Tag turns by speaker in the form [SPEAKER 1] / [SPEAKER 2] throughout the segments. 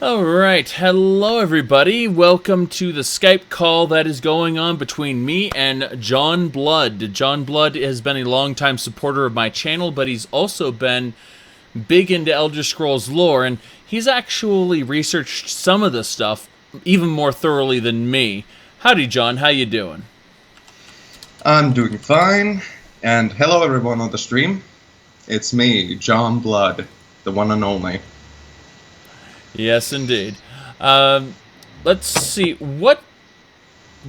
[SPEAKER 1] Alright, hello everybody. Welcome to the Skype call that is going on between me and John Blood. John Blood has been a longtime supporter of my channel, but he's also been big into Elder Scrolls lore, and he's actually researched some of this stuff even more thoroughly than me. Howdy, John. How you doing?
[SPEAKER 2] I'm doing fine, and hello everyone on the stream. It's me, John Blood, the one and only.
[SPEAKER 1] Yes, indeed. Let's see. What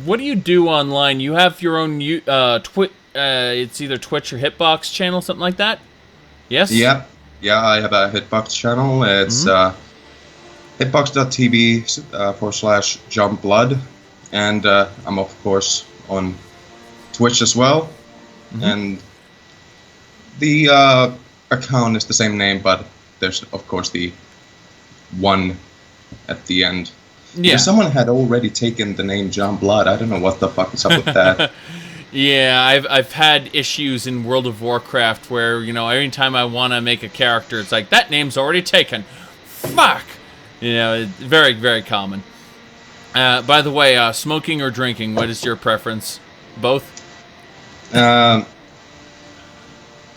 [SPEAKER 1] do you do online? You have your own it's either Twitch or Hitbox channel, something like that? Yes?
[SPEAKER 2] Yeah, I have a Hitbox channel. It's hitbox.tv John Blood, and I'm of course on Twitch as well. And the account is the same name, but there's of course the one at the end.
[SPEAKER 1] Yeah.
[SPEAKER 2] Because someone had already taken the name John Blood. I don't know what the fuck is up with that.
[SPEAKER 1] Yeah, I've had issues in World of Warcraft where, you know, every time I want to make a character, it's like, that name's already taken. Fuck! You know, it's very, very common. By the way, smoking or drinking, what is your preference? Both?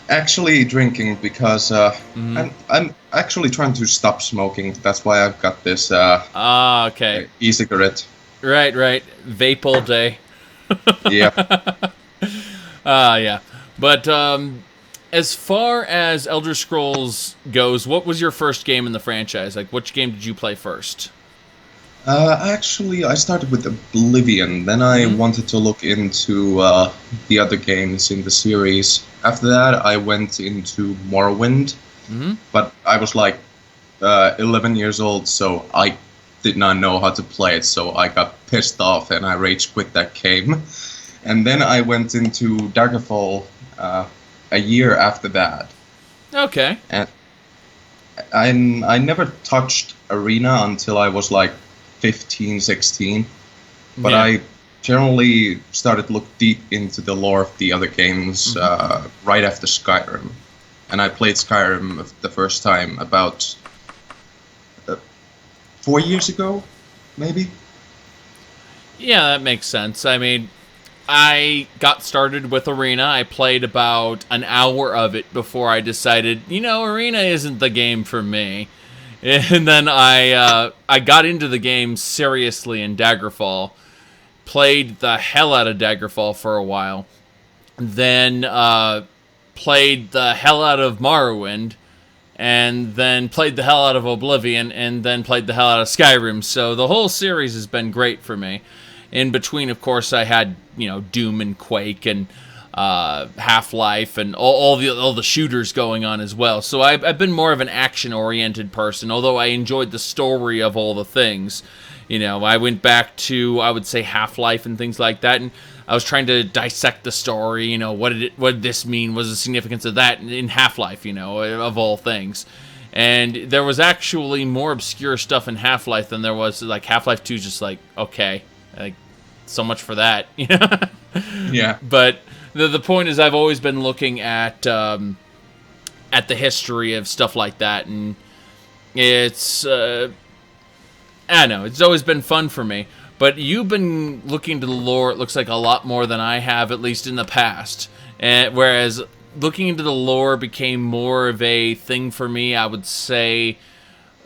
[SPEAKER 2] Actually drinking, because I'm actually trying to stop smoking. That's why I've got this
[SPEAKER 1] okay.
[SPEAKER 2] e-cigarette.
[SPEAKER 1] Right. Vape all day.
[SPEAKER 2] Yeah.
[SPEAKER 1] Yeah. But as far as Elder Scrolls goes, what was your first game in the franchise? Like, which game did you play first?
[SPEAKER 2] Actually, I started with Oblivion. Then I wanted to look into the other games in the series. After that, I went into Morrowind. But I was like 11 years old, so I did not know how to play it. So I got pissed off and I rage quit that game. And then I went into Daggerfall a year after that.
[SPEAKER 1] Okay.
[SPEAKER 2] And I never touched Arena until I was like 15, 16, but
[SPEAKER 1] Yeah.
[SPEAKER 2] I generally started to look deep into the lore of the other games right after Skyrim. And I played Skyrim the first time about 4 years ago, maybe?
[SPEAKER 1] Yeah, that makes sense. I mean, I got started with Arena. I played about an hour of it before I decided, you know, Arena isn't the game for me. And then I got into the game seriously in Daggerfall. Played the hell out of Daggerfall for a while. Then played the hell out of Morrowind. And then played the hell out of Oblivion. And then played the hell out of Skyrim. So the whole series has been great for me. In between, of course, I had, you know, Doom and Quake and Half-Life and all the shooters going on as well. So I've been more of an action-oriented person, although I enjoyed the story of all the things. You know, I went back to, I would say, Half-Life and things like that, and I was trying to dissect the story. You know, what did this mean? What was the significance of that in Half-Life? You know, of all things. And there was actually more obscure stuff in Half-Life than there was, like, Half-Life 2 is just like, okay, like, so much for that, you know?
[SPEAKER 2] Yeah.
[SPEAKER 1] But the point is, I've always been looking at the history of stuff like that, and it's I don't know, it's always been fun for me. But you've been looking to the lore, it looks like, a lot more than I have, at least in the past. And whereas looking into the lore became more of a thing for me, I would say,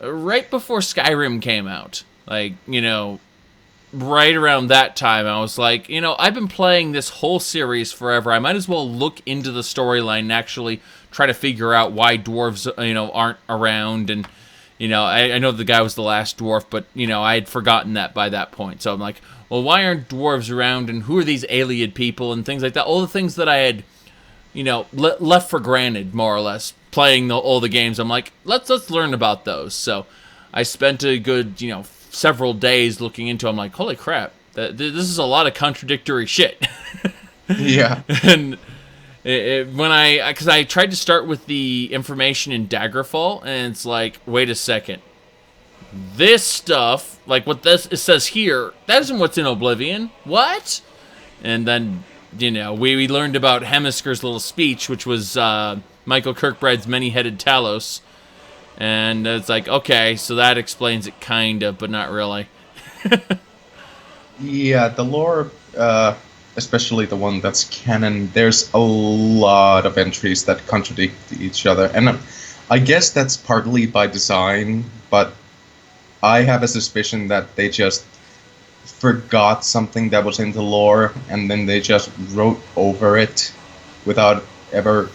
[SPEAKER 1] right before Skyrim came out. Like, you know, right around that time, I was like, you know, I've been playing this whole series forever. I might as well look into the storyline and actually try to figure out why dwarves, you know, aren't around. And, you know, I know the guy was the last dwarf, but, you know, I had forgotten that by that point. So I'm like, well, why aren't dwarves around? And who are these alien people and things like that? All the things that I had, you know, left for granted, more or less, playing all the games. I'm like, let's learn about those. So I spent a good, you know, several days looking into it. I'm like, holy crap, this is a lot of contradictory shit.
[SPEAKER 2] Yeah.
[SPEAKER 1] And because I tried to start with the information in Daggerfall, and it's like, wait a second, this stuff, like what it says here, that isn't what's in Oblivion. What? And then, you know, we learned about Hemisker's little speech, which was Michael Kirkbride's many-headed Talos. And it's like, okay, so that explains it kind of, but not really.
[SPEAKER 2] Yeah, the lore, especially the one that's canon, there's a lot of entries that contradict each other. And I guess that's partly by design, but I have a suspicion that they just forgot something that was in the lore and then they just wrote over it without ever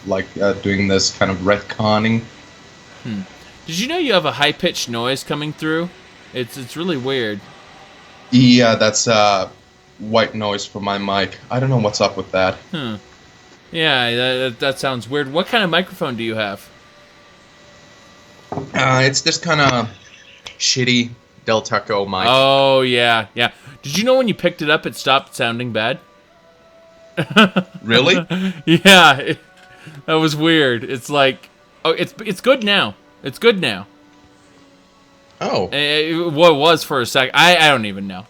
[SPEAKER 2] doing this kind of retconning.
[SPEAKER 1] Did you know you have a high-pitched noise coming through? It's really weird.
[SPEAKER 2] Yeah, that's white noise from my mic. I don't know what's up with that.
[SPEAKER 1] Yeah, that sounds weird. What kind of microphone do you have?
[SPEAKER 2] It's this kind of shitty Deltaco mic.
[SPEAKER 1] Oh, yeah. Did you know when you picked it up, it stopped sounding bad?
[SPEAKER 2] Really?
[SPEAKER 1] Yeah, that was weird. It's like, oh, it's good now. It's good now.
[SPEAKER 2] Oh.
[SPEAKER 1] What was for a sec? I don't even know.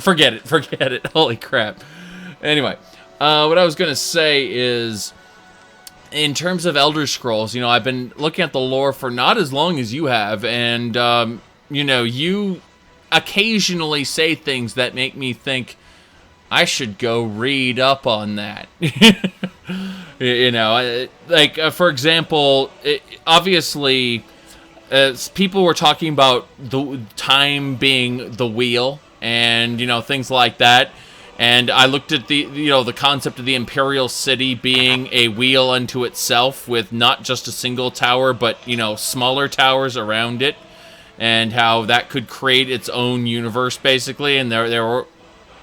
[SPEAKER 1] Forget it. Holy crap. Anyway, what I was gonna say is, in terms of Elder Scrolls, I've been looking at the lore for not as long as you have, and you occasionally say things that make me think I should go read up on that. For example, obviously, people were talking about the time being the wheel, and things like that. And I looked at the concept of the Imperial City being a wheel unto itself, with not just a single tower, but smaller towers around it, and how that could create its own universe basically. And they were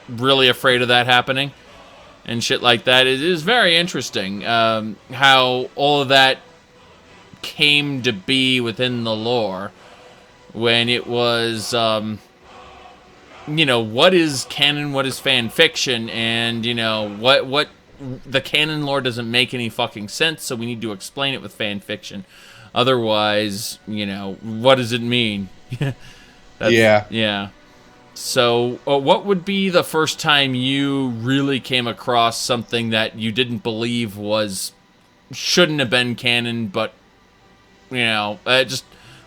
[SPEAKER 1] really afraid of that happening and shit like that. It is very interesting how all of that came to be within the lore, when it was what is canon, what is fan fiction, and what the canon lore doesn't make any fucking sense, so we need to explain it with fan fiction. Otherwise, what does it mean? Yeah. So, what would be the first time you really came across something that you didn't believe shouldn't have been canon, but just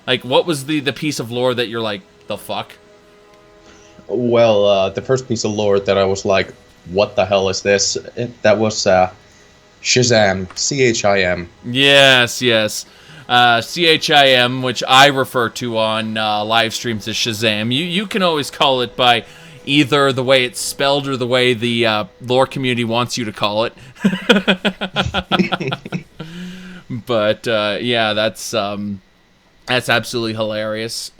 [SPEAKER 1] like, what was the piece of lore that you're like, the fuck?
[SPEAKER 2] Well, the first piece of lore that I was like, what the hell is this? That was Shazam. CHIM.
[SPEAKER 1] Yes. CHIM, which I refer to on live streams as Shazam. You can always call it by either the way it's spelled or the way the lore community wants you to call it. But yeah, that's absolutely hilarious.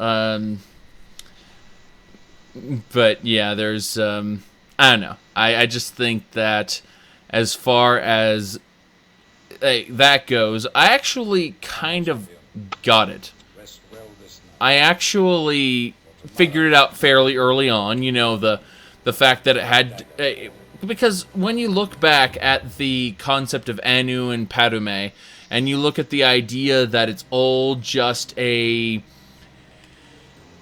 [SPEAKER 1] But yeah, there's I don't know. I just think that as far as that goes, I actually kind of got it. I actually figured it out fairly early on. The fact that it had because when you look back at the concept of Anu and Padme, and you look at the idea that it's all just a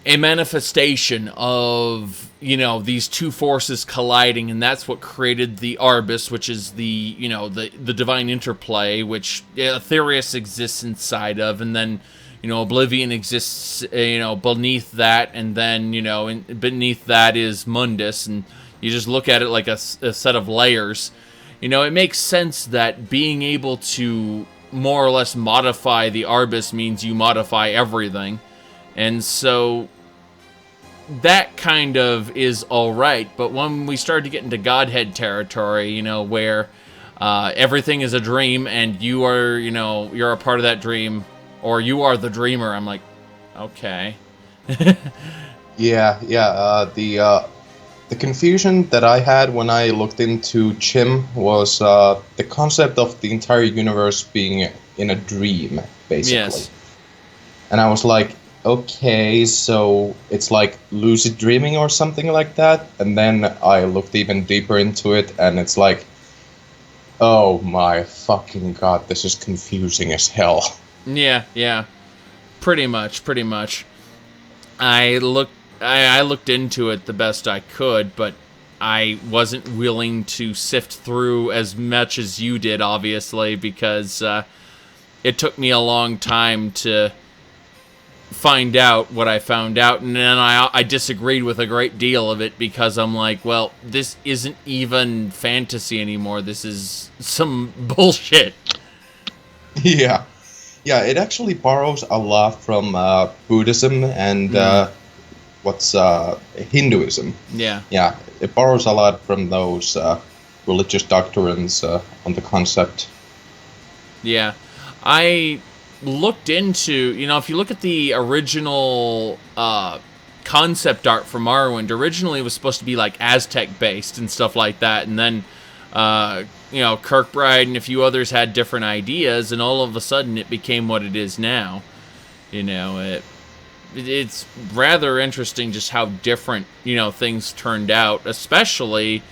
[SPEAKER 1] manifestation of these two forces colliding, and that's what created the Arbus, which is the the divine interplay, which Aetherius exists inside of, and then Oblivion exists beneath that, and then beneath that is Mundus, and you just look at it like a set of layers. It makes sense that being able to more or less modify the Arbus means you modify everything. And so that kind of is all right, but when we start to get into Godhead territory, where everything is a dream and you are, you're a part of that dream, or you are the dreamer, I'm like, okay.
[SPEAKER 2] Yeah. The confusion that I had when I looked into Chim was the concept of the entire universe being in a dream, basically.
[SPEAKER 1] Yes.
[SPEAKER 2] And I was like, okay, so it's like lucid dreaming or something like that. And then I looked even deeper into it, and it's like, oh my fucking god, this is confusing as hell.
[SPEAKER 1] Yeah. Pretty much. I looked into it the best I could, but I wasn't willing to sift through as much as you did, obviously, because it took me a long time to find out what I found out, and then I disagreed with a great deal of it because I'm like, well, this isn't even fantasy anymore. This is some bullshit.
[SPEAKER 2] Yeah. Yeah, it actually borrows a lot from Buddhism and Hinduism.
[SPEAKER 1] Yeah.
[SPEAKER 2] Yeah, it borrows a lot from those religious doctrines on the concept.
[SPEAKER 1] Yeah. I looked into, if you look at the original concept art for Morrowind, originally it was supposed to be like Aztec based and stuff like that, and then Kirkbride and a few others had different ideas, and all of a sudden it became what it is now. It's rather interesting just how different things turned out, especially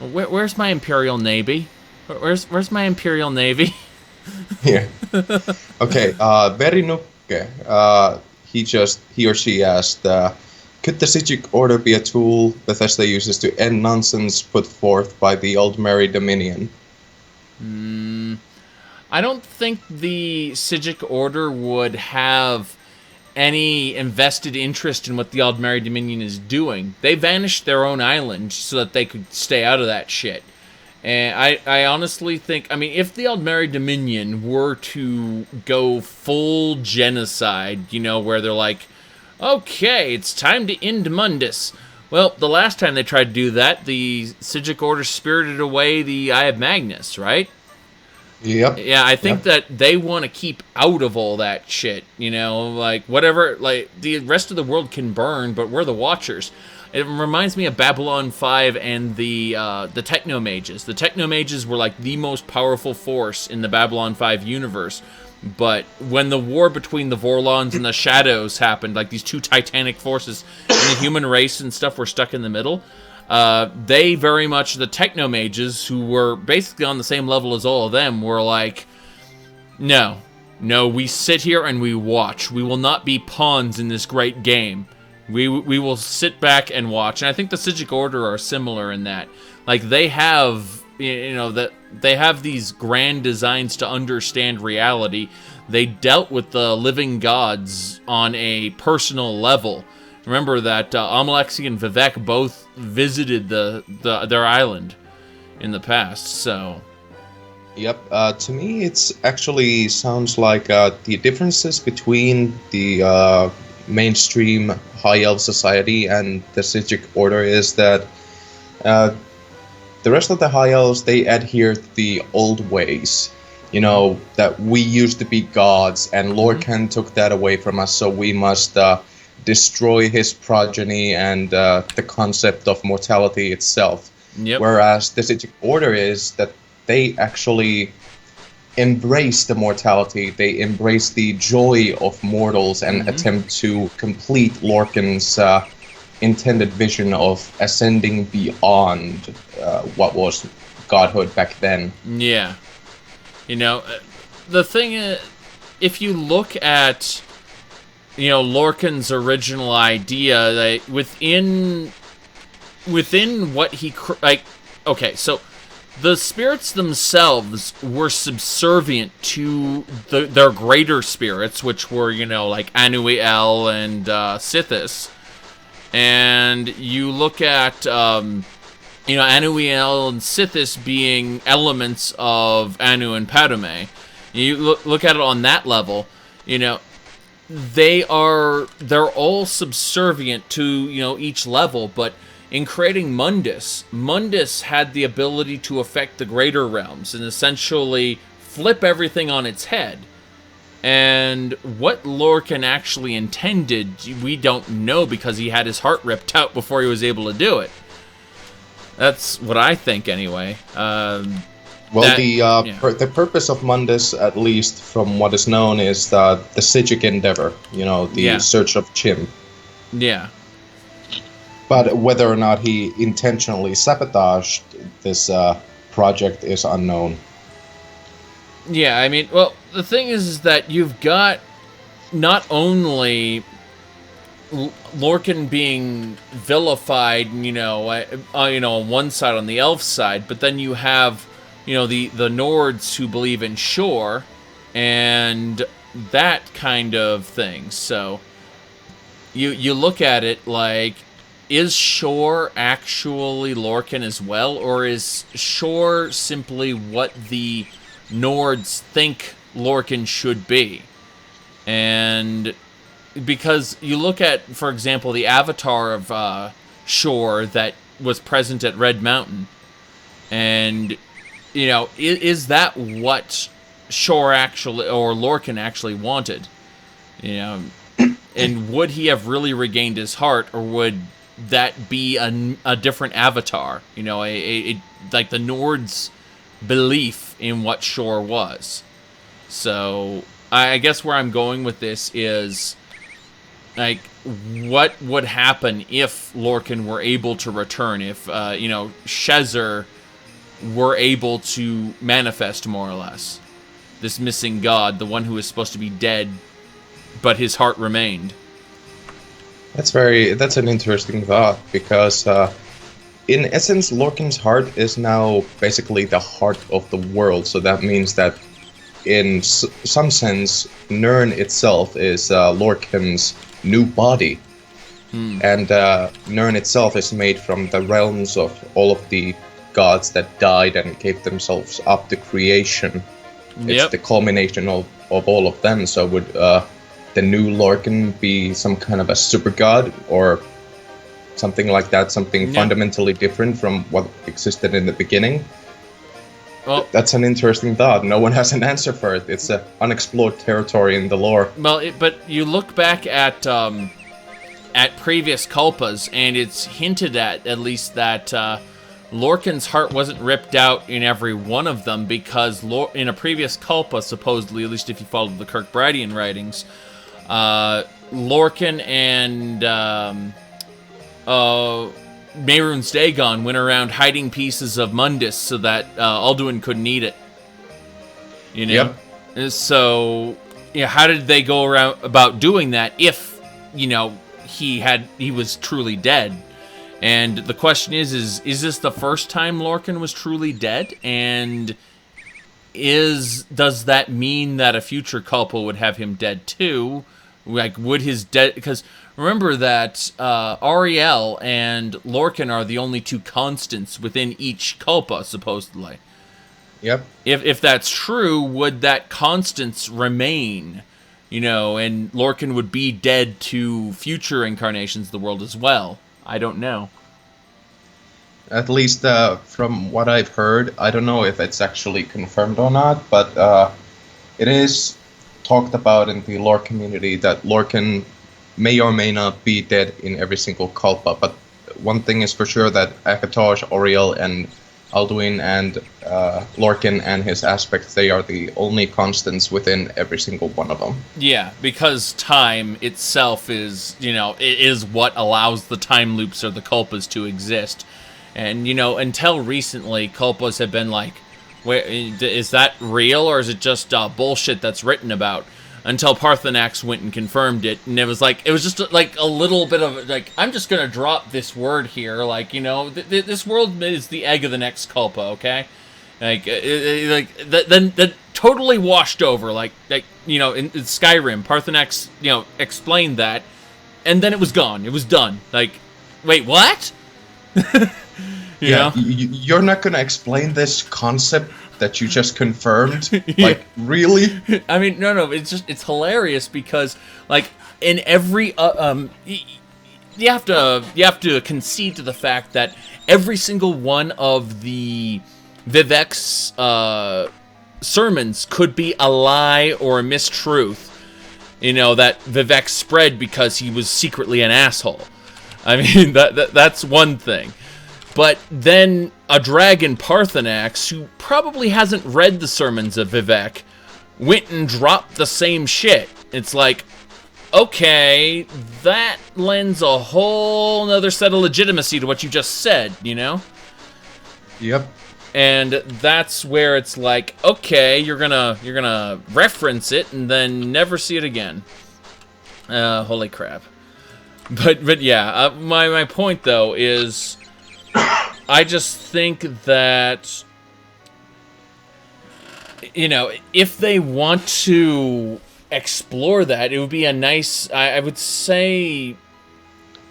[SPEAKER 1] where's my Imperial Navy? Where's my Imperial Navy?
[SPEAKER 2] Yeah. Okay. Berinukke. He or she asked, could the Sijic Order be a tool Bethesda uses to end nonsense put forth by the Aldmeri Dominion?
[SPEAKER 1] I don't think the Sijic Order would have any invested interest in what the Aldmeri Dominion is doing. They vanished their own island so that they could stay out of that shit. And I honestly think, if the Aldmeri Dominion were to go full genocide, where they're like, okay, it's time to end Mundus. Well, the last time they tried to do that, the Sijic Order spirited away the Eye of Magnus, right?
[SPEAKER 2] Yep.
[SPEAKER 1] Yeah, I think that they want to keep out of all that shit, whatever, the rest of the world can burn, but we're the Watchers. It reminds me of Babylon 5 and the Technomages. The Technomages were like the most powerful force in the Babylon 5 universe, but when the war between the Vorlons and the Shadows happened, like these two titanic forces, and the human race and stuff were stuck in the middle, they very much, the Technomages, who were basically on the same level as all of them, were like, no, we sit here and we watch. We will not be pawns in this great game. We will sit back and watch. And I think the Sijic Order are similar in that. Like, they have, that they have these grand designs to understand reality. They dealt with the living gods on a personal level. Remember that Amalexi and Vivek both visited their island in the past, so...
[SPEAKER 2] Yep, to me it's actually sounds like the differences between the mainstream High Elf Society and the Sijic Order is that the rest of the High Elves, they adhere to the old ways. That we used to be gods, and Lorcan took that away from us, so we must destroy his progeny and the concept of mortality itself.
[SPEAKER 1] Yep.
[SPEAKER 2] Whereas the Sijic Order is that they actually embrace the mortality, they embrace the joy of mortals and attempt to complete Lorcan's intended vision of ascending beyond what was godhood back then.
[SPEAKER 1] Yeah. The thing is, if you look at, Lorcan's original idea, that within what he, okay, so the spirits themselves were subservient to their greater spirits, which were, like Anuiel and Sithis. And you look at, Anuiel and Sithis being elements of Anu and Padme. You look at it on that level, they're all subservient to, each level, but in creating Mundus had the ability to affect the greater realms and essentially flip everything on its head. And what Lorcan actually intended, we don't know, because he had his heart ripped out before he was able to do it. That's what I think, anyway.
[SPEAKER 2] The purpose of Mundus, at least from what is known, is the Sijic Endeavor, the search of Chim.
[SPEAKER 1] Yeah.
[SPEAKER 2] But whether or not he intentionally sabotaged this project is unknown.
[SPEAKER 1] Yeah, the thing is that you've got not only Lorcan being vilified, on one side, on the elf side, but then you have, the Nords who believe in Shore, and that kind of thing. So, you look at it like, is Shore actually Lorcan as well, or is Shore simply what the Nords think Lorcan should be? And because you look at, for example, the avatar of Shore that was present at Red Mountain, and is that what Shore actually, or Lorcan actually wanted? And would he have really regained his heart, or would that be a different avatar? Like the Nord's belief in what Shore was. So I guess where I'm going with this is, like, what would happen if Lorcan were able to return? If Shezer were able to manifest, more or less, this missing god, the one who is supposed to be dead, but his heart remained.
[SPEAKER 2] That's an interesting thought, because in essence, Lorcan's heart is now basically the heart of the world. So that means that in some sense, Nirn itself is Lorcan's new body. And Nirn itself is made from the realms of all of the gods that died and gave themselves up to creation. It's the culmination of all of them. So would the new Lorcan be some kind of a super god, or something like that, something fundamentally different from what existed in the beginning? Well, that's an interesting thought. No one has an answer for it. It's an unexplored territory in the lore.
[SPEAKER 1] Well, but you look back at previous Culpas, and it's hinted at least that Lorcan's heart wasn't ripped out in every one of them, because in a previous Culpa, supposedly, at least if you followed the Kirkbradian writings, Lorcan and Mehrunes Dagon went around hiding pieces of Mundus so that Alduin couldn't eat it.
[SPEAKER 2] Yep.
[SPEAKER 1] So, how did they go about doing that if, he was truly dead? And the question is this the first time Lorcan was truly dead? And does that mean that a future Culpa would have him dead too? Like, would his dead... Because remember that Ariel and Lorcan are the only two constants within each Culpa, supposedly.
[SPEAKER 2] Yep.
[SPEAKER 1] If that's true, would that constants remain? And Lorcan would be dead to future incarnations of the world as well. I don't know.
[SPEAKER 2] At least from what I've heard, I don't know if it's actually confirmed or not, but it is talked about in the lore community that Lorcan may or may not be dead in every single Culpa. But one thing is for sure, that Akatosh, Auriel, and Alduin and Lorcan and his aspects, they are the only constants within every single one of them.
[SPEAKER 1] Yeah, because time itself is, it is what allows the time loops or the Culpas to exist. And, until recently, Culpas have been like, wait, is that real, or is it just bullshit that's written about? Until Parthenax went and confirmed it, and it was just like a little bit of, like, I'm just gonna drop this word here, like, this world is the egg of the next Culpa, okay? Like, then totally washed over, like in Skyrim, Parthenax, explained that, and then it was gone, it was done. Like, wait, what? You know?
[SPEAKER 2] You're not gonna explain this concept that you just confirmed? Like, really?
[SPEAKER 1] I mean, no, it's hilarious because, like, in every you have to concede to the fact that every single one of the Vivek's sermons could be a lie or a mistruth, that Vivek spread because he was secretly an asshole. I mean, that's one thing. But then a dragon, Parthenax, who probably hasn't read the sermons of Vivek, went and dropped the same shit. It's like, okay, that lends a whole nother set of legitimacy to what you just said,
[SPEAKER 2] Yep.
[SPEAKER 1] And that's where it's like, okay, you're gonna reference it and then never see it again. Holy crap. But yeah, my point though is, I just think that, if they want to explore that. It would be a nice, I would say,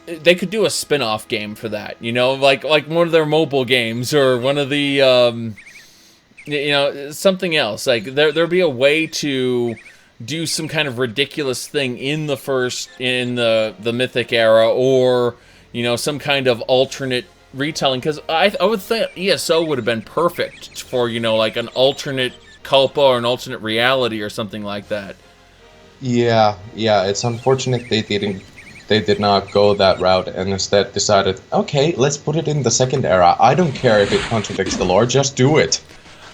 [SPEAKER 1] they could do a spin-off game for that, you know, like one of their mobile games or one of the, you know, something else. Like there'd be a way to do some kind of ridiculous thing in the Mythic era, or, you know, some kind of alternate retelling, because I would think ESO would have been perfect for, you know, like an alternate Culpa or an alternate reality or something like that.
[SPEAKER 2] Yeah, it's unfortunate they did not go that route and instead decided, okay, let's put it in the second era. I don't care if it contradicts the lore, just do it.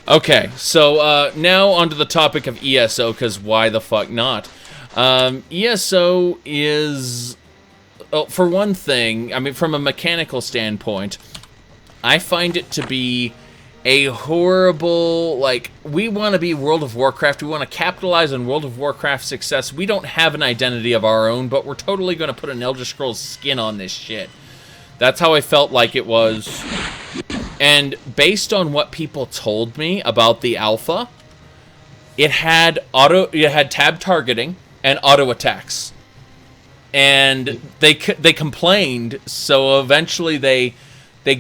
[SPEAKER 1] Okay, so now onto the topic of ESO, because why the fuck not? ESO is, for one thing, I mean, from a mechanical standpoint, I find it to be a horrible, like, we want to be World of Warcraft, we want to capitalize on World of Warcraft's success, we don't have an identity of our own, but we're totally going to put an Elder Scrolls skin on this shit. That's how I felt like it was. And based on what people told me about the alpha, it had tab targeting and auto attacks. And they complained, so eventually they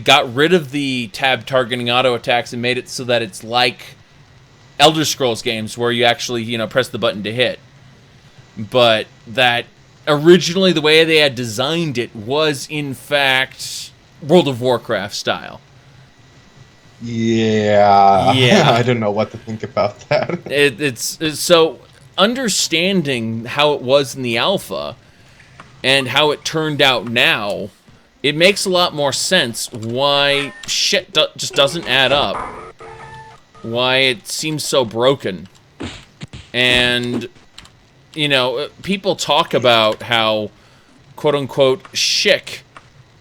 [SPEAKER 1] got rid of the tab targeting auto attacks and made it so that it's like Elder Scrolls games where you actually, you know, press the button to hit. But that originally the way they had designed it was in fact World of Warcraft style.
[SPEAKER 2] Yeah. I don't know what to think about that.
[SPEAKER 1] It's so understanding how it was in the alpha and how it turned out now, it makes a lot more sense why shit just doesn't add up. Why it seems so broken. And, you know, people talk about how, quote-unquote, Schick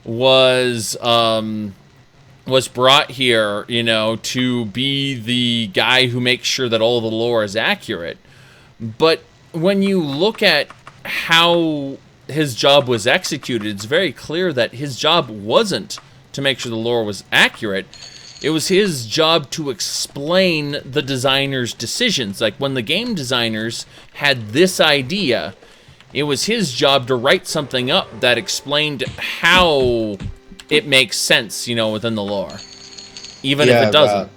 [SPEAKER 1] was brought here, you know, to be the guy who makes sure that all the lore is accurate. But when you look at how his job was executed, it's very clear that his job wasn't to make sure the lore was accurate. It was his job to explain the designer's decisions. Like, when the game designers had this idea, it was his job to write something up that explained how it makes sense, you know, within the lore. Even if it doesn't.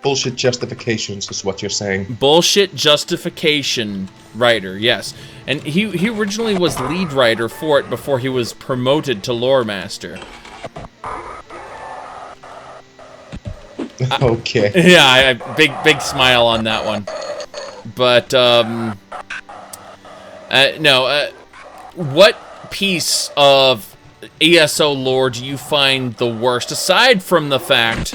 [SPEAKER 2] Bullshit justifications is what you're saying.
[SPEAKER 1] Bullshit justification writer, yes. And he originally was lead writer for it before he was promoted to lore master.
[SPEAKER 2] Okay.
[SPEAKER 1] Yeah, big smile on that one. But, what piece of ESO lore do you find the worst, aside from the fact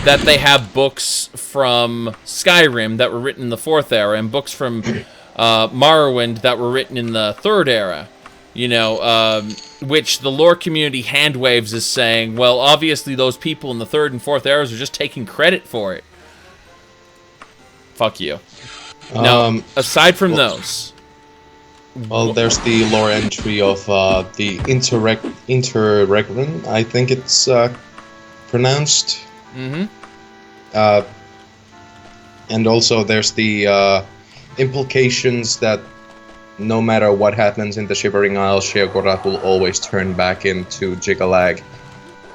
[SPEAKER 1] that they have books from Skyrim that were written in the 4th era and books from Morrowind that were written in the 3rd era? You know, which the lore community handwaves as saying, well, obviously those people in the 3rd and 4th eras are just taking credit for it. Fuck you. No, aside from those.
[SPEAKER 2] Well, there's the lore entry of the Interregrin, I think it's pronounced.
[SPEAKER 1] Mm-hmm.
[SPEAKER 2] And also there's the implications that no matter what happens in the Shivering Isles, Sheogorath will always turn back into Jigalag.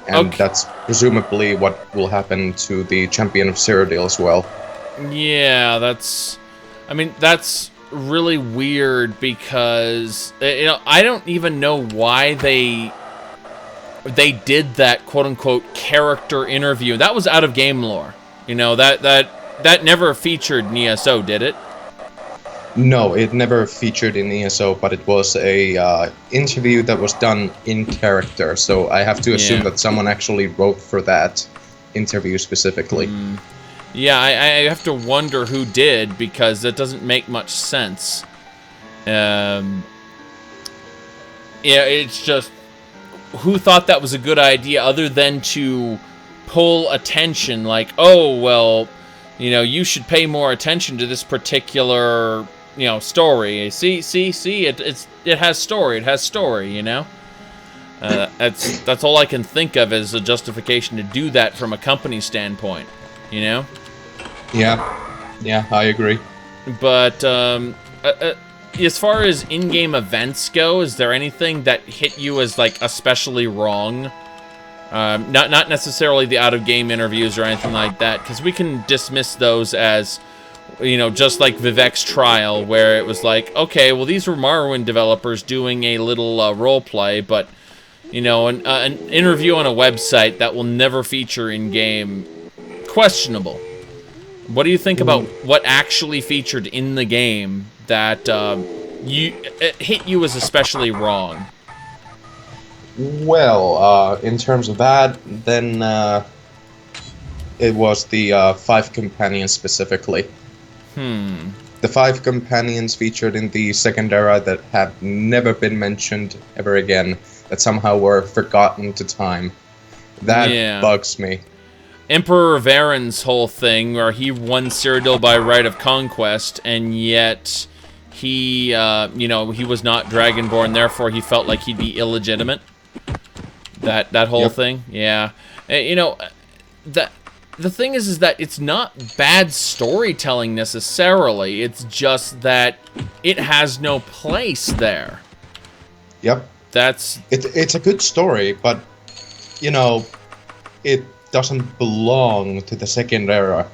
[SPEAKER 2] And that's presumably what will happen to the Champion of Cyrodiil as well. Yeah,
[SPEAKER 1] that's really weird because, you know, I don't even know why they did that quote-unquote character interview. That was out of game lore. You know, that never featured in ESO, did it?
[SPEAKER 2] No, it never featured in ESO, but it was a interview that was done in character. So I have to assume that someone actually wrote for that interview specifically.
[SPEAKER 1] Yeah, I have to wonder who did, because that doesn't make much sense. Yeah, it's just, who thought that was a good idea other than to pull attention, like, oh, well, you know, you should pay more attention to this particular, you know, story. See, it has story, you know? That's all I can think of as a justification to do that from a company standpoint, you know?
[SPEAKER 2] Yeah, I agree.
[SPEAKER 1] But as far as in-game events go, is there anything that hit you as, like, especially wrong? Not necessarily the out-of-game interviews or anything like that, because we can dismiss those as, you know, just like Vivek's trial, where it was like, okay, well, these were Morrowind developers doing a little role-play, but, you know, an interview on a website that will never feature in-game, questionable. What do you think about what actually featured in the game that it hit you as especially wrong?
[SPEAKER 2] Well, in terms of that, then it was the 5 companions specifically. The 5 companions featured in the second era that have never been mentioned ever again, that somehow were forgotten to time. That bugs me.
[SPEAKER 1] Emperor Varen's whole thing, where he won Cyrodiil by right of conquest, and yet he, you know, he was not Dragonborn, therefore he felt like he'd be illegitimate. That whole thing, yeah. You know, the thing is that it's not bad storytelling necessarily. It's just that it has no place there.
[SPEAKER 2] Yep. It's a good story, but you know, it doesn't belong to the second era.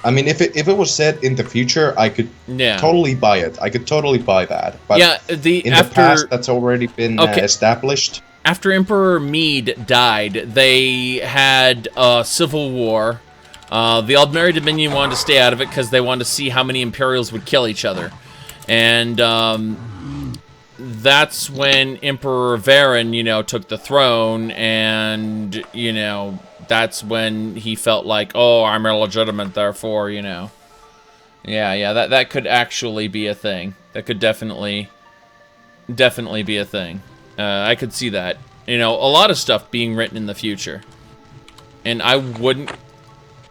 [SPEAKER 2] I mean, if it was set in the future, I could totally buy it. I could totally buy that. But in the past, that's already been established.
[SPEAKER 1] After Emperor Mede died, they had a civil war. The Aldmeri Dominion wanted to stay out of it because they wanted to see how many Imperials would kill each other. And that's when Emperor Varen, you know, took the throne, and, you know, that's when he felt like, oh, I'm illegitimate, therefore, you know. Yeah, that could actually be a thing. That could definitely be a thing. I could see that. You know, a lot of stuff being written in the future. And I wouldn't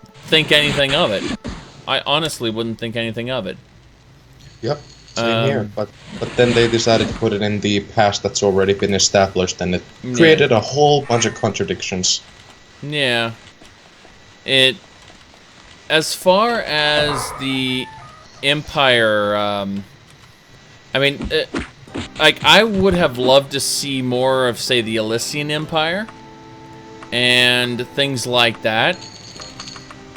[SPEAKER 1] think anything of it. I honestly wouldn't think anything of it.
[SPEAKER 2] Yep, same here. But then they decided to put it in the past that's already been established, and it created a whole bunch of contradictions.
[SPEAKER 1] Yeah. As far as the Empire, I mean, like, I would have loved to see more of, say, the Elysian Empire and things like that.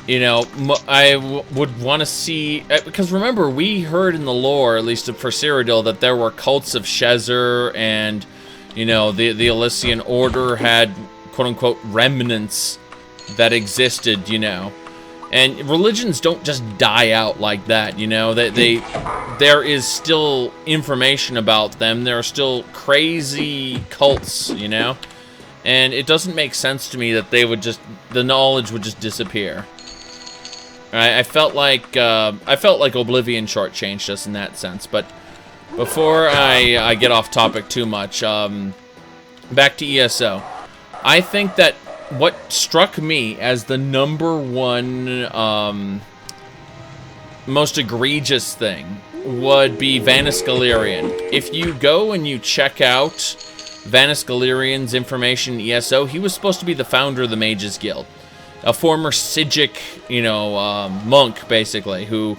[SPEAKER 1] You know, I would want to see, because remember, we heard in the lore, at least for Cyrodiil, that there were cults of Shezzer, and, you know, the Elysian Order had, quote-unquote, remnants that existed, you know. And religions don't just die out like that, you know. There is still information about them. There are still crazy cults, you know. And it doesn't make sense to me that the knowledge would just disappear. I felt like Oblivion shortchanged us in that sense. But before I get off topic too much, back to ESO. I think that what struck me as the #1 most egregious thing would be Vanus Galerion. If you go and you check out Vanus Galerion's information in ESO, he was supposed to be the founder of the Mages Guild. A former Psijic, you know, monk, basically, who,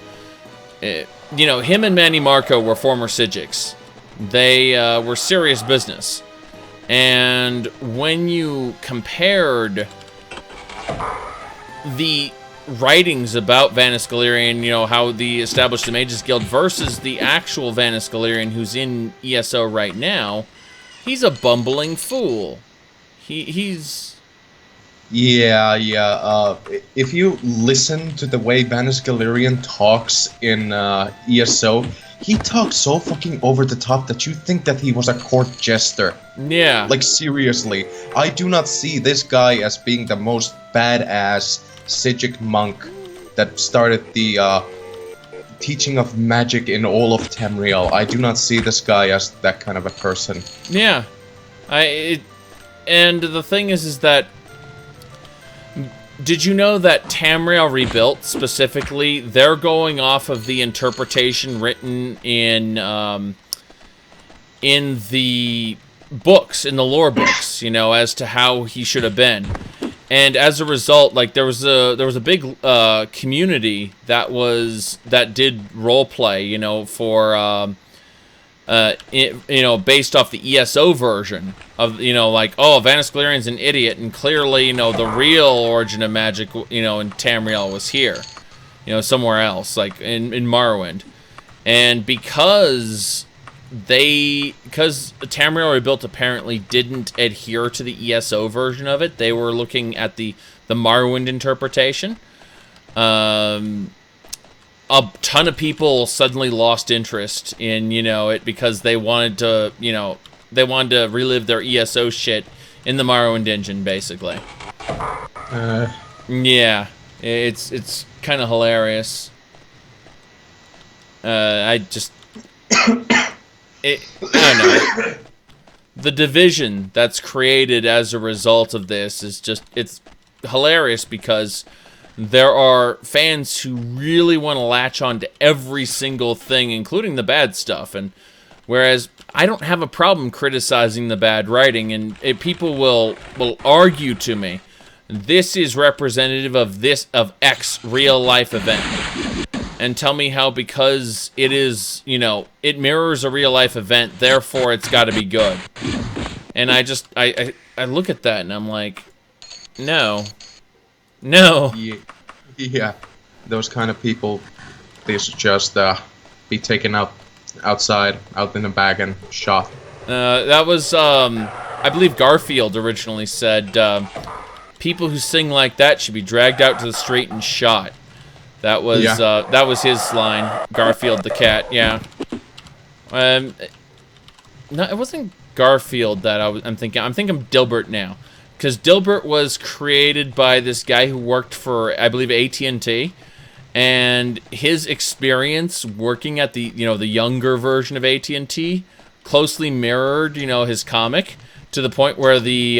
[SPEAKER 1] you know, him and Manny Marco were former Psijics. They were serious business. And when you compared the writings about Vanus Galerion, you know, how they established the Mages Guild versus the actual Vanus Galerion who's in ESO right now, he's a bumbling fool. He's...
[SPEAKER 2] Yeah. If you listen to the way Vanus Galerion talks in ESO, he talks so fucking over the top that you think that he was a court jester.
[SPEAKER 1] Yeah.
[SPEAKER 2] Like, seriously. I do not see this guy as being the most badass Psijic monk that started the teaching of magic in all of Tamriel. I do not see this guy as that kind of a person.
[SPEAKER 1] Yeah. And the thing is that... Did you know that Tamriel Rebuilt, specifically, they're going off of the interpretation written in the books, in the lore books, you know, as to how he should have been. And as a result, like there was a big community that did role play, for based off the ESO version of, like, oh, Vanis Galerian's an idiot, and clearly, the real origin of magic, in Tamriel was here, somewhere else, like in Morrowind. And because Tamriel Rebuilt apparently didn't adhere to the ESO version of it, they were looking at the Morrowind interpretation. A ton of people suddenly lost interest in, it, because they wanted to, relive their ESO shit in the Morrowind engine, basically. Yeah, it's kind of hilarious. I don't know. The division that's created as a result of this is it's hilarious, because there are fans who really want to latch on to every single thing, including the bad stuff, and whereas I don't have a problem criticizing the bad writing, and people will argue to me, this is representative of X real life event, and tell me how, because it is, it mirrors a real life event, therefore it's got to be good. And I look at that and I'm like, no.
[SPEAKER 2] Yeah, those kind of people, they should just be taken outside, out in a bag and shot.
[SPEAKER 1] That was, I believe Garfield originally said, people who sing like that should be dragged out to the street and shot. That was his line. Garfield the cat, yeah. No, it wasn't Garfield that I'm thinking. I'm thinking Dilbert now, because Dilbert was created by this guy who worked for, I believe, AT&T, and his experience working at the the younger version of AT&T closely mirrored his comic, to the point where the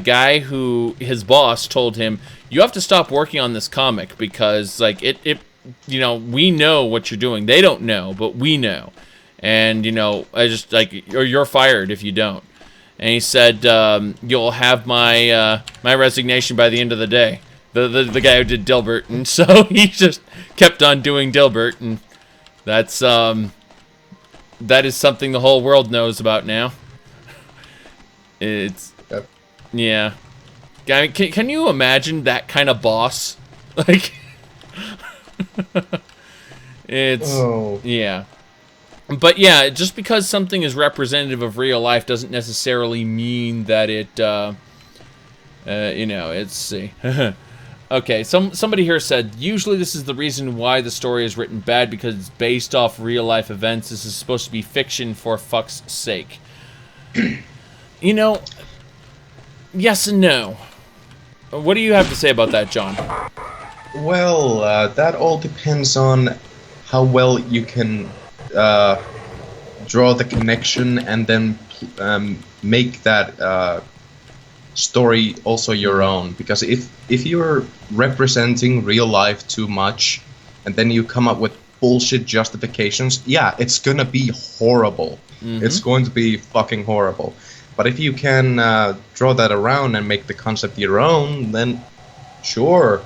[SPEAKER 1] guy who, his boss, told him, you have to stop working on this comic, because like it we know what you're doing. They don't know, but we know. And I just, like, or you're fired if you don't. And he said, you'll have my my resignation by the end of the day. The guy who did Dilbert, and so he just kept on doing Dilbert, and that's that is something the whole world knows about now. It's yeah. I mean, can you imagine that kind of boss? Like, it's yeah. But yeah, just because something is representative of real life doesn't necessarily mean that it, let's see. Okay, somebody here said, usually this is the reason why the story is written bad, because it's based off real life events. This is supposed to be fiction for fuck's sake. Yes and no. What do you have to say about that, John?
[SPEAKER 2] Well, that all depends on how well you can draw the connection, and then make that story also your own. Because if you're representing real life too much, and then you come up with bullshit justifications, yeah, it's gonna be horrible. Mm-hmm. It's going to be fucking horrible. But if you can draw that around and make the concept your own, then sure,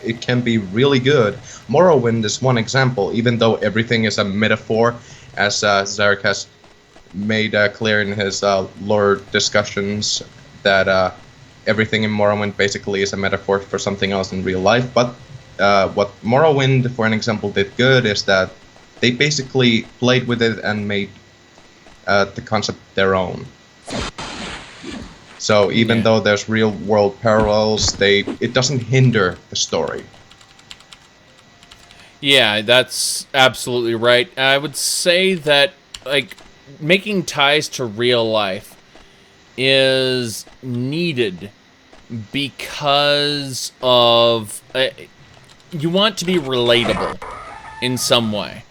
[SPEAKER 2] it can be really good. Morrowind is one example, even though everything is a metaphor, as Zarek has made clear in his lore discussions, that everything in Morrowind basically is a metaphor for something else in real life. But what Morrowind, for an example, did good is that they basically played with it and made the concept their own. So even though there's real world parallels, it doesn't hinder the story.
[SPEAKER 1] Yeah, that's absolutely right. I would say that, like, making ties to real life is needed because of you want to be relatable in some way,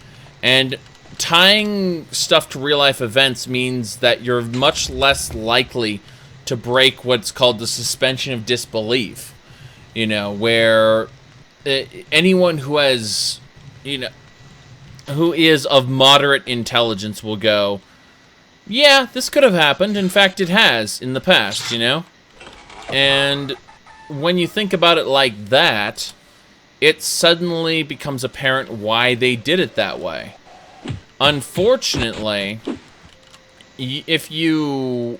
[SPEAKER 1] and tying stuff to real life events means that you're much less likely to break what's called the suspension of disbelief, where anyone who has, who is of moderate intelligence will go, yeah, this could have happened. In fact, it has in the past, and when you think about it like that, it suddenly becomes apparent why they did it that way. Unfortunately, if you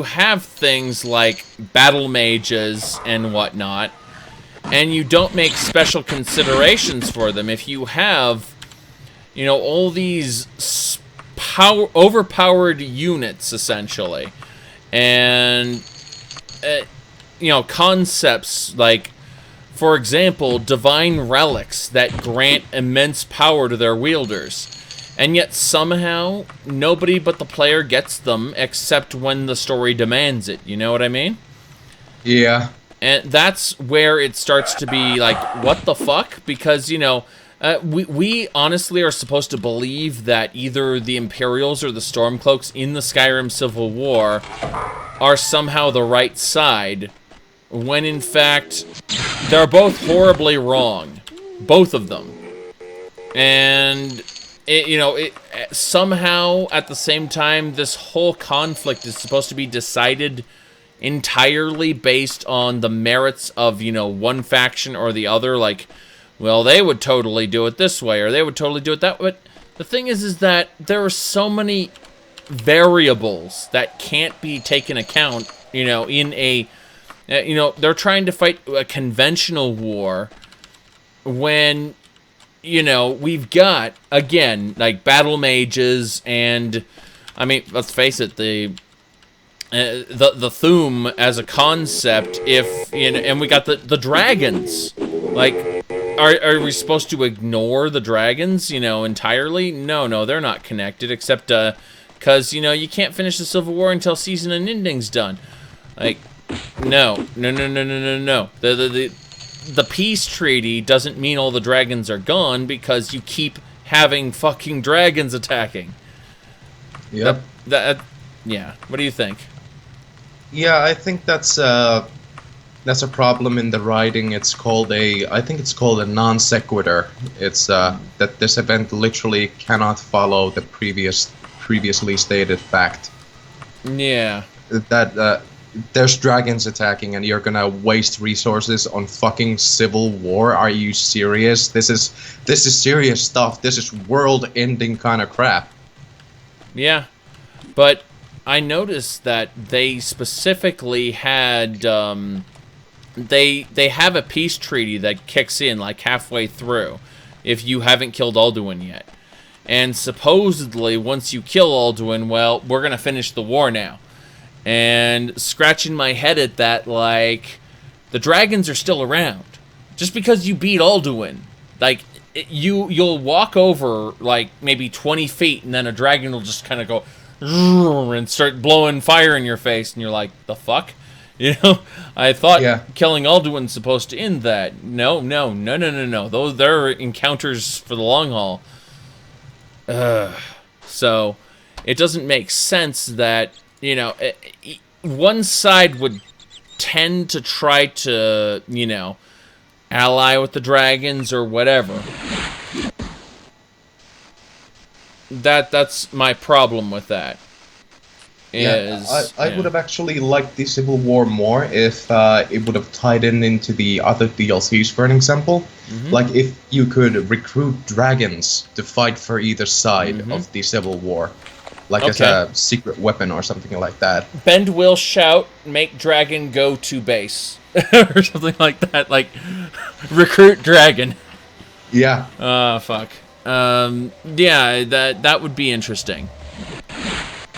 [SPEAKER 1] have things like battle mages and whatnot, and you don't make special considerations for them, if you have, all these overpowered units, essentially, and, concepts like, for example, divine relics that grant immense power to their wielders, and yet somehow nobody but the player gets them except when the story demands it, you know what I mean?
[SPEAKER 2] Yeah.
[SPEAKER 1] And that's where it starts to be like, what the fuck? Because, we honestly are supposed to believe that either the Imperials or the Stormcloaks in the Skyrim Civil War are somehow the right side, when in fact, they're both horribly wrong. Both of them. And, somehow, at the same time, this whole conflict is supposed to be decided entirely based on the merits of, one faction or the other. Like, well, they would totally do it this way, or they would totally do it that way. But the thing is that there are so many variables that can't be taken account, in a... they're trying to fight a conventional war when, we've got, again, like, battle mages and, I mean, let's face it, the Thuum as a concept, and we got the dragons. Like, are we supposed to ignore the dragons, entirely? No, they're not connected, except, because, you can't finish the Civil War until season and ending's done. Like, no. The peace treaty doesn't mean all the dragons are gone, because you keep having fucking dragons attacking.
[SPEAKER 2] Yep.
[SPEAKER 1] Yeah. What do you think?
[SPEAKER 2] Yeah, I think that's a problem in the writing. I think it's called a non sequitur. It's that this event literally cannot follow the previously stated fact.
[SPEAKER 1] Yeah.
[SPEAKER 2] That there's dragons attacking and you're gonna waste resources on fucking civil war. Are you serious? This is serious stuff. This is world-ending kind of crap.
[SPEAKER 1] Yeah, but I noticed that they specifically had they have a peace treaty that kicks in like halfway through if you haven't killed Alduin yet. And supposedly once you kill Alduin, well, we're gonna finish the war now. And scratching my head at that, like, the dragons are still around. Just because you beat Alduin, like, you'll walk over, like, maybe 20 feet, and then a dragon will just kind of go, and start blowing fire in your face, and you're like, the fuck? I thought killing Alduin's supposed to end that. No. Those, they're encounters for the long haul. So, it doesn't make sense that, one side would tend to try to, ally with the dragons or whatever. That's my problem with that.
[SPEAKER 2] I would have actually liked the Civil War more if it would have tied into the other DLCs, for an example. Mm-hmm. Like if you could recruit dragons to fight for either side of the Civil War. Like as a secret weapon or something like that.
[SPEAKER 1] Bend will shout, make dragon go to base. Or something like that. Like, recruit dragon.
[SPEAKER 2] Yeah.
[SPEAKER 1] Fuck. Yeah, that would be interesting.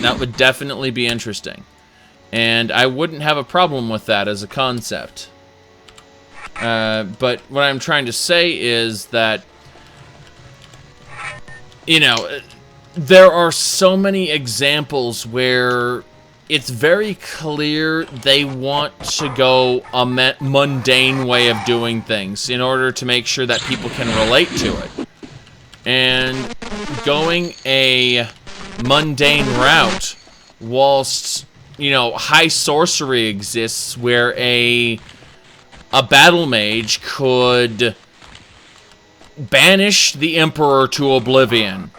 [SPEAKER 1] That would definitely be interesting. And I wouldn't have a problem with that as a concept. But what I'm trying to say is that, there are so many examples where it's very clear they want to go a mundane way of doing things in order to make sure that people can relate to it. And going a mundane route whilst, high sorcery exists where a battle mage could banish the Emperor to oblivion,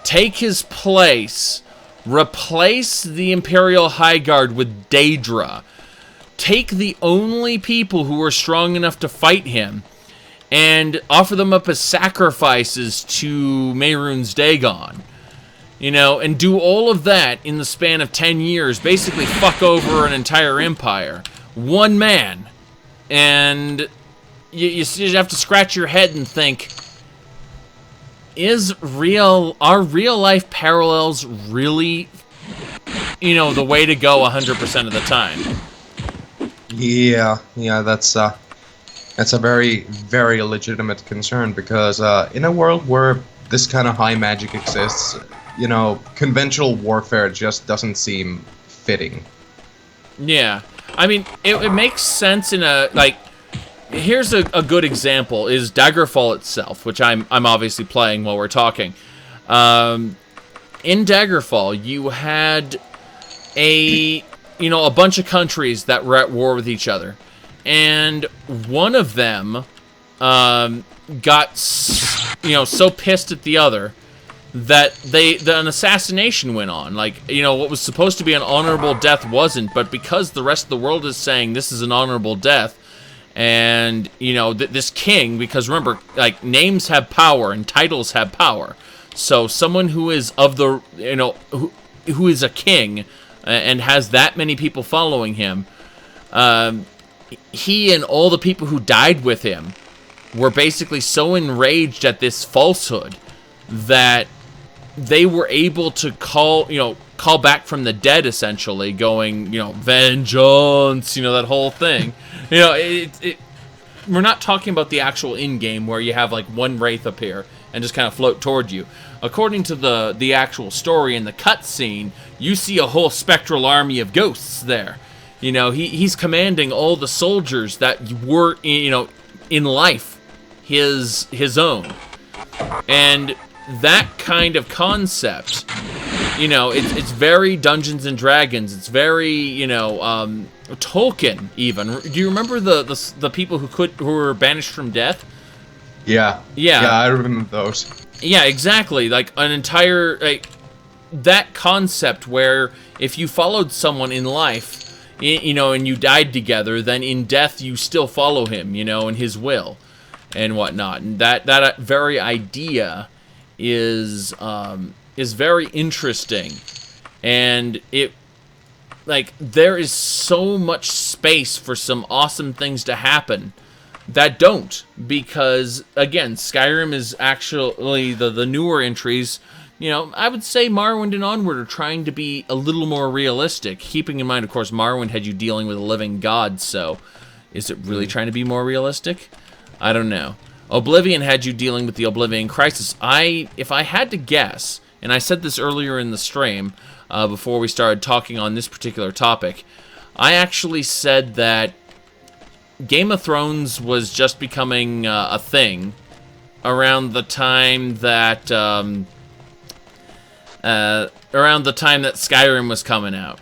[SPEAKER 1] take his place, replace the Imperial High Guard with Daedra, take the only people who are strong enough to fight him and offer them up as sacrifices to Mehrunes Dagon. You know, and do all of that in the span of 10 years, basically fuck over an entire empire. One man. And you have to scratch your head and think, are real life parallels really, you know, the way to go 100% of the time?
[SPEAKER 2] Yeah, that's a very, very legitimate concern, because in a world where this kind of high magic exists, you know, conventional warfare just doesn't seem fitting.
[SPEAKER 1] Yeah. I mean, it makes sense in a, like, here's a good example, is Daggerfall itself, which I'm obviously playing while we're talking. In Daggerfall, you had a bunch of countries that were at war with each other. And one of them got, so pissed at the other that an assassination went on. Like, what was supposed to be an honorable death wasn't, but because the rest of the world is saying this is an honorable death, and, this king, because remember, like, names have power and titles have power. So someone who is of the, who is a king and has that many people following him, he and all the people who died with him were basically so enraged at this falsehood that they were able to call back from the dead, essentially, going, vengeance, that whole thing. We're not talking about the actual in-game where you have, like, one wraith appear and just kind of float toward you. According to the actual story in the cutscene, you see a whole spectral army of ghosts there. He's commanding all the soldiers that were, in life his own. And that kind of concept, it's very Dungeons and Dragons. It's very, Tolkien even. Do you remember the people who were banished from death?
[SPEAKER 2] Yeah, I remember those.
[SPEAKER 1] Yeah, exactly. Like an entire, like, that concept where if you followed someone in life, and you died together, then in death you still follow him, and his will and whatnot. And that very idea is very interesting, and there is so much space for some awesome things to happen that don't, because again, Skyrim is actually the newer entries. I would say Morrowind and onward are trying to be a little more realistic, keeping in mind, of course, Morrowind had you dealing with a living god, so is it really trying to be more realistic? I don't know. Oblivion had you dealing with the Oblivion Crisis. If I had to guess, and I said this earlier in the stream, before we started talking on this particular topic, I actually said that Game of Thrones was just becoming a thing around the time that Skyrim was coming out.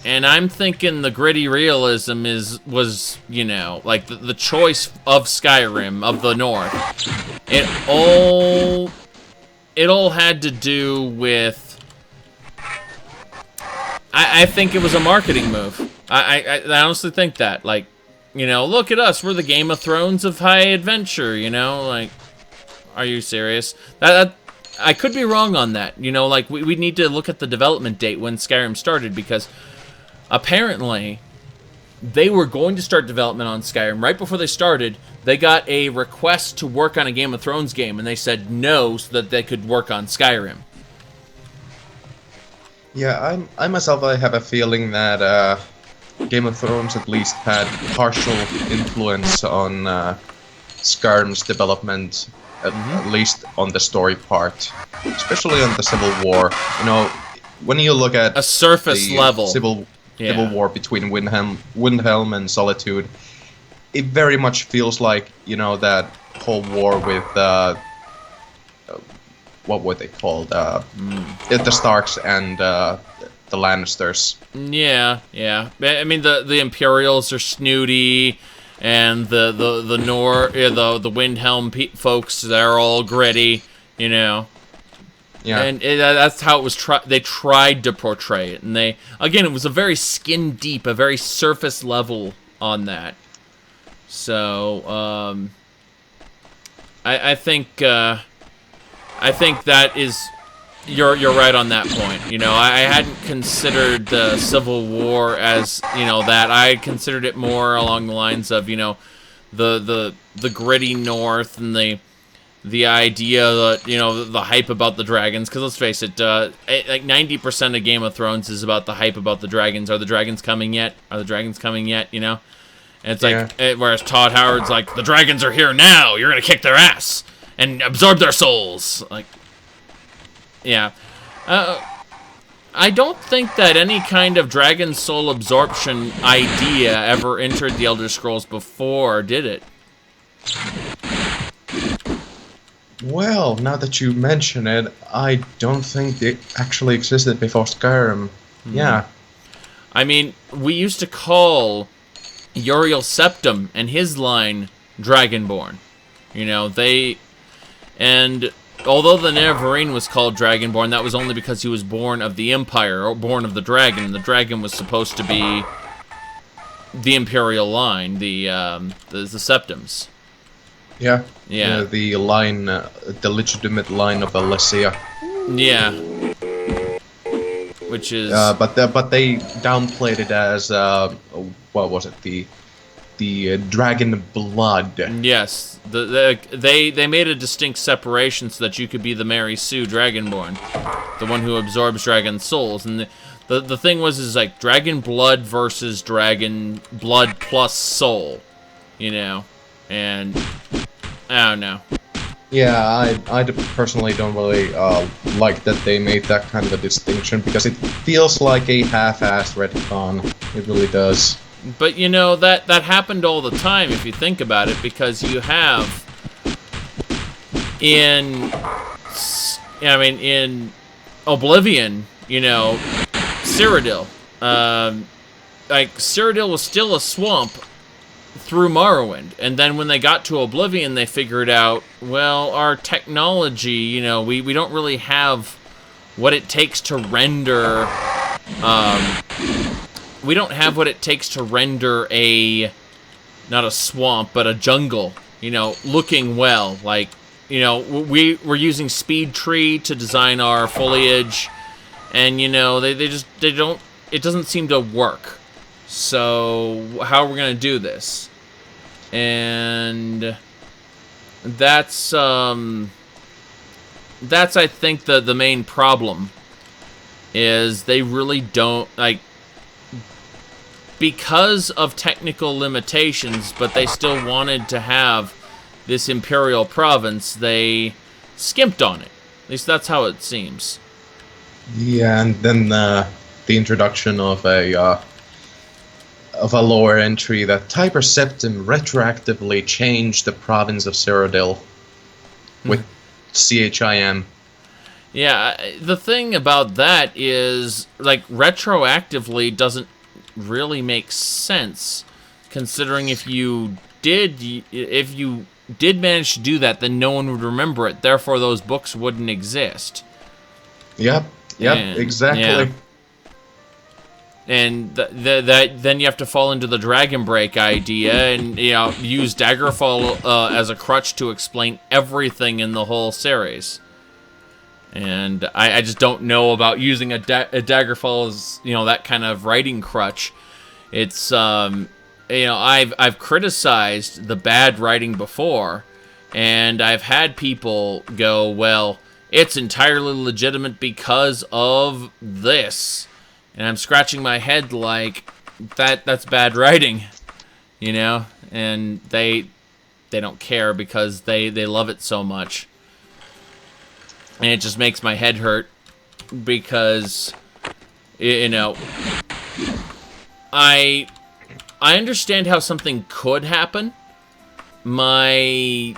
[SPEAKER 1] And I'm thinking the gritty realism was like the choice of Skyrim, of the North. It all had to do with, I think it was a marketing move. I honestly think that, like, look at us, we're the Game of Thrones of high adventure, like, are you serious? I could be wrong on that, like, we need to look at the development date when Skyrim started, because apparently they were going to start development on Skyrim. Right before they started, they got a request to work on a Game of Thrones game, and they said no so that they could work on Skyrim.
[SPEAKER 2] Yeah, I myself, I have a feeling that Game of Thrones at least had partial influence on Skyrim's development, at least on the story part, especially on the Civil War. When you look at
[SPEAKER 1] a surface level
[SPEAKER 2] Civil War between Windhelm and Solitude, it very much feels like, that whole war with what were they called? The Starks and the Lannisters.
[SPEAKER 1] Yeah. I mean, the Imperials are snooty, and the Windhelm folks, they're all gritty,
[SPEAKER 2] Yeah.
[SPEAKER 1] And that's how it was. They tried to portray it, and it was a very skin deep, a very surface level on that. So I think that is. You're right on that point. You know, I hadn't considered the Civil War as, you know, that. I considered it more along the lines of, you know, the gritty North and the idea that, you know, the hype about the dragons. Because let's face it, like 90% of Game of Thrones is about the hype about the dragons. Are the dragons coming yet? Are the dragons coming yet? You know, and it's like, whereas Todd Howard's like, the dragons are here now. You're gonna kick their ass and absorb their souls. Like. Yeah. I don't think that any kind of dragon soul absorption idea ever entered the Elder Scrolls before, did it?
[SPEAKER 2] Well, now that you mention it, I don't think it actually existed before Skyrim. Yeah.
[SPEAKER 1] I mean, we used to call Uriel Septim and his line Dragonborn. You know, and although the Neverine was called Dragonborn, that was only because he was born of the Empire, or born of the dragon. And the dragon was supposed to be the Imperial line, the Septims.
[SPEAKER 2] Yeah.
[SPEAKER 1] Yeah.
[SPEAKER 2] The line, the legitimate line of Alessia.
[SPEAKER 1] Yeah. Which is...
[SPEAKER 2] but they downplayed it as, what was it, the dragon blood.
[SPEAKER 1] Yes, they made a distinct separation so that you could be the Mary Sue Dragonborn, the one who absorbs dragon souls. And the thing was like dragon blood versus dragon blood plus soul, you know. And I don't know.
[SPEAKER 2] Yeah, I personally don't really like that they made that kind of a distinction, because it feels like a half-assed retcon. It really does.
[SPEAKER 1] But, you know, that happened all the time, if you think about it, because you have in Oblivion, you know, Cyrodiil. Like, Cyrodiil was still a swamp through Morrowind, and then when they got to Oblivion, they figured out, well, our technology, you know, we don't really have what it takes to render... we don't have what it takes to render not a swamp, but a jungle, you know, looking well. Like, you know, we're using Speed Tree to design our foliage, and, you know, they don't, it doesn't seem to work. So, how are we going to do this? And that's I think, the main problem, is they really don't, like, because of technical limitations, but they still wanted to have this Imperial province, they skimped on it. At least that's how it seems.
[SPEAKER 2] Yeah, and then the introduction of a lore entry that Tiber Septim retroactively changed the province of Cyrodiil with CHIM.
[SPEAKER 1] Yeah, the thing about that is, like, retroactively doesn't really makes sense, considering if you did manage to do that, then no one would remember it. Therefore, those books wouldn't exist.
[SPEAKER 2] Yep, exactly. Yeah.
[SPEAKER 1] And then you have to fall into the Dragon Break idea, and, you know, use Daggerfall as a crutch to explain everything in the whole series. And I just don't know about using a Daggerfall as, you know, that kind of writing crutch. It's, you know, I've criticized the bad writing before, and I've had people go, well, it's entirely legitimate because of this. And I'm scratching my head like, that's bad writing, you know? And they don't care because they love it so much. And it just makes my head hurt because, you know, I understand how something could happen. My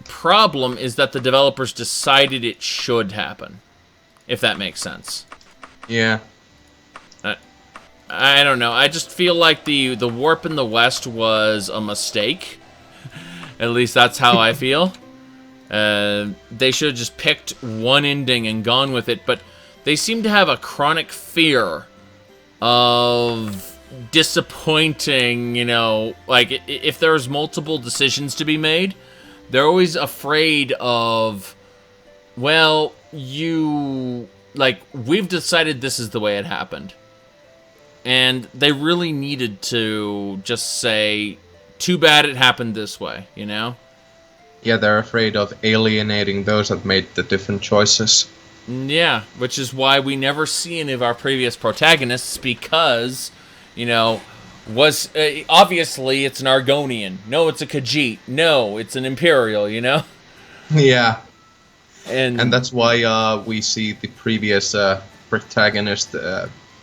[SPEAKER 1] problem is that the developers decided it should happen, if that makes sense.
[SPEAKER 2] Yeah.
[SPEAKER 1] I don't know. I just feel like the warp in the West was a mistake. At least that's how I feel. They should have just picked one ending and gone with it, but they seem to have a chronic fear of disappointing, like if there's multiple decisions to be made, they're always afraid of, well, we've decided this is the way it happened. And they really needed to just say, too bad it happened this way,
[SPEAKER 2] Yeah, they're afraid of alienating those that made the different choices.
[SPEAKER 1] Yeah, which is why we never see any of our previous protagonists, because, was obviously it's an Argonian. No, it's a Khajiit. No, it's an Imperial,
[SPEAKER 2] Yeah.
[SPEAKER 1] And
[SPEAKER 2] that's why we see the previous protagonist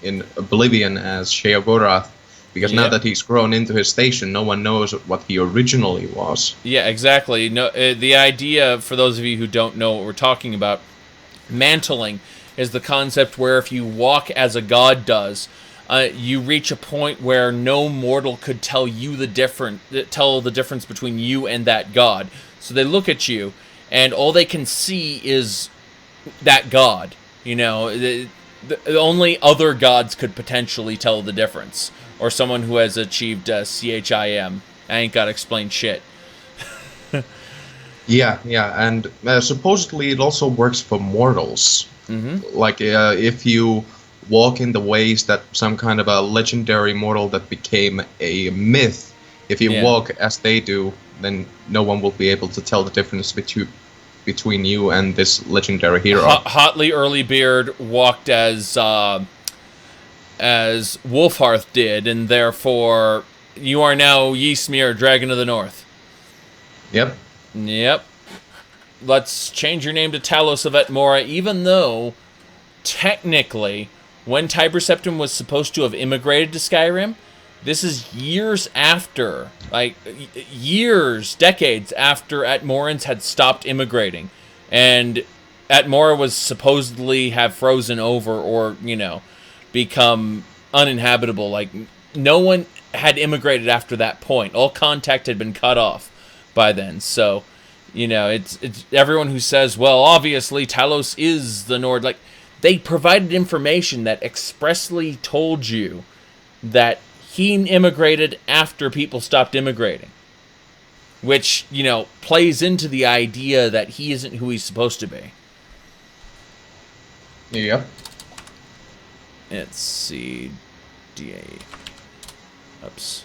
[SPEAKER 2] in Oblivion as Sheogorath, because now that he's grown into his station, no one knows what he originally was.
[SPEAKER 1] Yeah, exactly. No, the idea, for those of you who don't know what we're talking about, mantling is the concept where if you walk as a god does, you reach a point where no mortal could tell the difference between you and that god. So they look at you, and all they can see is that god. The only other gods could potentially tell the difference, or someone who has achieved CHIM. I ain't gotta explain shit.
[SPEAKER 2] Yeah, and supposedly it also works for mortals.
[SPEAKER 1] Mm-hmm.
[SPEAKER 2] Like if you walk in the ways that some kind of a legendary mortal that became a myth, if you walk as they do, then no one will be able to tell the difference between you and this legendary hero.
[SPEAKER 1] Hotly Earlybeard walked as Wolfhearth did, and therefore you are now Ysmir, Dragon of the North.
[SPEAKER 2] Yep.
[SPEAKER 1] Let's change your name to Talos of Etmora, even though, technically, when Tiber Septim was supposed to have immigrated to Skyrim, this is years after, decades after Atmorans had stopped immigrating. And Atmora was supposedly have frozen over or, become uninhabitable. No one had immigrated after that point. All contact had been cut off by then. So, it's everyone who says, well, obviously Talos is the Nord. They provided information that expressly told you that he immigrated after people stopped immigrating. Which, plays into the idea that he isn't who he's supposed to be.
[SPEAKER 2] Yep.
[SPEAKER 1] Let's see. DA. Oops.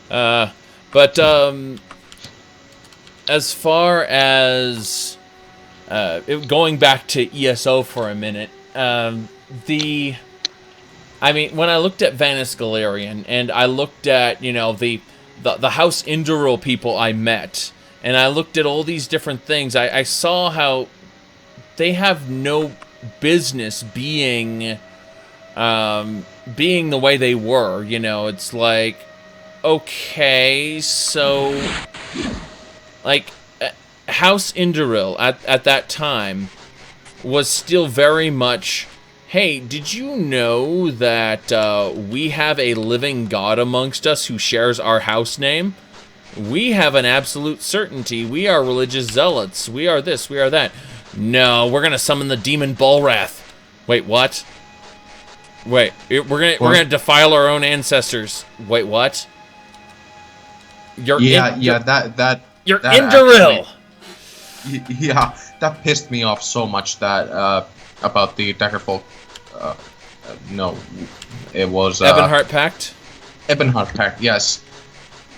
[SPEAKER 1] But, as far as going back to ESO for a minute, when I looked at Vanis Galerian, and I looked at, the House Induril people I met, and I looked at all these different things, I saw how they have no business being the way they were. It's like, okay, so House Induril at that time was still very much, hey, did you know that we have a living god amongst us who shares our house name? We have an absolute certainty. We are religious zealots. We are this, we are that. No, we're gonna summon the demon Balrath. Wait, what? Wait, we're gonna defile our own ancestors. Wait, what? You're Induril.
[SPEAKER 2] Yeah, that pissed me off so much that about the Daggerfall. No, it was
[SPEAKER 1] Ebonheart Pact.
[SPEAKER 2] Ebonheart Pact, yes.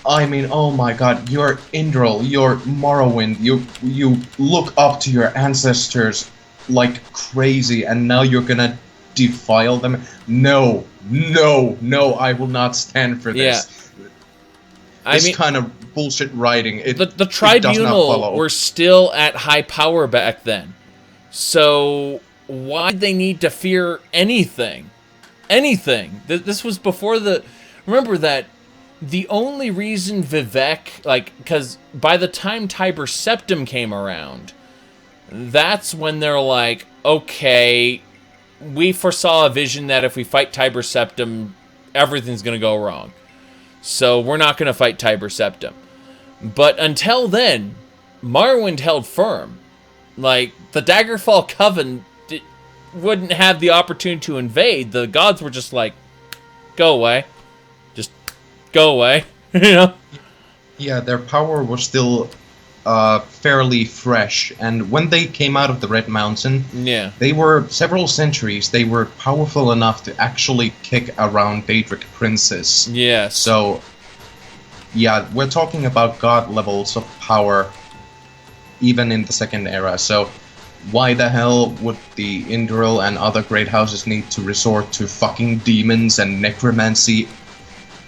[SPEAKER 2] Oh my god, you're Indril, you're Morrowind, you look up to your ancestors like crazy, and now you're gonna defile them? No, I will not stand for this. Yeah. This kind of bullshit writing,
[SPEAKER 1] the Tribunal were still at high power back then. So why did they need to fear anything? This was before the... Remember that the only reason Vivek, because by the time Tiber Septim came around, that's when they're like, okay, we foresaw a vision that if we fight Tiber Septim, everything's going to go wrong. So we're not going to fight Tiber Septim. But until then, Morrowind held firm. Like, the Daggerfall Coven wouldn't have the opportunity to invade. The gods were just like, go away. Just go away. You know?
[SPEAKER 2] Yeah, their power was still fairly fresh, and when they came out of the Red Mountain,
[SPEAKER 1] Yeah.
[SPEAKER 2] they were several centuries. They were powerful enough to actually kick around Daedric princes.
[SPEAKER 1] Yes.
[SPEAKER 2] So, yeah, we're talking about god levels of power, even in the Second Era. So, why the hell would the Indril and other great houses need to resort to fucking demons and necromancy?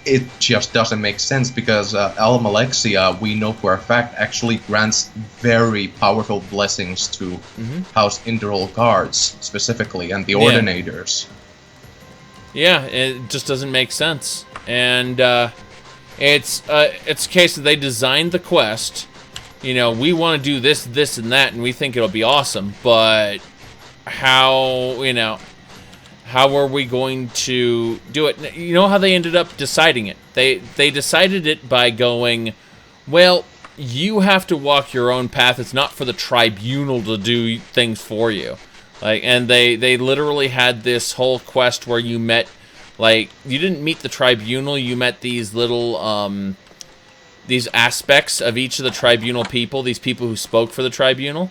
[SPEAKER 2] It just doesn't make sense, because Almalexia, we know for a fact, actually grants very powerful blessings to House Indril guards, specifically, and the Ordinators.
[SPEAKER 1] Yeah, it just doesn't make sense. And it's a case that they designed the quest. You know, we want to do this, this, and that, and we think it'll be awesome, but how, you know... How are we going to do it? You know how they ended up deciding it? They decided it by going, well, you have to walk your own path. It's not for the tribunal to do things for you. Like, and they literally had this whole quest where you met, like, you didn't meet the tribunal. You met these little these aspects of each of the tribunal people. These people who spoke for the tribunal.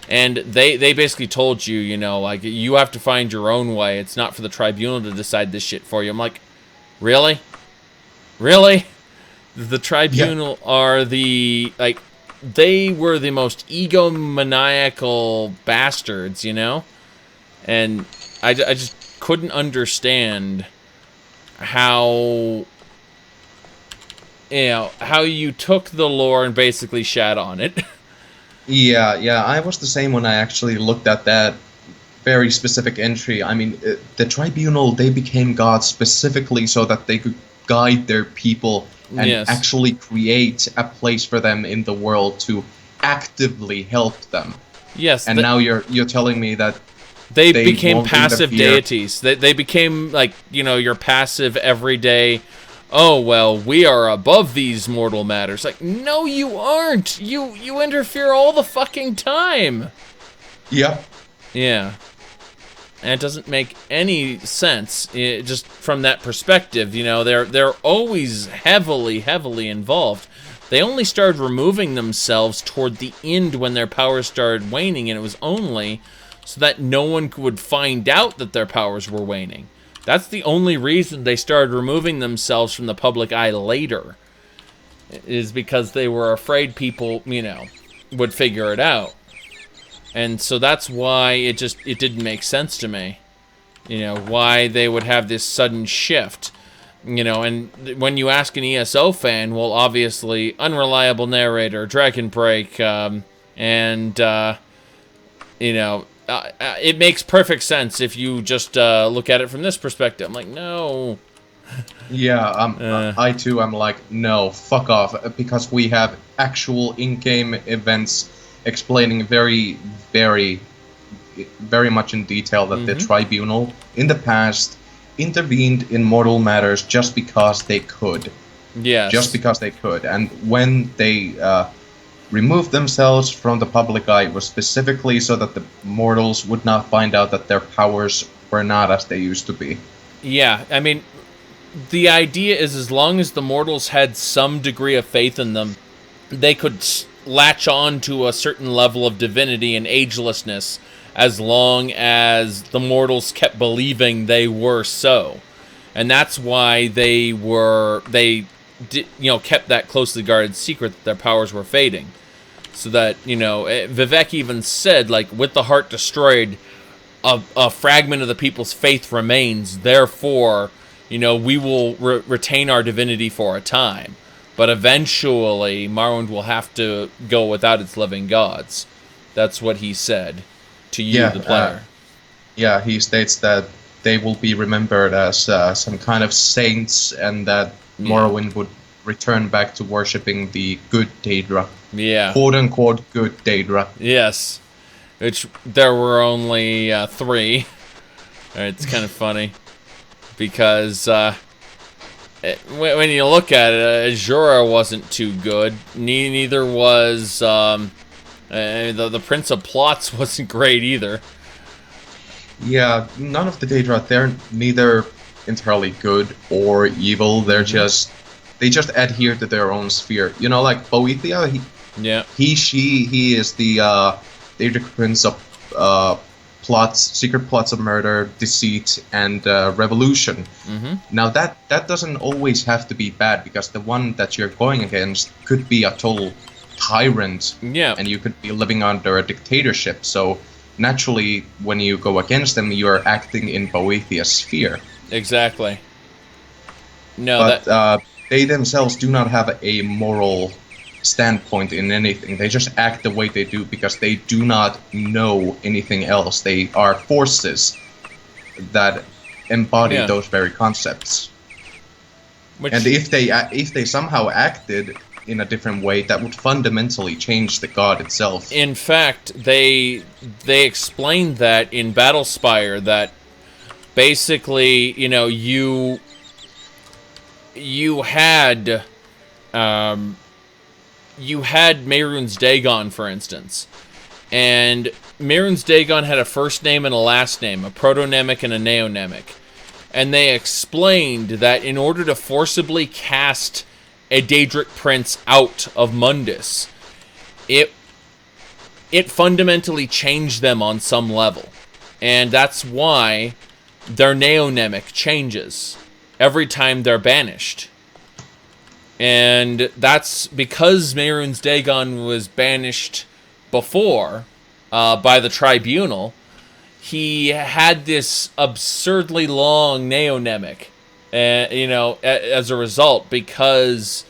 [SPEAKER 1] And they basically told you, you know, like, you have to find your own way. It's not for the tribunal to decide this shit for you. I'm like, really? Really? The tribunal are the, like, they were the most egomaniacal bastards, you know? And I just couldn't understand how, you know, how you took the lore and basically shat on it.
[SPEAKER 2] Yeah, I was the same when I actually looked at that very specific entry. I mean, the tribunal, they became gods specifically so that they could guide their people and actually create a place for them in the world to actively help them.
[SPEAKER 1] Yes.
[SPEAKER 2] And now you're telling me that
[SPEAKER 1] they became passive deities. They became, like, you know, your passive everyday, oh, well, we are above these mortal matters. Like, no, you aren't. You interfere all the fucking time.
[SPEAKER 2] Yep.
[SPEAKER 1] Yeah. And it doesn't make any sense, just from that perspective. You know, they're always heavily involved. They only started removing themselves toward the end when their powers started waning, and it was only so that no one would find out that their powers were waning. That's the only reason they started removing themselves from the public eye later, is because they were afraid people, you know, would figure it out. And so that's why it didn't make sense to me, you know, why they would have this sudden shift, you know. And when you ask an ESO fan, well, obviously, unreliable narrator, Dragon Break, and, you know, it makes perfect sense if you just look at it from this perspective. I'm like, no.
[SPEAKER 2] Yeah, I too am like, no, fuck off, because we have actual in-game events explaining very much in detail that the tribunal in the past intervened in mortal matters just because they could.
[SPEAKER 1] Yes.
[SPEAKER 2] Just because they could. And when they removed themselves from the public eye, it was specifically so that the mortals would not find out that their powers were not as they used to be.
[SPEAKER 1] Yeah, I mean, the idea is as long as the mortals had some degree of faith in them, they could latch on to a certain level of divinity and agelessness as long as the mortals kept believing they were so. And that's why they kept that closely guarded secret that their powers were fading. So that, you know, Vivek even said, like, with the heart destroyed, a fragment of the people's faith remains. Therefore, you know, we will retain our divinity for a time. But eventually, Morrowind will have to go without its living gods. That's what he said to you, the player.
[SPEAKER 2] He states that they will be remembered as some kind of saints, and that Morrowind would return back to worshipping the good Daedra.
[SPEAKER 1] Yeah.
[SPEAKER 2] Quote-unquote good Daedra.
[SPEAKER 1] Yes. Which, there were only 3. It's kind of funny. Because, when you look at it, Azura wasn't too good. Neither was the Prince of Plots wasn't great either.
[SPEAKER 2] Yeah, none of the Daedra, they're neither entirely good or evil. They just adhere to their own sphere. You know, like Boethia, he is the Daedric Prince of secret plots of murder, deceit, and revolution. Now that doesn't always have to be bad, because the one that you're going against could be a total tyrant, and you could be living under a dictatorship. So naturally, when you go against them, you are acting in Boethia's sphere.
[SPEAKER 1] Exactly. No,
[SPEAKER 2] but they themselves do not have a moral standpoint in anything. They just act the way they do because they do not know anything else. They are forces that embody those very concepts. And if they somehow acted in a different way, that would fundamentally change the god itself.
[SPEAKER 1] In fact, they explained that in Battlespire, that basically, you know, you had Mehrunes Dagon, for instance, and Mehrunes Dagon had a first name and a last name, a protonemic and a neonemic, and they explained that in order to forcibly cast a Daedric prince out of Mundus, it fundamentally changed them on some level, and that's why their neonemic changes every time they're banished. And that's because Mehrunes Dagon was banished before by the tribunal. He had this absurdly long neonemic, you know, as a result, because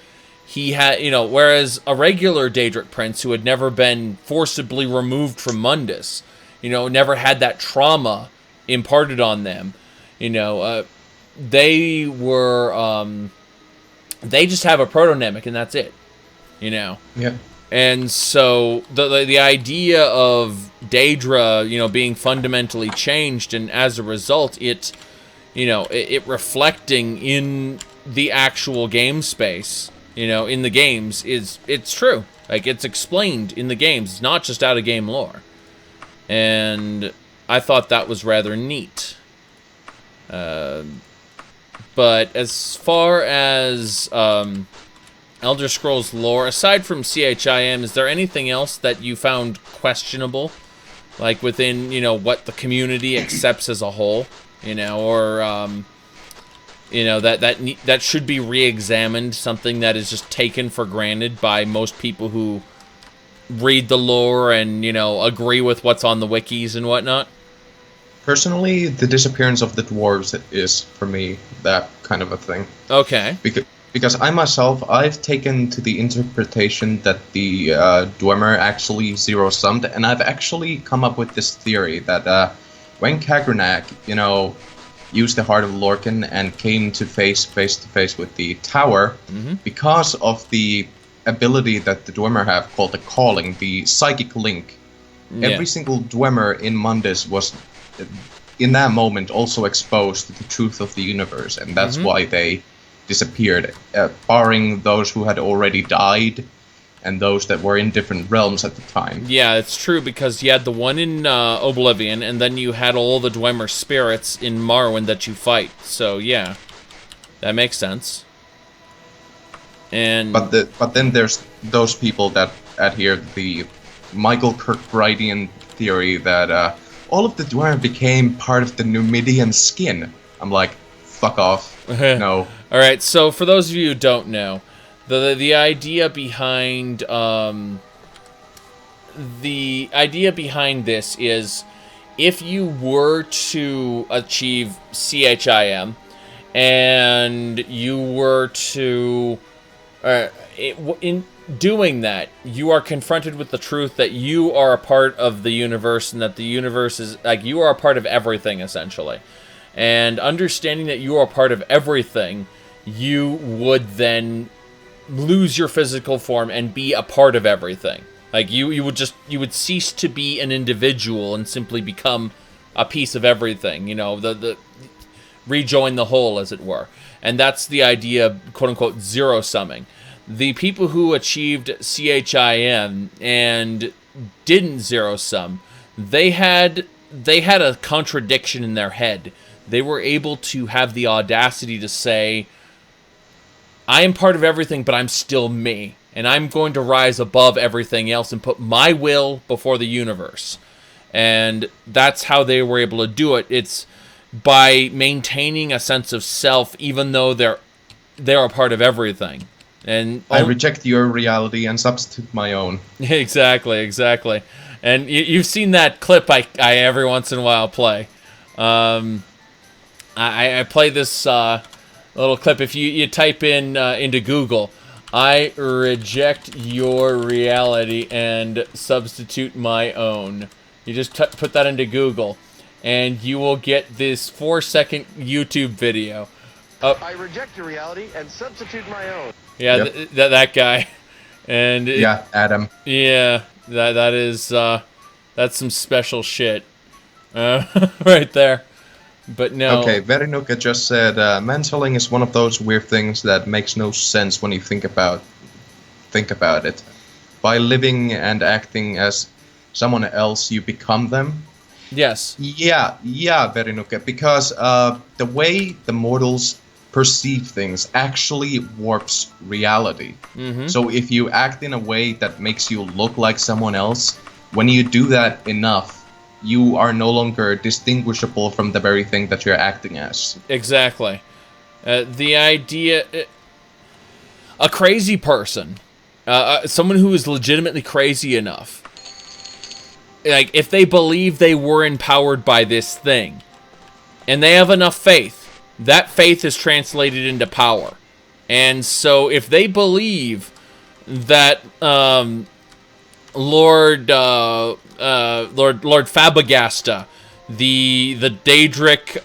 [SPEAKER 1] he had, you know, whereas a regular Daedric prince who had never been forcibly removed from Mundus, you know, never had that trauma imparted on them, you know, they were, they just have a protonemic and that's it, you know.
[SPEAKER 2] Yeah.
[SPEAKER 1] And so the idea of Daedra, you know, being fundamentally changed, and as a result, it, you know, it reflecting in the actual game space, you know, in the games, it's true. Like, it's explained in the games. It's not just out of game lore. And I thought that was rather neat. But as far as Elder Scrolls lore, aside from CHIM, is there anything else that you found questionable? Like within, you know, what the community accepts as a whole, you know, or, you know, that should be re-examined, something that is just taken for granted by most people who read the lore and, you know, agree with what's on the wikis and whatnot?
[SPEAKER 2] Personally, the disappearance of the dwarves is, for me, that kind of a thing.
[SPEAKER 1] Okay.
[SPEAKER 2] Because I myself, I've taken to the interpretation that the Dwemer actually zero-summed, and I've actually come up with this theory that when Kagrenak, you know, used the Heart of Lorcan and came to face to face with the Tower, because of the ability that the Dwemer have called the Calling, the Psychic Link, every single Dwemer in Mundus was, in that moment, also exposed to the truth of the universe, and that's why they disappeared, barring those who had already died and those that were in different realms at the time.
[SPEAKER 1] Yeah, it's true, because you had the one in Oblivion, and then you had all the Dwemer spirits in Morrowind that you fight. So yeah, that makes sense. And
[SPEAKER 2] but then there's those people that adhere to the Michael Kirkbridean theory that all of the Dwemer became part of the Numidian skin. I'm like, fuck off. No.
[SPEAKER 1] All right, so for those of you who don't know, the idea behind this is, if you were to achieve CHIM and you were to in doing that, you are confronted with the truth that you are a part of the universe, and that the universe is, like, you are a part of everything, essentially. And understanding that you are a part of everything, you would then lose your physical form and be a part of everything. Like, you would cease to be an individual and simply become a piece of everything. You know, rejoin the whole, as it were. And that's the idea of, quote-unquote, zero-summing. The people who achieved CHIM and didn't zero-sum, they had a contradiction in their head. They were able to have the audacity to say, I am part of everything, but I'm still me. And I'm going to rise above everything else and put my will before the universe. And that's how they were able to do it. It's by maintaining a sense of self, even though they're a part of everything. And
[SPEAKER 2] I reject your reality and substitute my own.
[SPEAKER 1] Exactly. And you've seen that clip I every once in a while play. I play this little clip. If you type in into Google, I reject your reality and substitute my own. You just put that into Google, and you will get this 4-second YouTube video.
[SPEAKER 3] I reject your reality and substitute my own.
[SPEAKER 1] Yeah,
[SPEAKER 2] Yep.
[SPEAKER 1] that guy. And
[SPEAKER 2] Adam.
[SPEAKER 1] Yeah, that is that's some special shit, right there. But no.
[SPEAKER 2] Okay, Verinuka just said mentoring is one of those weird things that makes no sense when you think about it. By living and acting as someone else, you become them.
[SPEAKER 1] Yes.
[SPEAKER 2] Yeah, Verinuka, because the way the mortals perceive things actually warps reality.
[SPEAKER 1] Mm-hmm.
[SPEAKER 2] So if you act in a way that makes you look like someone else, when you do that enough, you are no longer distinguishable from the very thing that you're acting as.
[SPEAKER 1] Exactly. The idea... a crazy person, someone who is legitimately crazy enough, like, if they believe they were empowered by this thing, and they have enough faith, that faith is translated into power. And so if they believe that Lord Fabagasta, the Daedric,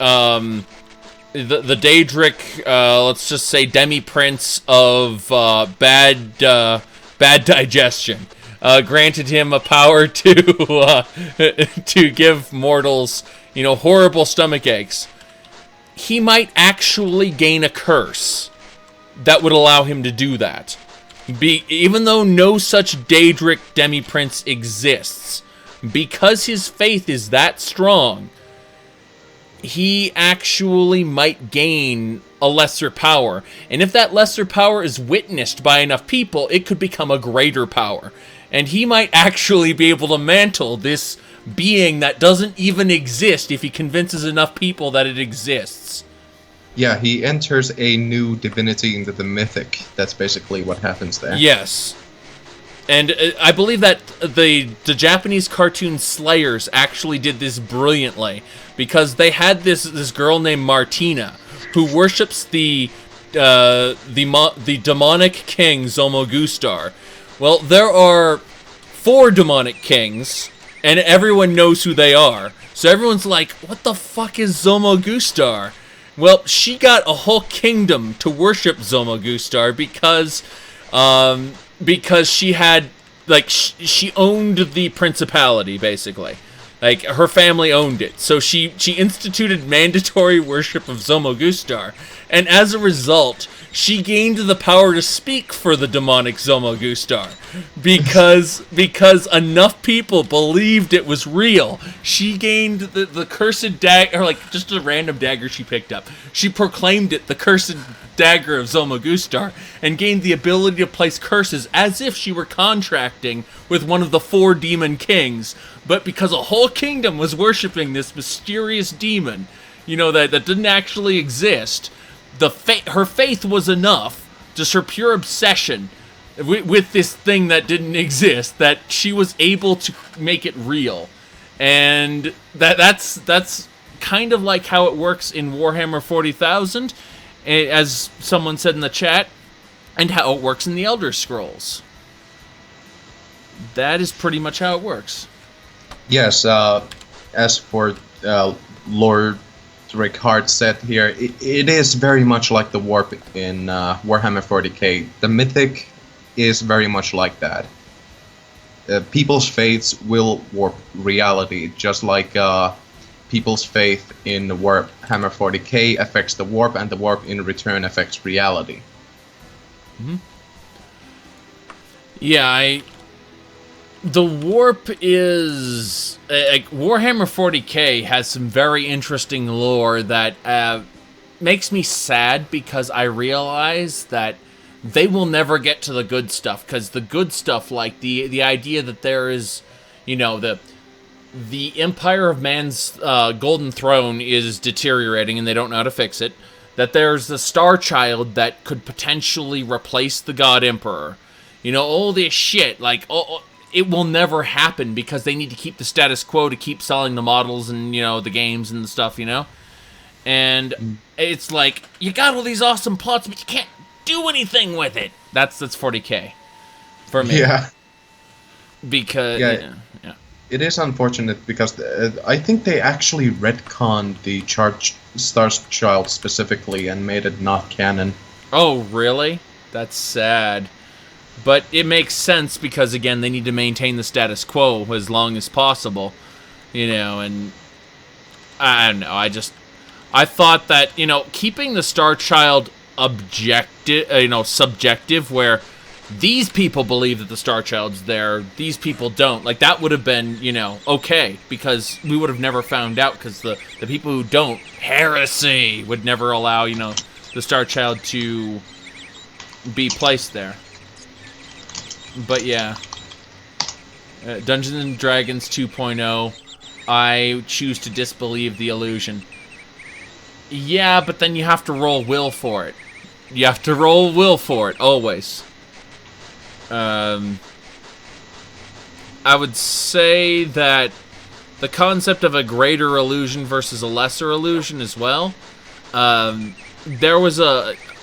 [SPEAKER 1] the Daedric, let's just say demi-prince of bad digestion, granted him a power to give mortals, horrible stomach aches, he might actually gain a curse that would allow him to do that. Even though no such Daedric demi-prince exists, because his faith is that strong, he actually might gain a lesser power. And if that lesser power is witnessed by enough people, it could become a greater power. And he might actually be able to mantle this being that doesn't even exist if he convinces enough people that it exists.
[SPEAKER 2] Yeah, he enters a new divinity into the mythic. That's basically what happens there.
[SPEAKER 1] Yes. And I believe that the Japanese cartoon Slayers actually did this brilliantly, because they had this girl named Martina who worships the demonic king Zomogustar. Well, there are 4 demonic kings, and everyone knows who they are. So everyone's like, what the fuck is Zomogustar? Well, she got a whole kingdom to worship Zomogustar because she had, she owned the principality, basically. Like, her family owned it. So she instituted mandatory worship of Zomogustar. And as a result, she gained the power to speak for the demonic Zomogustar. Because enough people believed it was real. She gained the cursed dagger, or just a random dagger she picked up. She proclaimed it the cursed dagger of Zomogustar, and gained the ability to place curses as if she were contracting with one of the 4 demon kings. But because a whole kingdom was worshipping this mysterious demon, that didn't actually exist, her faith was enough, just her pure obsession with this thing that didn't exist, that she was able to make it real. And that's kind of like how it works in Warhammer 40,000, as someone said in the chat, and how it works in the Elder Scrolls. That is pretty much how it works.
[SPEAKER 2] Yes, as for Lord Rickard said here, it is very much like the warp in Warhammer 40k. The mythic is very much like that. People's faiths will warp reality, just like people's faith in the Warhammer 40k affects the warp, and the warp in return affects reality.
[SPEAKER 1] Yeah, the warp is like Warhammer 40k has some very interesting lore that makes me sad, because I realize that they will never get to the good stuff, because the good stuff, like the idea that there is, you know, the Empire of Man's Golden Throne is deteriorating and they don't know how to fix it, that there's the Star Child that could potentially replace the God Emperor, you know, all this shit, like, it will never happen because they need to keep the status quo to keep selling the models and, you know, the games and the stuff, you know? And it's like, you got all these awesome plots, but you can't do anything with it. That's 40k for me.
[SPEAKER 2] Yeah.
[SPEAKER 1] Because,
[SPEAKER 2] Yeah. It is unfortunate because I think they actually retconned the Star Child specifically and made it not canon.
[SPEAKER 1] Oh, really? That's sad. But it makes sense because, again, they need to maintain the status quo as long as possible. You know, and I don't know. I thought that, you know, keeping the Star Child subjective, where these people believe that the Star Child's there, these people don't. Like, that would have been, you know, okay, because we would have never found out, because the people who don't, heresy, would never allow, you know, the Star Child to be placed there. But yeah, Dungeons & Dragons 2.0, I choose to disbelieve the illusion. Yeah, but then you have to roll will for it. You have to roll will for it, always. I would say that the concept of a greater illusion versus a lesser illusion as well. There was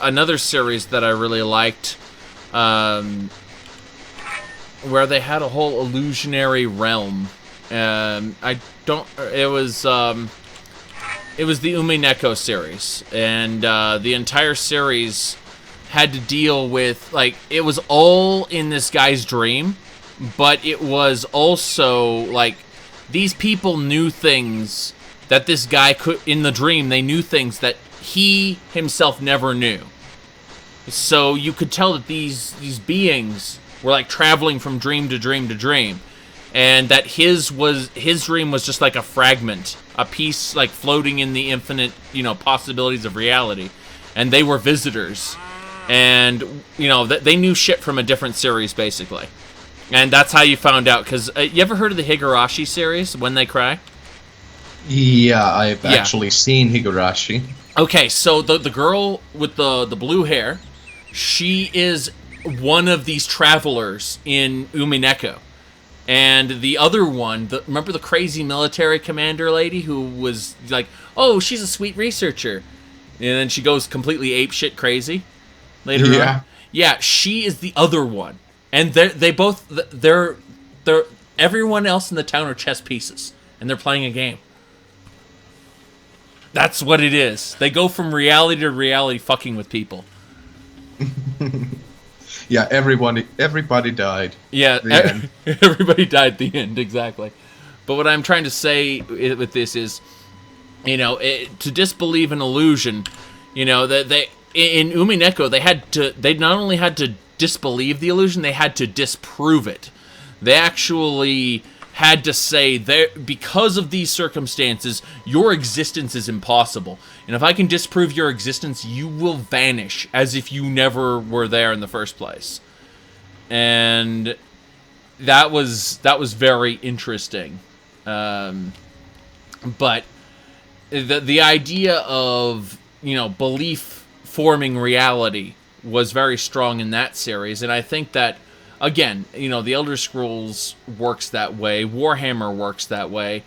[SPEAKER 1] another series that I really liked, where they had a whole illusionary realm. It was the Umineko series, and the entire series had to deal with, like, it was all in this guy's dream, but it was also, like, these people knew things that this guy could, in the dream, they knew things that he himself never knew. So you could tell that these beings were, like, traveling from dream to dream to dream, and that his dream was just like a fragment, a piece, like, floating in the infinite, you know, possibilities of reality, and they were visitors. And, you know, they knew shit from a different series, basically. And that's how you found out. Because, you ever heard of the Higurashi series, When They Cry?
[SPEAKER 2] Yeah, I've actually seen Higurashi.
[SPEAKER 1] Okay, so the girl with the blue hair, she is one of these travelers in Umineko. And the other one, remember the crazy military commander lady who was like, oh, she's a sweet researcher. And then she goes completely apeshit crazy later on. Yeah, she is the other one. And they're everyone else in the town are chess pieces. And they're playing a game. That's what it is. They go from reality to reality fucking with people.
[SPEAKER 2] Yeah, everybody died.
[SPEAKER 1] Yeah, everybody died at the end, exactly. But what I'm trying to say with this is, you know, to disbelieve an illusion, you know, that in Umineko, they not only had to disbelieve the illusion, they had to disprove it. They actually had to say, because of these circumstances, your existence is impossible. And if I can disprove your existence, you will vanish as if you never were there in the first place. And that was very interesting. But the idea of, you know, belief forming reality was very strong in that series. And I think that, again, you know, the Elder Scrolls works that way. Warhammer works that way.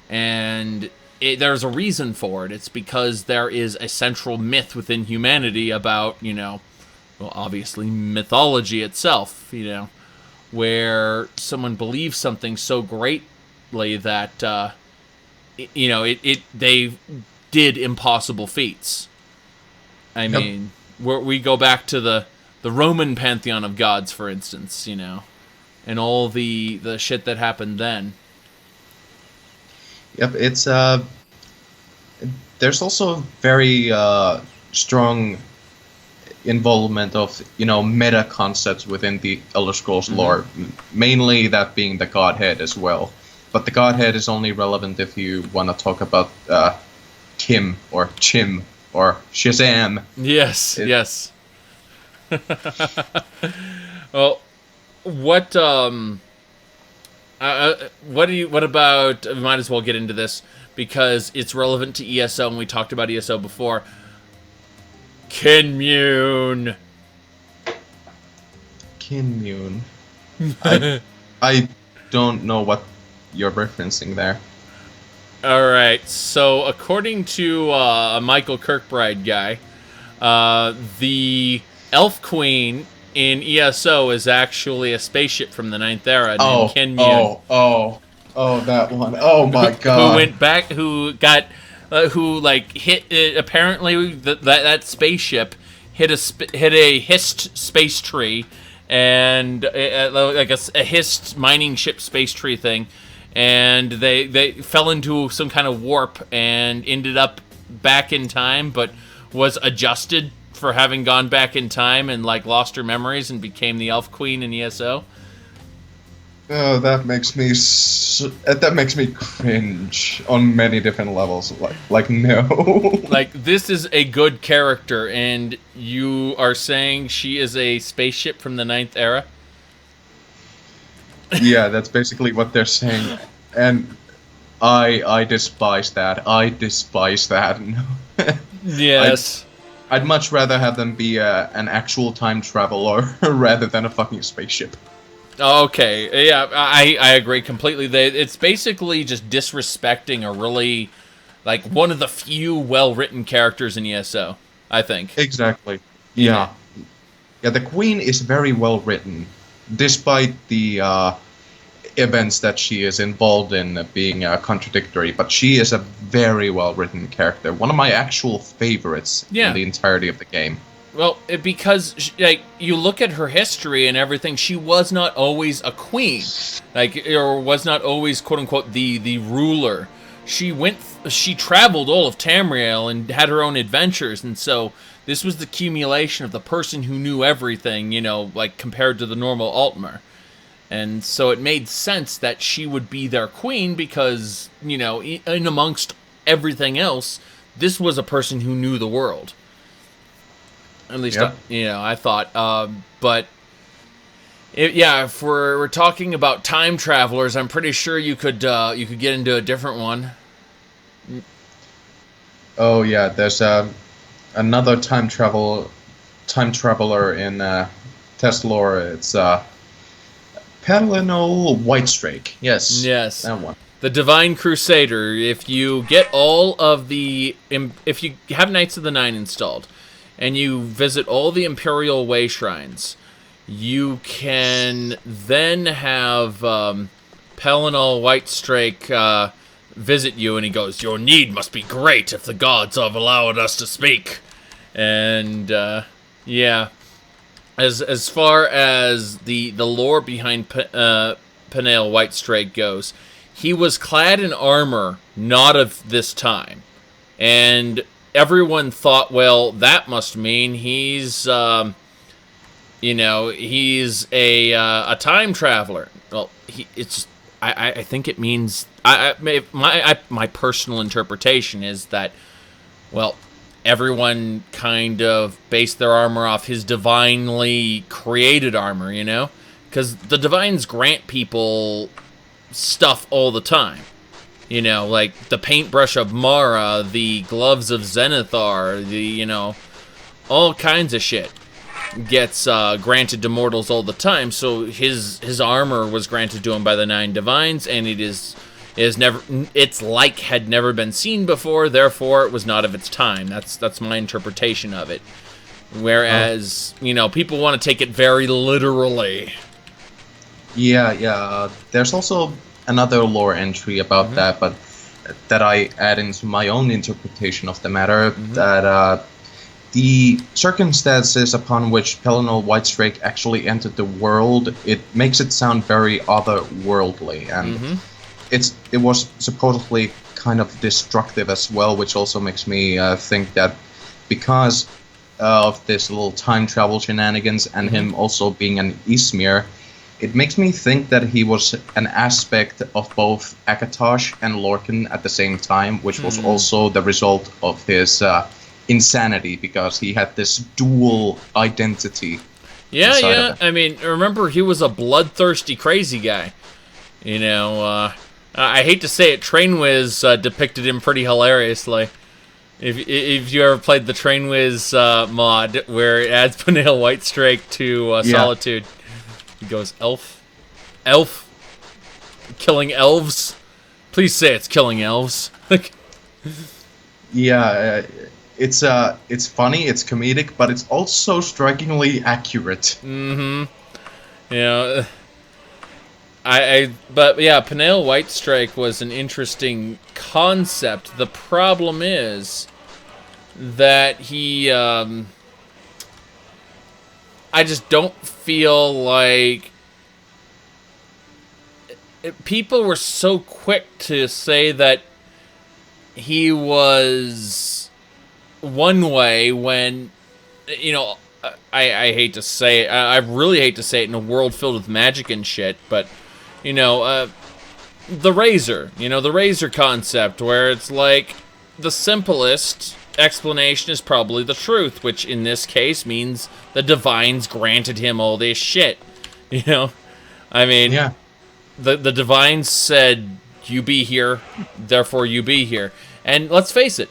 [SPEAKER 1] And there's a reason for it. It's because there is a central myth within humanity about, you know, well, obviously mythology itself, you know, where someone believes something so greatly that, you know, they did impossible feats. I mean, we go back to the Roman pantheon of gods, for instance, you know, and all the shit that happened then.
[SPEAKER 2] Yep, it's there's also very strong involvement of meta concepts within the Elder Scrolls lore, mainly that being the Godhead as well. But the Godhead is only relevant if you want to talk about Kim or Chim or Shazam.
[SPEAKER 1] Yes. Well, what about? We might as well get into this because it's relevant to ESO, and we talked about ESO before. Kinmune.
[SPEAKER 2] Kinmune. I don't know what you're referencing there.
[SPEAKER 1] All right. So, according to a Michael Kirkbride guy, the Elf Queen in ESO is actually a spaceship from the Ninth Era named Kinmune.
[SPEAKER 2] Oh, that one. Oh my god.
[SPEAKER 1] Who went back? Who got? Who like hit? Apparently, that spaceship hit a hissed space tree, and like a hissed mining ship space tree thing, and they fell into some kind of warp and ended up back in time, but was adjusted for having gone back in time and like lost her memories and became the Elf Queen in ESO.
[SPEAKER 2] Oh, that makes me cringe on many different levels. Like no.
[SPEAKER 1] Like, this is a good character, and you are saying she is a spaceship from the Ninth Era?
[SPEAKER 2] Yeah, that's basically what they're saying, and I despise that. I despise that.
[SPEAKER 1] Yes.
[SPEAKER 2] I'd much rather have them be an actual time traveler rather than a fucking spaceship.
[SPEAKER 1] Okay, yeah, I agree completely. It's basically just disrespecting a really, like, one of the few well-written characters in ESO, I think.
[SPEAKER 2] Exactly. Yeah. Yeah, the Queen is very well written, despite the events that she is involved in being contradictory, but she is a very well written character. One of my actual favorites in the entirety of the game.
[SPEAKER 1] Well, because like you look at her history and everything, she was not always a queen, like, or was not always quote unquote the ruler. She traveled all of Tamriel and had her own adventures, and so this was the accumulation of the person who knew everything, like compared to the normal Altmer. And so it made sense that she would be their queen because, in amongst everything else, this was a person who knew the world. At least, I thought. But, if we're talking about time travelers, I'm pretty sure you could get into a different one.
[SPEAKER 2] Oh yeah, there's another time traveler in test lore. It's Pelinal Whitestrake. Yes, that one.
[SPEAKER 1] The Divine Crusader. If you get if you have Knights of the Nine installed, and you visit all the Imperial Way shrines, you can then have Pelinal Whitestrake visit you, and he goes, "Your need must be great if the gods have allowed us to speak." And as far as the lore behind Pelinal Whitestrake goes, he was clad in armor not of this time, and everyone thought, well, that must mean he's he's a time traveler. Well, I think it means my personal interpretation is that, well, everyone kind of based their armor off his divinely created armor, because the divines grant people stuff all the time. Like the paintbrush of Mara, the gloves of Zenithar, all kinds of shit gets granted to mortals all the time. So his armor was granted to him by the Nine Divines, and its like had never been seen before. Therefore, it was not of its time. That's my interpretation of it. Whereas people want to take it very literally.
[SPEAKER 2] Yeah. There's also another lore entry about that, but that I add into my own interpretation of the matter, that the circumstances upon which Pelinal Whitestrake actually entered the world, it makes it sound very otherworldly, and it was supposedly kind of destructive as well, which also makes me think that because of this little time travel shenanigans and him also being an Izmir, it makes me think that he was an aspect of both Akatosh and Lorcan at the same time, which was also the result of his insanity, because he had this dual identity.
[SPEAKER 1] Yeah. I mean, remember, he was a bloodthirsty, crazy guy. You know, I hate to say it, Trainwiz depicted him pretty hilariously. If you ever played the Trainwiz mod, where it adds Peniel Whitestrake to Solitude, he goes, elf, killing elves. Please say it's killing elves.
[SPEAKER 2] Yeah, it's funny, it's comedic, but it's also strikingly accurate.
[SPEAKER 1] You know, but yeah, Peniel Whitestrake was an interesting concept. The problem is that he, I just don't feel like people were so quick to say that he was one way when, you know, I hate to say it, I really hate to say it in a world filled with magic and shit, but, you know, the Razor, the Razor concept, where it's like the simplest explanation is probably the truth, which in this case means the divines granted him all this shit. I mean,
[SPEAKER 2] yeah.
[SPEAKER 1] The divines said, you be here, therefore you be here. And let's face it,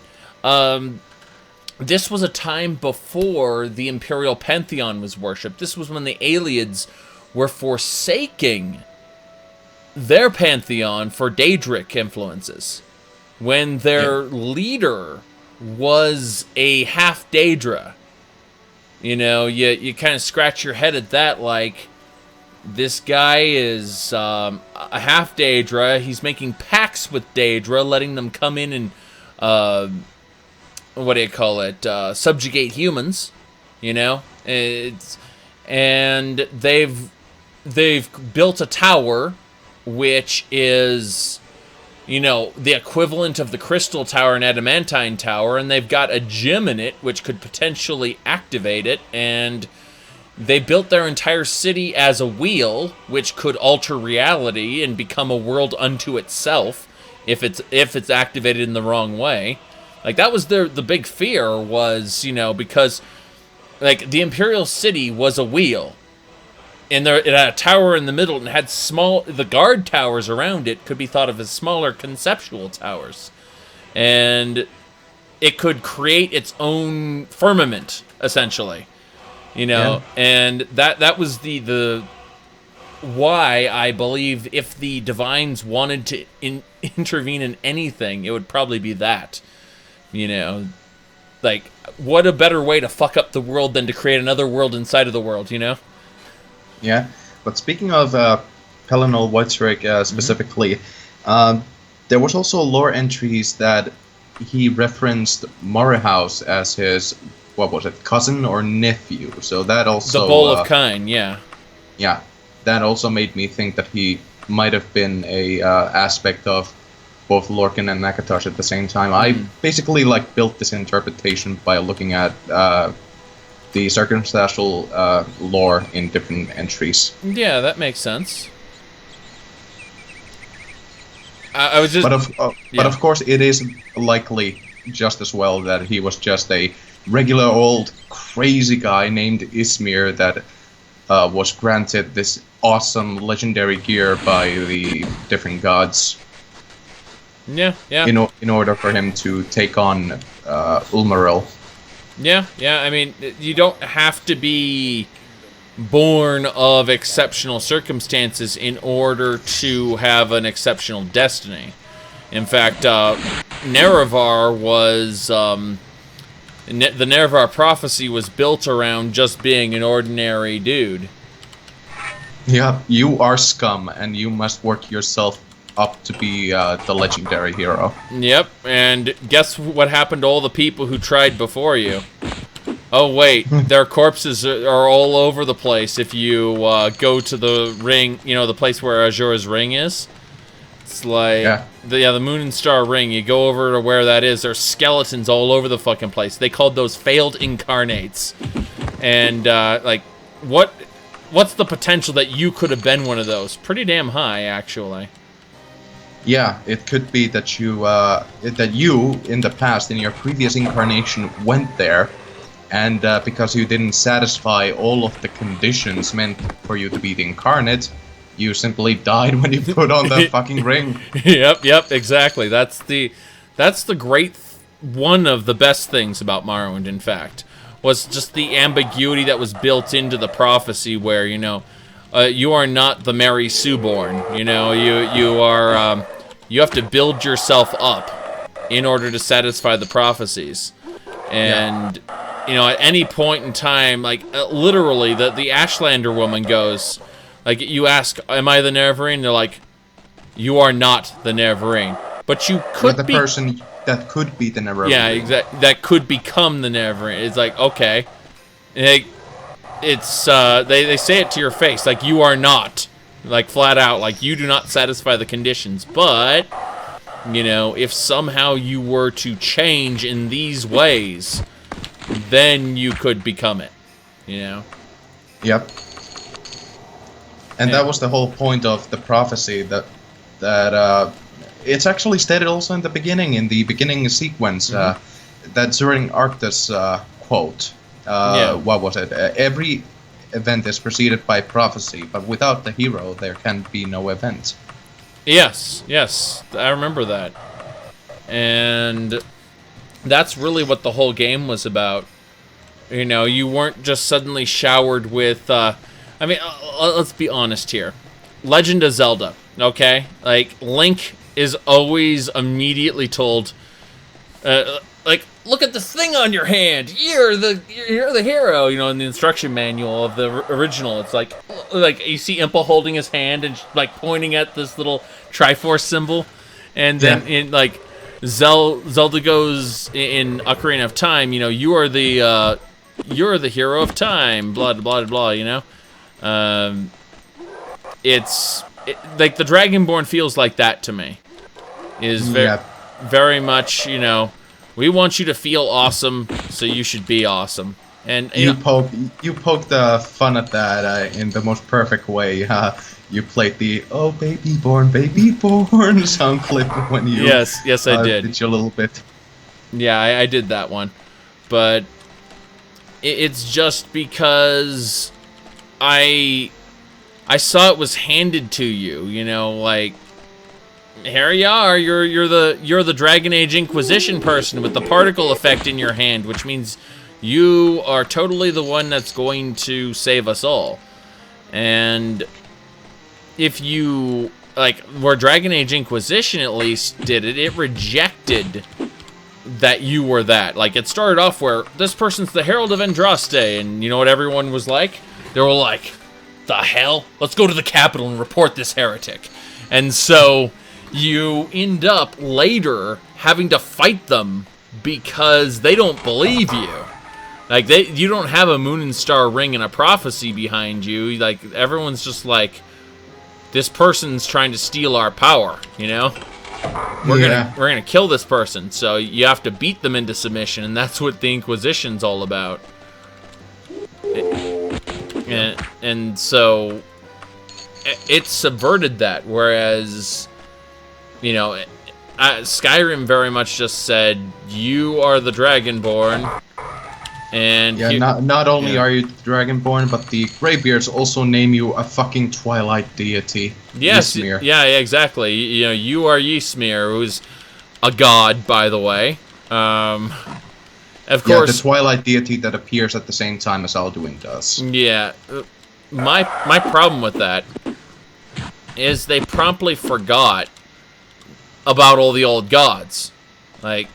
[SPEAKER 1] this was a time before the Imperial Pantheon was worshipped. This was when the Aelids were forsaking their pantheon for Daedric influences. When their leader was a half Daedra. You kind of scratch your head at that, like, this guy is a half Daedra. He's making pacts with Daedra, letting them come in and, subjugate humans, and they've built a tower, which is, the equivalent of the Crystal Tower and Adamantine Tower, and they've got a gem in it, which could potentially activate it, and they built their entire city as a wheel, which could alter reality and become a world unto itself if it's activated in the wrong way. Like, that was the big fear was, because, like, the Imperial City was a wheel. And it had a tower in the middle and had the guard towers around it could be thought of as smaller conceptual towers. And it could create its own firmament, essentially. And that was the why I believe if the divines wanted to intervene in anything, it would probably be that. Like, what a better way to fuck up the world than to create another world inside of the world,
[SPEAKER 2] Yeah, but speaking of Peniel Whitestrake specifically, there was also lore entries that he referenced Morehouse as his, cousin or nephew. So that also...
[SPEAKER 1] The Bowl of Kine, yeah.
[SPEAKER 2] Yeah, that also made me think that he might have been a aspect of both Lorcan and Akatosh at the same time. I basically built this interpretation by looking at the circumstantial lore in different entries.
[SPEAKER 1] Yeah, that makes sense. I was just...
[SPEAKER 2] But of course, it is likely just as well that he was just a regular old crazy guy named Izmir that was granted this awesome legendary gear by the different gods.
[SPEAKER 1] Yeah.
[SPEAKER 2] In order for him to take on Ulmaril.
[SPEAKER 1] Yeah, I mean, you don't have to be born of exceptional circumstances in order to have an exceptional destiny. In fact, Nerevar was... the Nerevar prophecy was built around just being an ordinary dude.
[SPEAKER 2] Yeah, you are scum, and you must work yourself up to be the legendary hero.
[SPEAKER 1] Yep, and guess what happened to all the people who tried before you? Oh wait, their corpses are all over the place if you go to the ring, the place where Azura's ring is. It's like
[SPEAKER 2] Yeah.
[SPEAKER 1] the Moon and Star Ring. You go over to where that is. There's skeletons all over the fucking place. They called those failed incarnates. And like, what's the potential that you could have been one of those? Pretty damn high, actually.
[SPEAKER 2] Yeah, it could be that you in the past, in your previous incarnation, went there, and because you didn't satisfy all of the conditions meant for you to be the incarnate, you simply died when you put on the fucking ring.
[SPEAKER 1] Yep, exactly. That's the great one of the best things about Morrowind, in fact, was just the ambiguity that was built into the prophecy, where you are not the Mary Sue-born. You are you have to build yourself up in order to satisfy the prophecies, and at any point in time, like literally, the Ashlander woman goes, like, you ask, "Am I the Nerevarine?" They're like, "You are not the Nerevarine, but you could
[SPEAKER 2] the
[SPEAKER 1] be."
[SPEAKER 2] Person that could be the Nerevarine.
[SPEAKER 1] Yeah, exactly. That could become the Nerevarine. It's like, okay, and they say it to your face, like, you are not, like, flat out, like, you do not satisfy the conditions. But if somehow you were to change in these ways, then you could become it.
[SPEAKER 2] Yep. And that was the whole point of the prophecy, that it's actually stated also in the beginning sequence, that during Arctus quote, what was it? Every event is preceded by prophecy, but without the hero, there can be no event.
[SPEAKER 1] Yes, I remember that. And that's really what the whole game was about. You weren't just suddenly showered with, let's be honest here. Legend of Zelda, okay? Like, Link is always immediately told, like, look at this thing on your hand. You're the hero. In the instruction manual of the original, it's like you see Impa holding his hand and like pointing at this little Triforce symbol, and then in like Zelda goes in Ocarina of Time. You're the hero of time. Blah blah blah. It's like the Dragonborn feels like that to me. Is very much, we want you to feel awesome, so you should be awesome. And
[SPEAKER 2] you poke the fun at that in the most perfect way. You played the "Oh baby born" sound clip when you
[SPEAKER 1] yes I did.
[SPEAKER 2] Did you a little bit?
[SPEAKER 1] Yeah, I did that one, but it's just because I saw it was handed to you. Like, here you are. You're the Dragon Age Inquisition person with the particle effect in your hand, which means you are totally the one that's going to save us all. And if you like, where Dragon Age Inquisition at least did it, it rejected that you were that. Like, it started off where this person's the Herald of Andraste, and you know what everyone was like? They were like, the hell? Let's go to the capital and report this heretic. And so you end up later having to fight them because they don't believe you. Like, you don't have a Moon and Star Ring and a prophecy behind you. Like, everyone's just like, this person's trying to steal our power, We're gonna kill this person, so you have to beat them into submission, and that's what the Inquisition's all about. And so it subverted that, whereas Skyrim very much just said, you are the Dragonborn, and
[SPEAKER 2] not only are you the Dragonborn, but the Greybeards also name you a fucking Twilight deity.
[SPEAKER 1] Yes,
[SPEAKER 2] Ysmir.
[SPEAKER 1] yeah, exactly. You are Ysmir, who's a god, by the way. Of course,
[SPEAKER 2] the Twilight deity that appears at the same time as Alduin does.
[SPEAKER 1] Yeah, my problem with that is they promptly forgot about all the old gods. Like,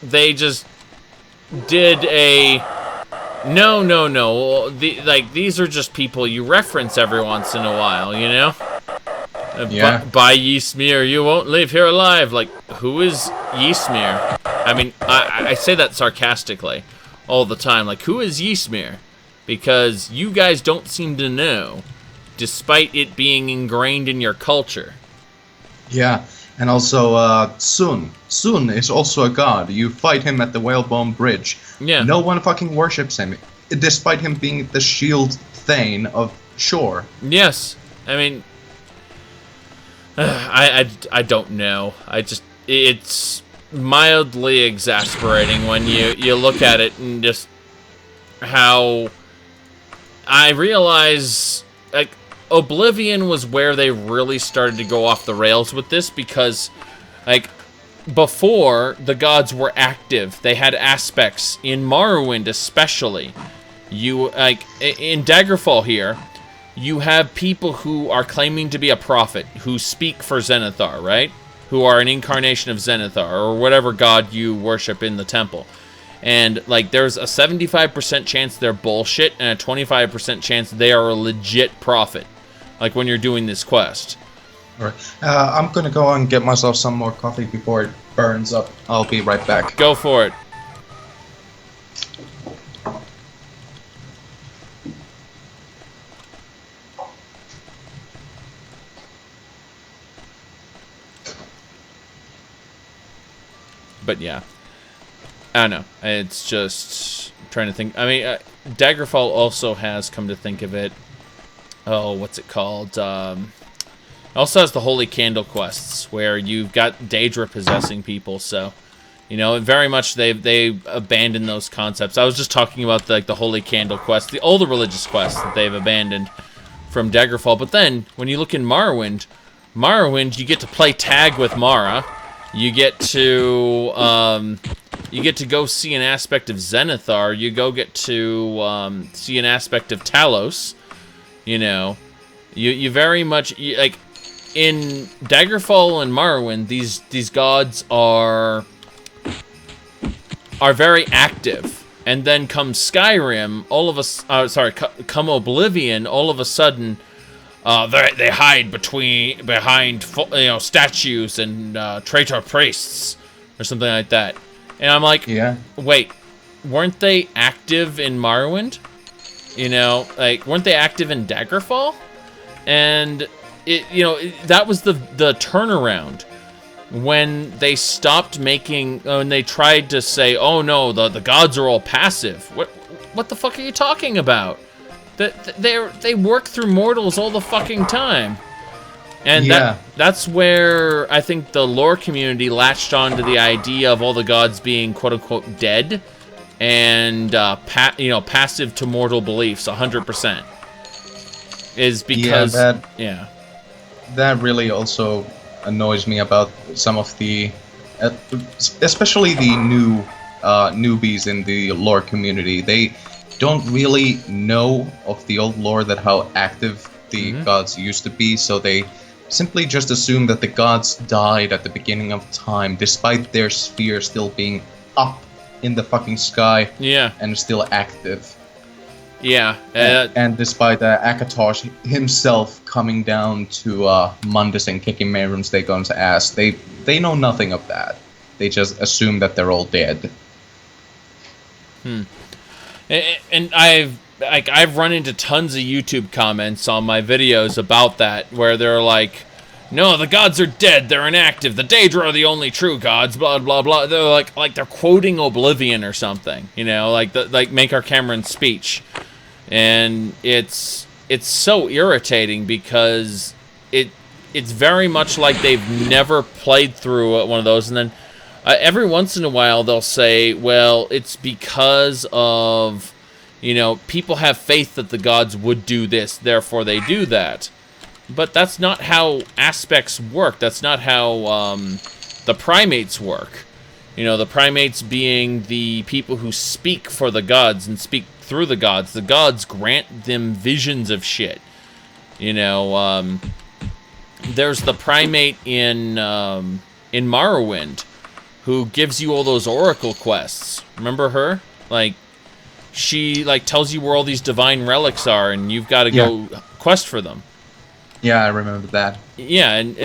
[SPEAKER 1] they just did a no. These are just people you reference every once in a while, By Ysmir, you won't leave here alive. Like, who is Ysmir? I mean, I say that sarcastically all the time. Like, who is Ysmir? Because you guys don't seem to know, despite it being ingrained in your culture.
[SPEAKER 2] Yeah, and also Sun. Sun is also a god. You fight him at the Whalebone Bridge.
[SPEAKER 1] Yeah.
[SPEAKER 2] No one fucking worships him, despite him being the shield thane of Shore.
[SPEAKER 1] Yes. I mean, I don't know. It's mildly exasperating when you look at it and just how I realize, like, Oblivion was where they really started to go off the rails with this, because, like, before, the gods were active. They had aspects. In Morrowind, especially, you, like, in Daggerfall here, you have people who are claiming to be a prophet, who speak for Zenithar, right? Who are an incarnation of Zenithar, or whatever god you worship in the temple. And, like, there's a 75% chance they're bullshit, and a 25% chance they are a legit prophet. Like, when you're doing this quest.
[SPEAKER 2] Alright. I'm gonna go and get myself some more coffee before it burns up. I'll be right back.
[SPEAKER 1] Go for it. But yeah, I don't know. It's just I'm trying to think. I mean, Daggerfall also has, come to think of it. Oh, what's it called? It also has the Holy Candle quests, where you've got Daedra possessing people. So, you know, very much they abandoned those concepts. I was just talking about the Holy Candle quest, all the religious quests that they've abandoned from Daggerfall. But then when you look in Morrowind, you get to play tag with Mara. You get to go see an aspect of Zenithar. You get to see an aspect of Talos. You know, you very much like in Daggerfall and Morrowind. These gods are very active, and then come Skyrim. Come Oblivion. All of a sudden, they hide behind statues and traitor priests or something like that. And I'm like,
[SPEAKER 2] Yeah.
[SPEAKER 1] wait, weren't they active in Morrowind? You know, like, weren't they active in Daggerfall? And that was the turnaround when they stopped making, when they tried to say, oh no, the gods are all passive. What the fuck are you talking about? They work through mortals all the fucking time. And
[SPEAKER 2] Yeah.
[SPEAKER 1] that's where I think the lore community latched on to the idea of all the gods being quote-unquote dead and passive to mortal beliefs 100%. Is because...
[SPEAKER 2] That really also annoys me about some of the... especially the newbies in the lore community. They don't really know of the old lore, that how active the gods used to be, so they simply just assume that the gods died at the beginning of time, despite their sphere still being up in the fucking sky, and still active.
[SPEAKER 1] Yeah.
[SPEAKER 2] And despite Akatosh himself coming down to Mundus and kicking Mehrunes Dagon's ass, they know nothing of that. They just assume that they're all dead.
[SPEAKER 1] And I've run into tons of YouTube comments on my videos about that, where they're like, no, the gods are dead, they're inactive, the Daedra are the only true gods, blah blah blah. They're like they're quoting Oblivion or something, you know, like Mankar Cameron's speech. And it's so irritating, because it's very much like they've never played through one of those. And then every once in a while they'll say, well, it's because of, people have faith that the gods would do this, therefore they do that. But that's not how aspects work. That's not how the primates work. The primates being the people who speak for the gods and speak through the gods. The gods grant them visions of shit. There's the primate in Morrowind who gives you all those oracle quests. Remember her? She tells you where all these divine relics are, and you've got to go quest for them.
[SPEAKER 2] Yeah, I remember that.
[SPEAKER 1] Yeah, and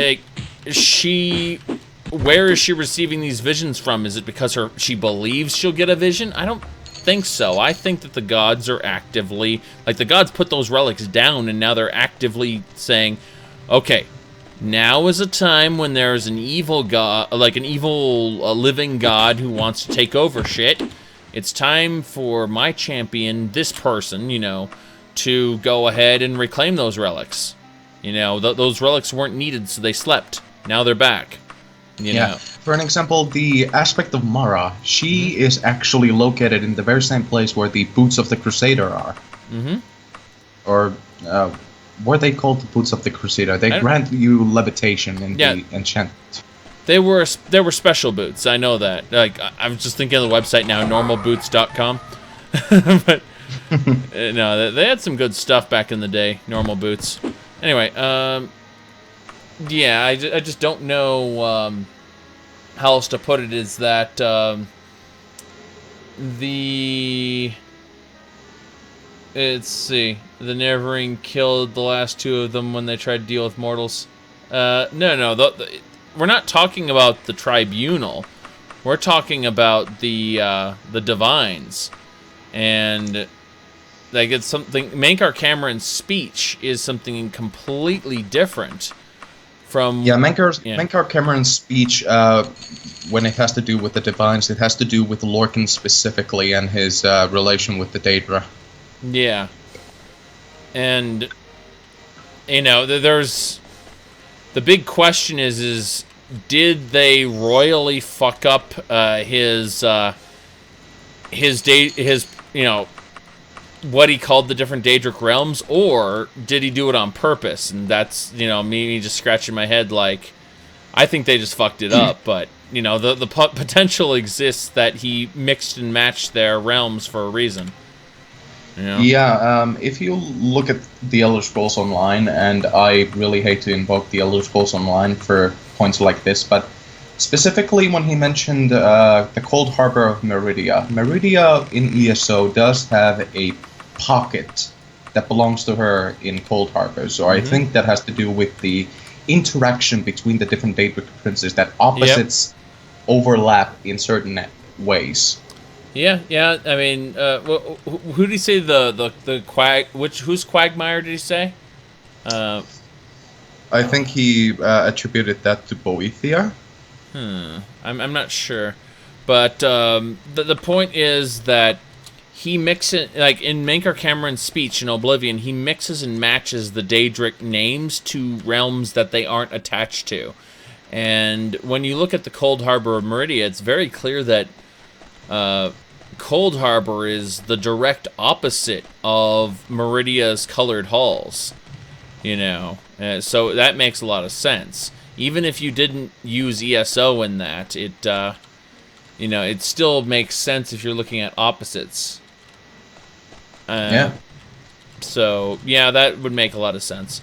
[SPEAKER 1] where is she receiving these visions from? Is it because she believes she'll get a vision? I don't think so. I think that the gods are actively, the gods put those relics down, and now they're actively saying, okay, Now is a time when there's an evil god, like an evil living god who wants to take over shit. It's time for my champion, this person, you know, to go ahead and reclaim those relics. You know, those relics weren't needed, so they slept. Now they're back. You know.
[SPEAKER 2] For an example, the aspect of Mara, she is actually located in the very same place where the Boots of the Crusader are. Or, were they called the Boots of the Crusader? They grant you levitation in the enchantment.
[SPEAKER 1] They were special boots, I know that. Like, I'm just thinking of the website now, normalboots.com. But, no, they had some good stuff back in the day, normal boots. Anyway, yeah, I just don't know how else to put it, is that let's see, the Neverring killed the last two of them when they tried to deal with mortals. No, we're not talking about the tribunal. We're talking about the divines, and like it's something. Mankar Cameron's speech is something completely different from.
[SPEAKER 2] Yeah, Mankar Cameron's speech, when it has to do with the divines, it has to do with Lorcan specifically and his relation with the Daedra.
[SPEAKER 1] Yeah, and you know, there's the big question is did they royally fuck up his you know, what he called the different Daedric realms, or did he do it on purpose? And that's, you know, me just scratching my head like, I think they just fucked it up, but you know, the potential exists that he mixed and matched their realms for a reason. You know?
[SPEAKER 2] Yeah, if you look at the Elder Scrolls Online, and I really hate to invoke the Elder Scrolls Online for points like this, but specifically when he mentioned the Cold Harbor of Meridia. Meridia in ESO does have a pocket that belongs to her in Cold Harbor, so I think that has to do with the interaction between the different Daedric princes, that opposites overlap in certain ways.
[SPEAKER 1] Yeah. I mean, who did he say the whose quagmire did he say?
[SPEAKER 2] I think he attributed that to Boethia.
[SPEAKER 1] I'm not sure, but the point is that he mixes, like in Mankar Cameron's speech in Oblivion, he mixes and matches the Daedric names to realms that they aren't attached to. And when you look at the Cold Harbor of Meridia, it's very clear that Cold Harbor is the direct opposite of Meridia's colored halls. You know, so that makes a lot of sense. Even if you didn't use ESO in that, it you know, it still makes sense if you're looking at opposites.
[SPEAKER 2] Yeah.
[SPEAKER 1] So yeah, that would make a lot of sense.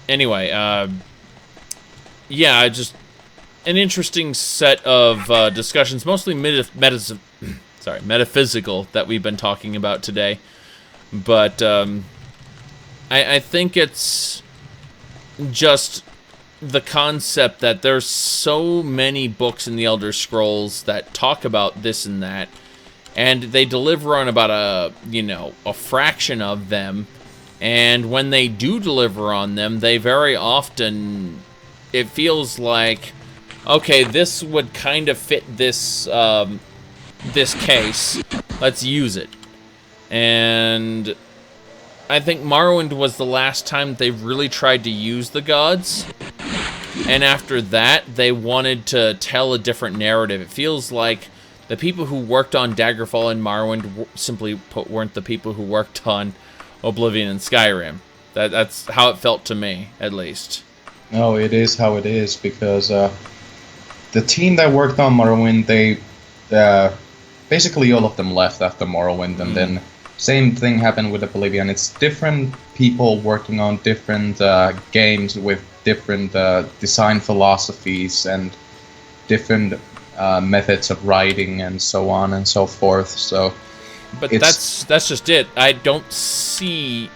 [SPEAKER 1] Anyway, yeah, just an interesting set of discussions, mostly metaphysical, that we've been talking about today. But I think it's just the concept that there's so many books in the Elder Scrolls that talk about this and that, and they deliver on about a fraction of them. And when they do deliver on them, they very often, it feels like, okay, this would kind of fit this this case. Let's use it. And I think Morrowind was the last time they really tried to use the gods. And after that, they wanted to tell a different narrative. It feels like the people who worked on Daggerfall and Morrowind, simply put, weren't the people who worked on Oblivion and Skyrim. That's how it felt to me, at least.
[SPEAKER 2] No, it is how it is, because the team that worked on Morrowind, they basically all of them left after Morrowind, and then same thing happened with Oblivion. It's different people working on different games with different design philosophies and different methods of writing and so on and so forth. So,
[SPEAKER 1] but that's just it. I don't see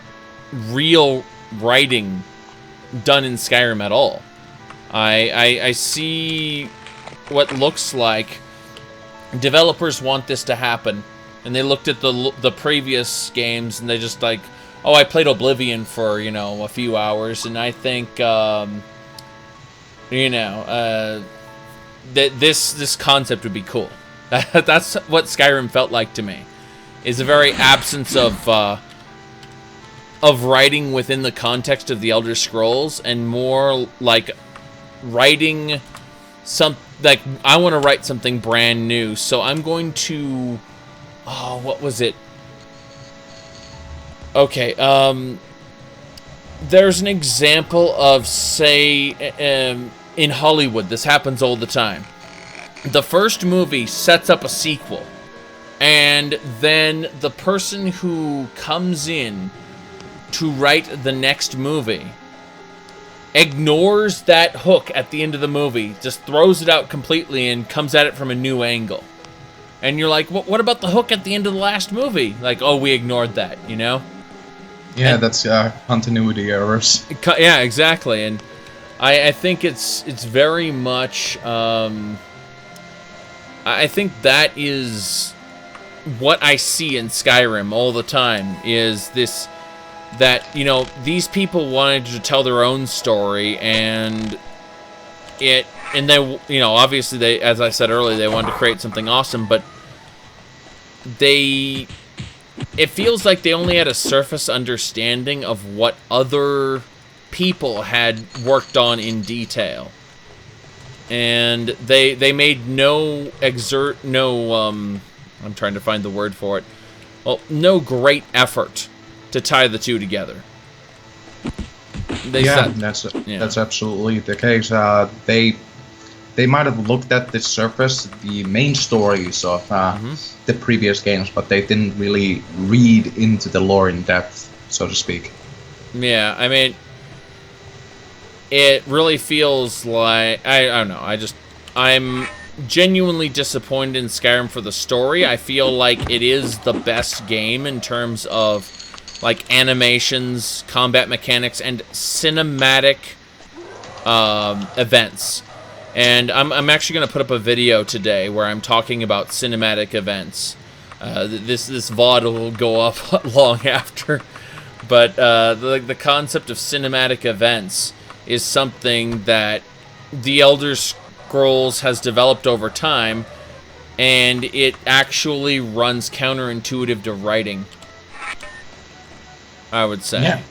[SPEAKER 1] real writing done in Skyrim at all. I see what looks like developers want this to happen, and they looked at the previous games and they just like, oh, I played Oblivion for, a few hours, and I think You know, that this concept would be cool. That's what Skyrim felt like to me. Is a very absence of writing within the context of the Elder Scrolls, and more like writing like I want to write something brand new, so I'm going to what was it? Okay, there's an example of, say, in Hollywood, this happens all the time. The first movie sets up a sequel, and then the person who comes in to write the next movie ignores that hook at the end of the movie, just throws it out completely and comes at it from a new angle. And you're like, what about the hook at the end of the last movie? Like, oh, we ignored that, you know?
[SPEAKER 2] Yeah,
[SPEAKER 1] and,
[SPEAKER 2] that's continuity errors.
[SPEAKER 1] Yeah, exactly. And I think it's very much... I think that is what I see in Skyrim all the time, is this... that, you know, these people wanted to tell their own story, and they, you know, obviously they, as I said earlier, they wanted to create something awesome, but it feels like they only had a surface understanding of what other people had worked on in detail. And they made no I'm trying to find the word for it. Well, no great effort to tie the two together.
[SPEAKER 2] That's absolutely the case. They might have looked at the surface, the main stories of the previous games, but they didn't really read into the lore in depth, so to speak.
[SPEAKER 1] Yeah, I mean, it really feels like I don't know. I'm genuinely disappointed in Skyrim for the story. I feel like it is the best game in terms of like animations, combat mechanics, and cinematic events. And I'm actually going to put up a video today where I'm talking about cinematic events. This VOD will go up long after. But the concept of cinematic events is something that the Elder Scrolls has developed over time, and it actually runs counterintuitive to writing, I would say.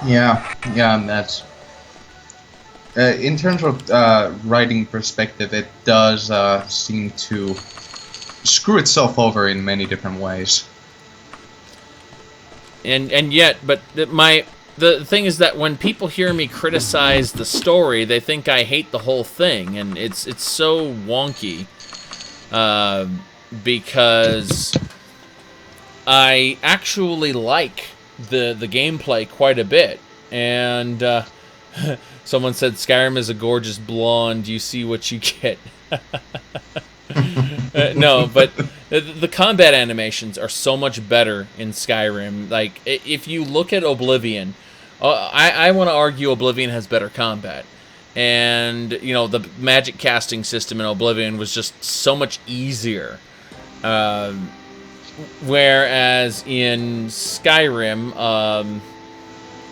[SPEAKER 2] Yeah, and that's... in terms of writing perspective, it does seem to screw itself over in many different ways.
[SPEAKER 1] And yet, but the thing is that when people hear me criticize the story, they think I hate the whole thing, and it's so wonky, because I actually like the gameplay quite a bit, and someone said Skyrim is a gorgeous blonde. You see what you get. No, but the combat animations are so much better in Skyrim. Like, if you look at Oblivion, I want to argue Oblivion has better combat. And, you know, the magic casting system in Oblivion was just so much easier. Whereas in Skyrim,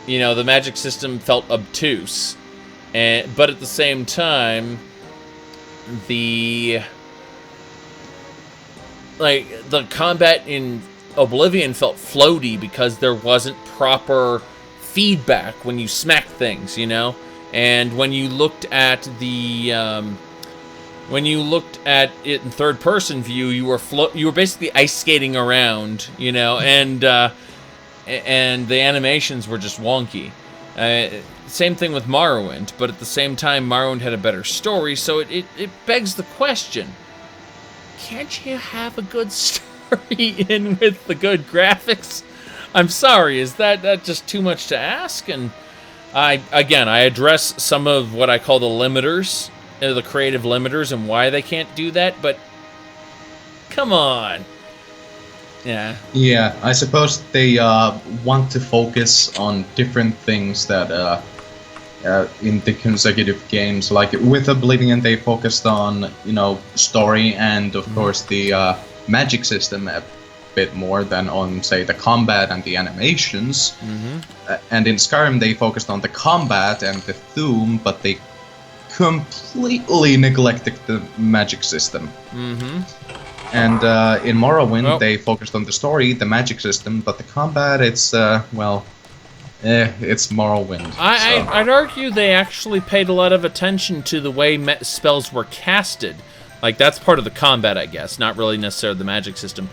[SPEAKER 1] you know, the magic system felt obtuse. But at the same time, the combat in Oblivion felt floaty because there wasn't proper feedback when you smacked things, you know? And when you looked at it in third-person view, you were basically ice skating around, you know, and the animations were just wonky. Same thing with Morrowind, but at the same time, Morrowind had a better story, so it begs the question: can't you have a good story in with the good graphics? I'm sorry, is that just too much to ask? And I address some of what I call the limiters, the creative limiters, and why they can't do that, but come on. Yeah.
[SPEAKER 2] Yeah, I suppose they want to focus on different things that in the consecutive games. Like with Oblivion, they focused on, you know, story and of course the magic system a bit more than on, say, the combat and the animations. And in Skyrim, they focused on the combat and the theme, but they completely neglected the magic system.
[SPEAKER 1] Mm-hmm.
[SPEAKER 2] And in Morrowind, they focused on the story, the magic system, but the combat, it's, it's Morrowind.
[SPEAKER 1] I'd argue they actually paid a lot of attention to the way spells were casted. Like, that's part of the combat, I guess, not really necessarily the magic system.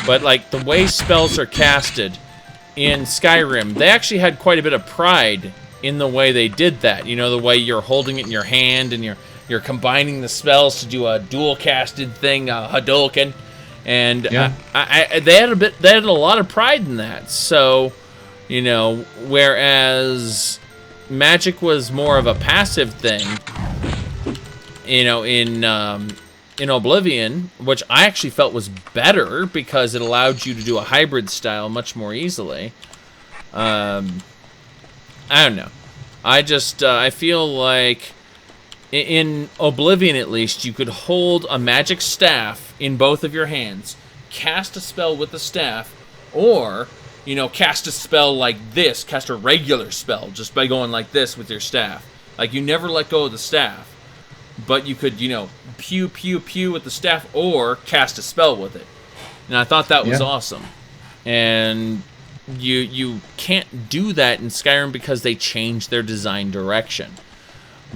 [SPEAKER 1] But, like, the way spells are casted in Skyrim, they actually had quite a bit of pride in the way they did that. You know, the way you're holding it in your hand and you're combining the spells to do a dual-casted thing, Hadouken. And
[SPEAKER 2] yeah.
[SPEAKER 1] they had a lot of pride in that. So, you know, whereas magic was more of a passive thing, you know, in Oblivion, which I actually felt was better because it allowed you to do a hybrid style much more easily. I don't know. I feel like in Oblivion, at least, you could hold a magic staff in both of your hands, cast a spell with the staff, or, you know, cast a spell like this, cast a regular spell just by going like this with your staff. Like, you never let go of the staff. But you could, you know, pew, pew, pew with the staff or cast a spell with it. And I thought that was awesome. And you can't do that in Skyrim because they changed their design direction.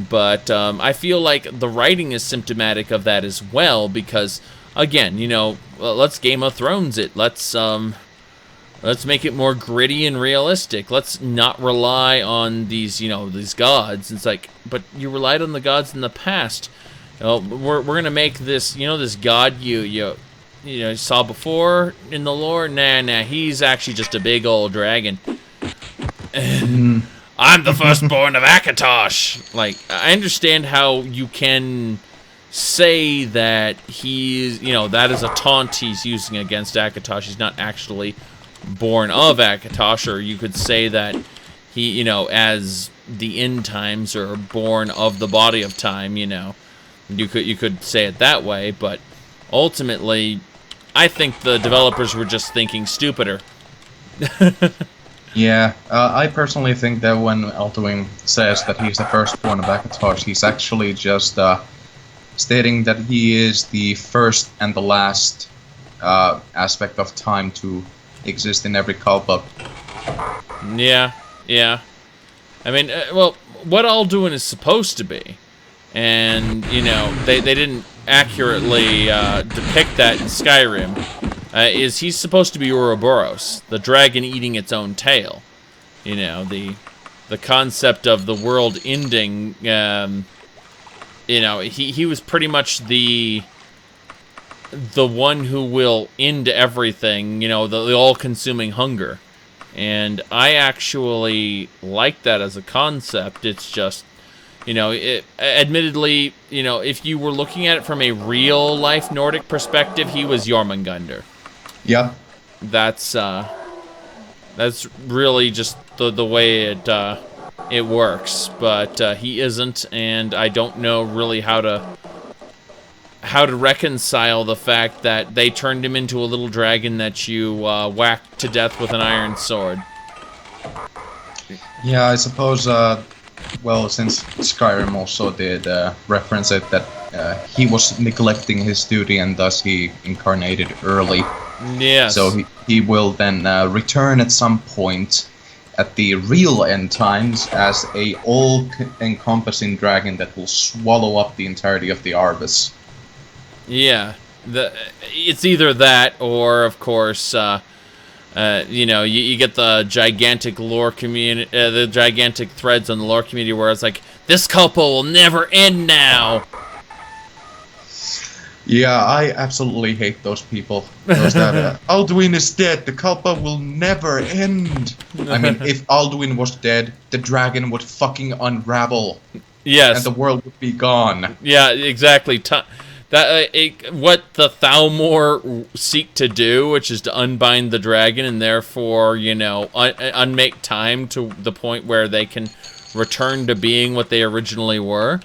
[SPEAKER 1] But I feel like the writing is symptomatic of that as well because, again, you know, let's Game of Thrones it. Let's make it more gritty and realistic. Let's not rely on these, you know, these gods. It's like, but you relied on the gods in the past. You know, we're gonna make this, you know, this god you saw before in the lore. Nah, he's actually just a big old dragon. I'm the firstborn of Akatosh. Like, I understand how you can say that he's, you know, that is a taunt he's using against Akatosh. He's not actually born of Akatosh, or you could say that he, you know, as the end times are born of the body of time, you know. You could say it that way, but ultimately, I think the developers were just thinking stupider.
[SPEAKER 2] Yeah, I personally think that when Alduin says that he's the firstborn of Akatosh, he's actually just stating that he is the first and the last aspect of time to exist in every Kalpa.
[SPEAKER 1] Yeah. I mean, well, what Alduin is supposed to be, and, you know, they didn't accurately depict that in Skyrim, is he's supposed to be Ouroboros, the dragon eating its own tail. You know, the concept of the world ending, you know, he was pretty much the one who will end everything, you know, the all-consuming hunger. And I actually like that as a concept. It's just, you know, admittedly, you know, if you were looking at it from a real-life Nordic perspective, he was Jormungandr.
[SPEAKER 2] Yeah.
[SPEAKER 1] That's really just the way it works. But he isn't, and I don't know really how to reconcile the fact that they turned him into a little dragon that you whacked to death with an iron sword.
[SPEAKER 2] Yeah, I suppose, well, since Skyrim also did reference it, that he was neglecting his duty and thus he incarnated early.
[SPEAKER 1] Yes.
[SPEAKER 2] So he will then return at some point at the real end times as a all-encompassing dragon that will swallow up the entirety of the Arbus.
[SPEAKER 1] Yeah, it's either that or, of course, you know, you get the gigantic lore community, the gigantic threads on the lore community where it's like, this couple will never end now.
[SPEAKER 2] Yeah, I absolutely hate those people. Those that, Alduin is dead, the Kalpa will never end. I mean, if Alduin was dead, the dragon would fucking unravel.
[SPEAKER 1] Yes.
[SPEAKER 2] And the world would be gone.
[SPEAKER 1] Yeah, exactly. What the Thalmor seek to do, which is to unbind the dragon and therefore, you know, unmake time to the point where they can return to being what they originally were.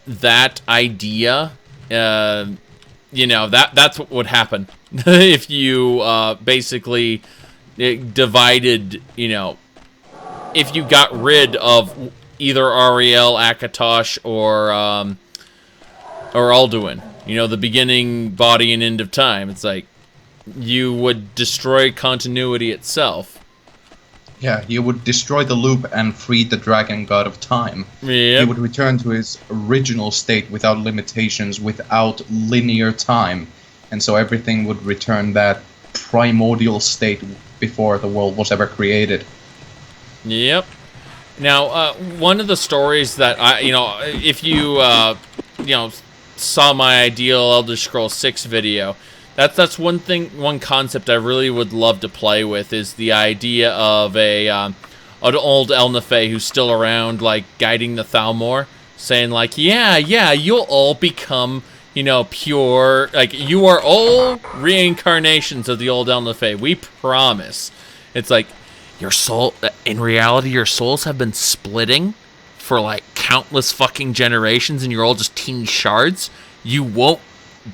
[SPEAKER 1] That idea, you know, that's what would happen if you basically divided, you know, if you got rid of either Ariel, Akatosh, or Alduin. You know, the beginning, body, and end of time. It's like you would destroy continuity itself.
[SPEAKER 2] Yeah, he would destroy the loop and free the dragon god of time.
[SPEAKER 1] Yep.
[SPEAKER 2] He would return to his original state without limitations, without linear time. And so everything would return that primordial state before the world was ever created.
[SPEAKER 1] Yep. Now, one of the stories that if you, saw my ideal Elder Scrolls 6 video, that's one concept I really would love to play with, is the idea of an old Elnathay who's still around, like, guiding the Thalmor, saying, like, yeah, you'll all become, pure, like, you are all reincarnations of the old Elnathay, we promise. It's like, your soul, in reality, your souls have been splitting for, like, countless fucking generations, and you're all just teeny shards. You won't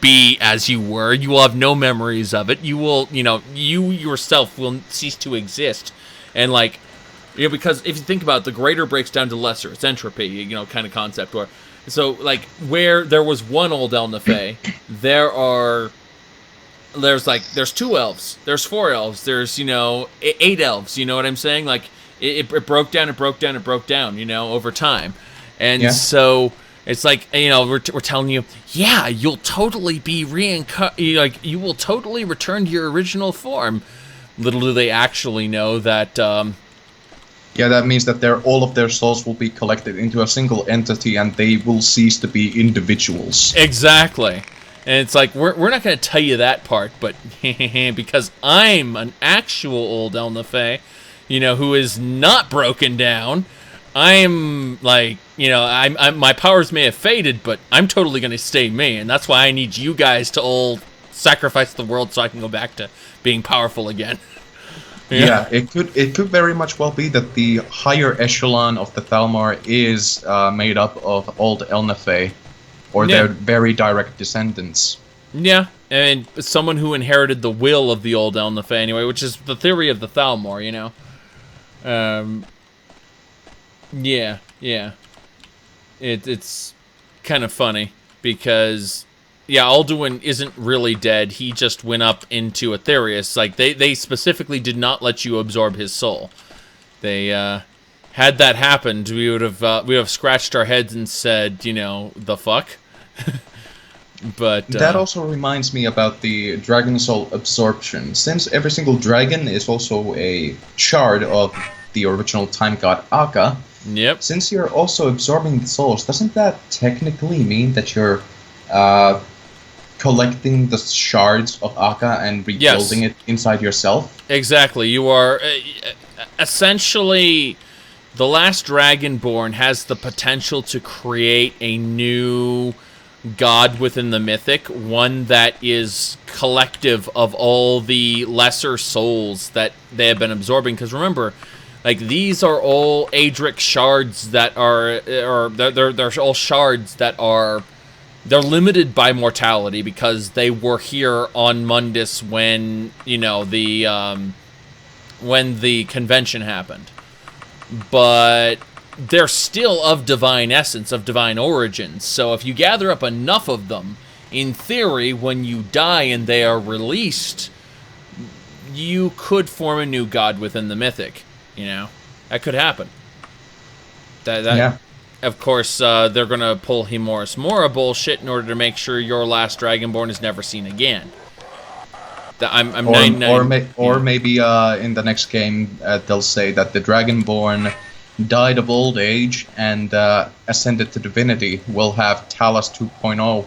[SPEAKER 1] be as you were. You will have no memories of it. You will, you yourself will cease to exist. And, like, because if you think about it, the greater breaks down to lesser. It's entropy, kind of concept. So, like, where there was one old Elnathay, there's 2 elves, there's 4 elves, there's, 8 elves, you know what I'm saying? Like, it broke down, over time. And so, it's like, we're telling you, yeah, you'll totally be you will totally return to your original form. Little do they actually know that,
[SPEAKER 2] that means that all of their souls will be collected into a single entity, and they will cease to be individuals.
[SPEAKER 1] Exactly. And it's like, we're not going to tell you that part, but because I'm an actual old Elnathay, who is not broken down, I'm like, my powers may have faded, but I'm totally going to stay me, and that's why I need you guys to all sacrifice the world so I can go back to being powerful again.
[SPEAKER 2] Yeah, it could very much well be that the higher echelon of the Thalmor is made up of old Elnathay, or their very direct descendants.
[SPEAKER 1] Yeah, and someone who inherited the will of the old Elnathay anyway, which is the theory of the Thalmor, Yeah. It's kind of funny because, Alduin isn't really dead. He just went up into Aetherius. Like, they specifically did not let you absorb his soul. They, had that happened, we would have scratched our heads and said, the fuck? But
[SPEAKER 2] that also reminds me about the dragon soul absorption. Since every single dragon is also a shard of the original time god Akka,
[SPEAKER 1] yep.
[SPEAKER 2] Since you're also absorbing the souls, doesn't that technically mean that you're collecting the shards of Akka and rebuilding it inside yourself?
[SPEAKER 1] Exactly. You are essentially, the last Dragonborn has the potential to create a new god within the mythic, one that is collective of all the lesser souls that they have been absorbing. Because remember, like, these are all Adric shards that are, they're all shards that are, they're limited by mortality because they were here on Mundus when, when the convention happened. But they're still of divine essence, of divine origins. So if you gather up enough of them, in theory, when you die and they are released, you could form a new god within the mythic. That could happen. Yeah. Of course, they're going to pull Himoris Mora bullshit in order to make sure your last Dragonborn is never seen again.
[SPEAKER 2] Or maybe in the next game they'll say that the Dragonborn died of old age and ascended to divinity. Will have Talos 2.0.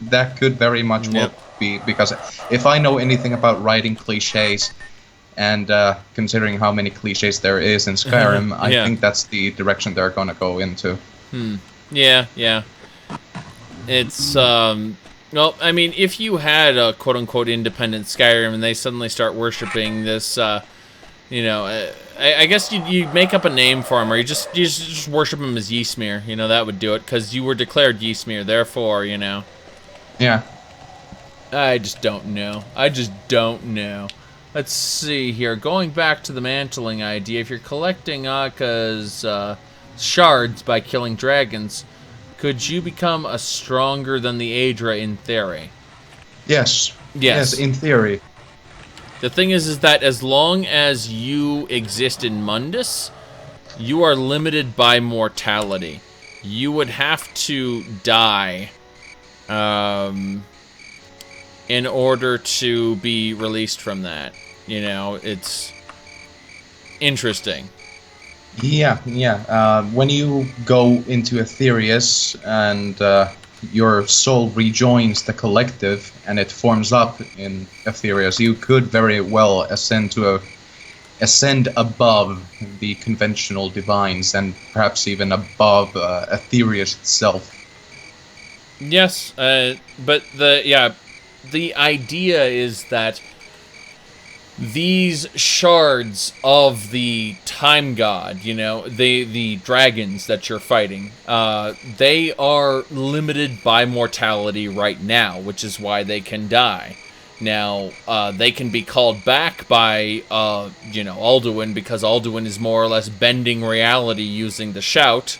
[SPEAKER 2] That could very much well be, because if I know anything about writing cliches, and considering how many cliches there is in Skyrim, I think that's the direction they're gonna go into.
[SPEAKER 1] Yeah. It's, well, I mean, if you had a quote-unquote independent Skyrim and they suddenly start worshipping this, I guess you make up a name for him, or you just worship him as Ysmir. That would do it, because you were declared Ysmir, therefore,
[SPEAKER 2] Yeah.
[SPEAKER 1] I just don't know. Let's see here. Going back to the mantling idea, if you're collecting Akka's shards by killing dragons, could you become a stronger than the Aedra in theory?
[SPEAKER 2] Yes.
[SPEAKER 1] Yes.
[SPEAKER 2] Yes, in theory.
[SPEAKER 1] The thing is that as long as you exist in Mundus, you are limited by mortality. You would have to die in order to be released from that. You know, it's interesting.
[SPEAKER 2] Yeah. When you go into Aetherius and your soul rejoins the collective and it forms up in Aetherius, you could very well ascend above the conventional divines and perhaps even above Aetherius itself.
[SPEAKER 1] Yes, but the idea is that these shards of the time god, you know, the dragons that you're fighting, they are limited by mortality right now, which is why they can die. Now, they can be called back by, Alduin, because Alduin is more or less bending reality using the shout.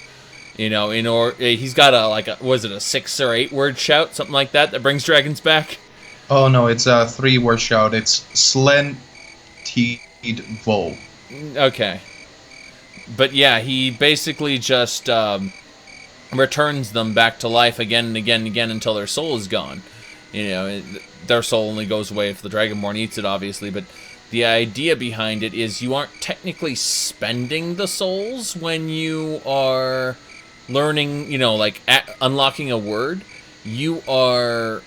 [SPEAKER 1] You know, he's got a 6 or 8 word shout, something like that brings dragons back.
[SPEAKER 2] Oh no, it's a 3-word shout. It's Slen Tid Vo.
[SPEAKER 1] Okay. But yeah, he basically just returns them back to life again and again and again until their soul is gone. You know, their soul only goes away if the Dragonborn eats it, obviously, but the idea behind it is you aren't technically spending the souls when you are learning, unlocking a word. You are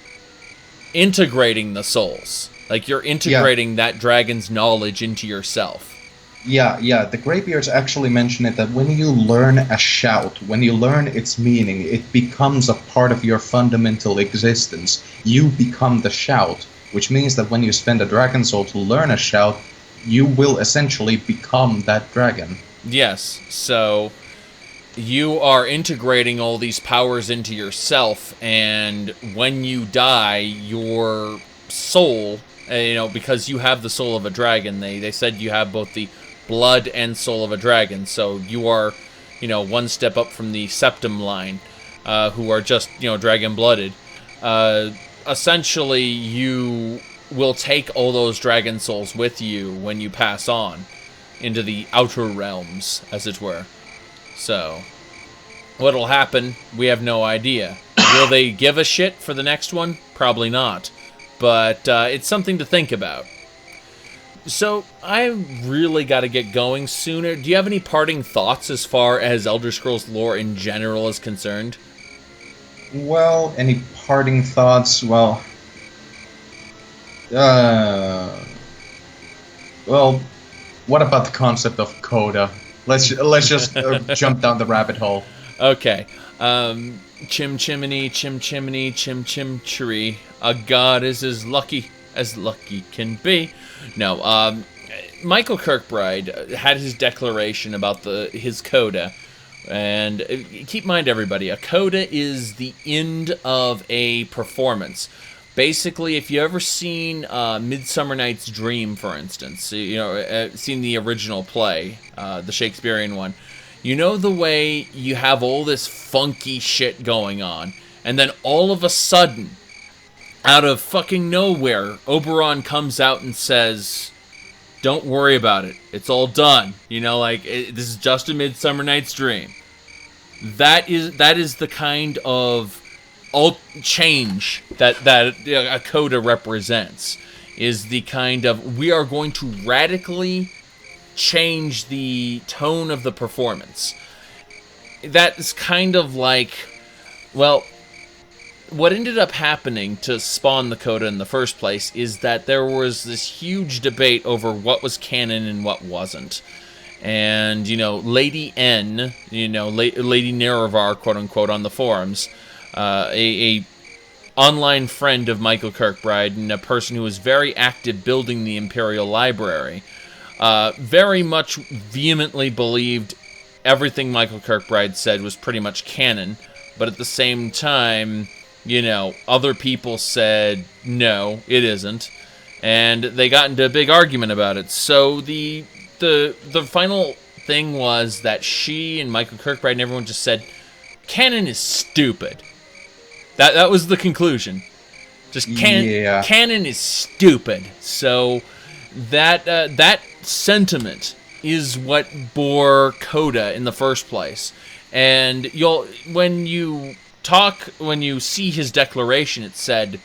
[SPEAKER 1] integrating the souls. Like, you're integrating that dragon's knowledge into yourself.
[SPEAKER 2] Yeah. The Greybeards actually mention it that when you learn a shout, when you learn its meaning, it becomes a part of your fundamental existence. You become the shout, which means that when you spend a dragon soul to learn a shout, you will essentially become that dragon.
[SPEAKER 1] Yes, so you are integrating all these powers into yourself, and when you die, your soul, because you have the soul of a dragon, they said you have both the blood and soul of a dragon, so you are, one step up from the septum line, who are just, dragon-blooded. Essentially, you will take all those dragon souls with you when you pass on into the outer realms, as it were. So, what'll happen, we have no idea. Will they give a shit for the next one? Probably not. But it's something to think about. So, I really got to get going sooner. Do you have any parting thoughts as far as Elder Scrolls lore in general is concerned?
[SPEAKER 2] Well, any parting thoughts? Well, what about the concept of coda? Let's just jump down the rabbit hole.
[SPEAKER 1] Okay. Chim chimney, chim chimney, chim chim chiree. A god is as lucky can be. No, Michael Kirkbride had his declaration about his coda. And keep in mind, everybody, a coda is the end of a performance. Basically, if you ever seen Midsummer Night's Dream, for instance, seen the original play, the Shakespearean one, you know the way you have all this funky shit going on, and then all of a sudden, out of fucking nowhere, Oberon comes out and says, "Don't worry about it. It's all done." This is just a Midsummer Night's Dream. That is the kind of change that a coda represents. Is the kind of, we are going to radically change the tone of the performance. That is kind of like, well, what ended up happening to spawn the coda in the first place is that there was this huge debate over what was canon and what wasn't. And, Lady N, Lady Nerevar, quote-unquote, on the forums, a online friend of Michael Kirkbride and a person who was very active building the Imperial Library, very much vehemently believed everything Michael Kirkbride said was pretty much canon, but at the same time, other people said, no, it isn't, and they got into a big argument about it. So the final thing was that she and Michael Kirkbride and everyone just said, canon is stupid. That was the conclusion. Just canon is stupid. So that sentiment is what bore Coda in the first place. And when you see his declaration, it said,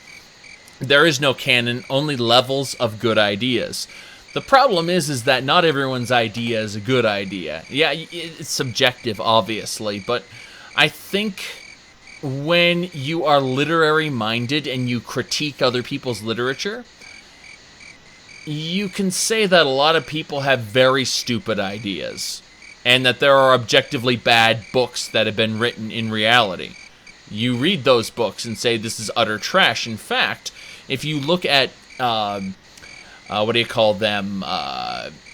[SPEAKER 1] there is no canon, only levels of good ideas. The problem is that not everyone's idea is a good idea. Yeah, it's subjective, obviously, but I think when you are literary minded and you critique other people's literature, you can say that a lot of people have very stupid ideas, and that there are objectively bad books that have been written in reality. You read those books and say this is utter trash. In fact, if you look at what do you call them?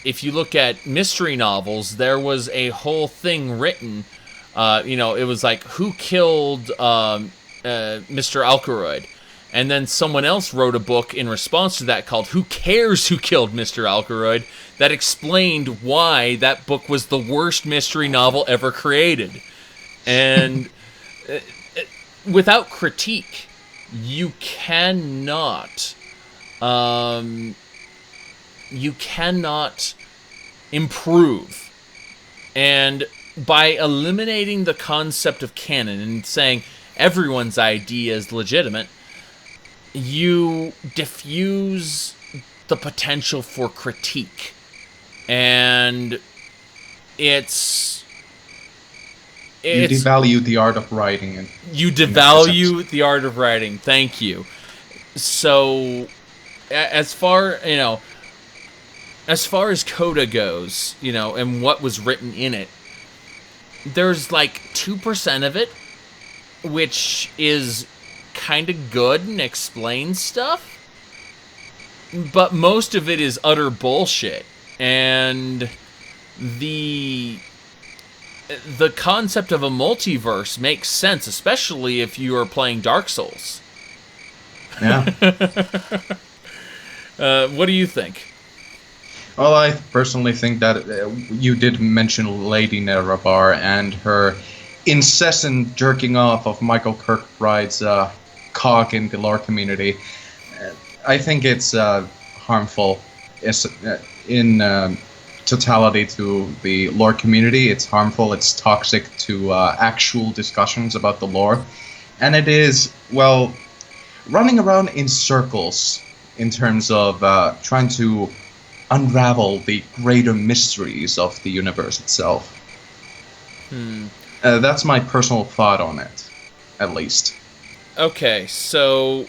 [SPEAKER 1] If you look at mystery novels, there was a whole thing written. It was like, who killed Mr. Alkaloid? And then someone else wrote a book in response to that called Who Cares Who Killed Mr. Alkaloid? That explained why that book was the worst mystery novel ever created. And without critique, you cannot improve. And by eliminating the concept of canon and saying everyone's idea is legitimate, you diffuse the potential for critique. And you
[SPEAKER 2] devalue the art of writing.
[SPEAKER 1] You devalue the art of writing. Thank you. So, as far as Coda goes, and what was written in it, there's like 2% of it which is kind of good and explains stuff, but most of it is utter bullshit. And the concept of a multiverse makes sense, especially if you are playing Dark Souls.
[SPEAKER 2] Yeah.
[SPEAKER 1] What do you think?
[SPEAKER 2] Well, I personally think that you did mention Lady Nerevar and her incessant jerking off of Michael Kirkbride's cock in the lore community. I think it's harmful in totality to the lore community. It's harmful, it's toxic to actual discussions about the lore. And it is, well, running around in circles in terms of trying to unravel the greater mysteries of the universe itself. That's my personal thought on it, at least.
[SPEAKER 1] Okay, so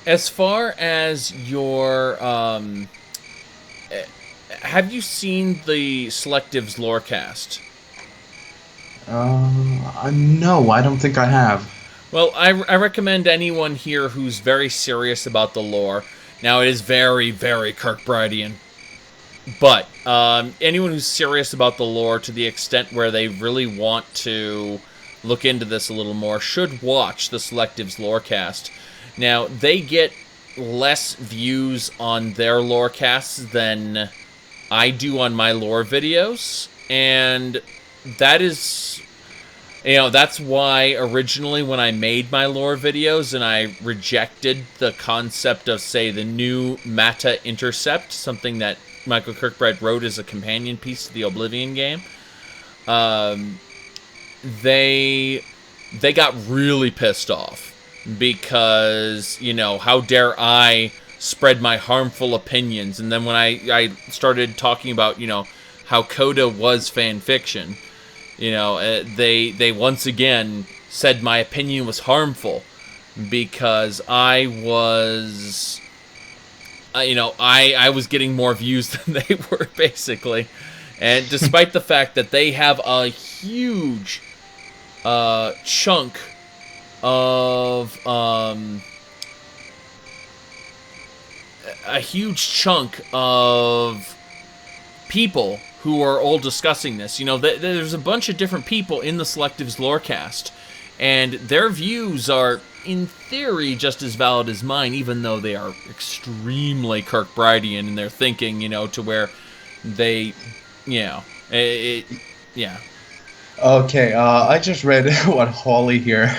[SPEAKER 1] as far as your have you seen the Selectives Lorecast?
[SPEAKER 2] No, I don't think I have.
[SPEAKER 1] Well, I recommend anyone here who's very serious about the lore. Now, it is very, very Kirkbridean. But anyone who's serious about the lore to the extent where they really want to look into this a little more should watch the Selectives Lorecast. Now, they get less views on their lorecasts than I do on my lore videos, and that is, that's why originally when I made my lore videos and I rejected the concept of, say, the new Mata Intercept, something that Michael Kirkbride wrote as a companion piece to the Oblivion game, they got really pissed off because, how dare I spread my harmful opinions. And then when I started talking about, how Coda was fan fiction, they once again said my opinion was harmful because I was, I was getting more views than they were, basically. And despite the fact that they have a huge chunk of people who are all discussing this. There's a bunch of different people in the Selectives Lorecast, and their views are, in theory, just as valid as mine, even though they are extremely Kirkbridean in their thinking, to where they, Yeah.
[SPEAKER 2] Okay, I just read what Holly here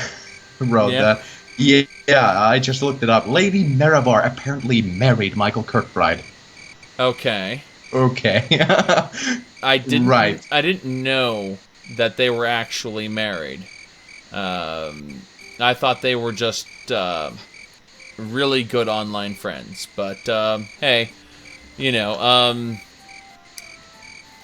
[SPEAKER 2] wrote.
[SPEAKER 1] Yeah.
[SPEAKER 2] Yeah, I just looked it up. Lady Merivar apparently married Michael Kirkbride.
[SPEAKER 1] Okay.
[SPEAKER 2] Okay.
[SPEAKER 1] I
[SPEAKER 2] Right.
[SPEAKER 1] didn't know that they were actually married. I thought they were just really good online friends. But hey, you know,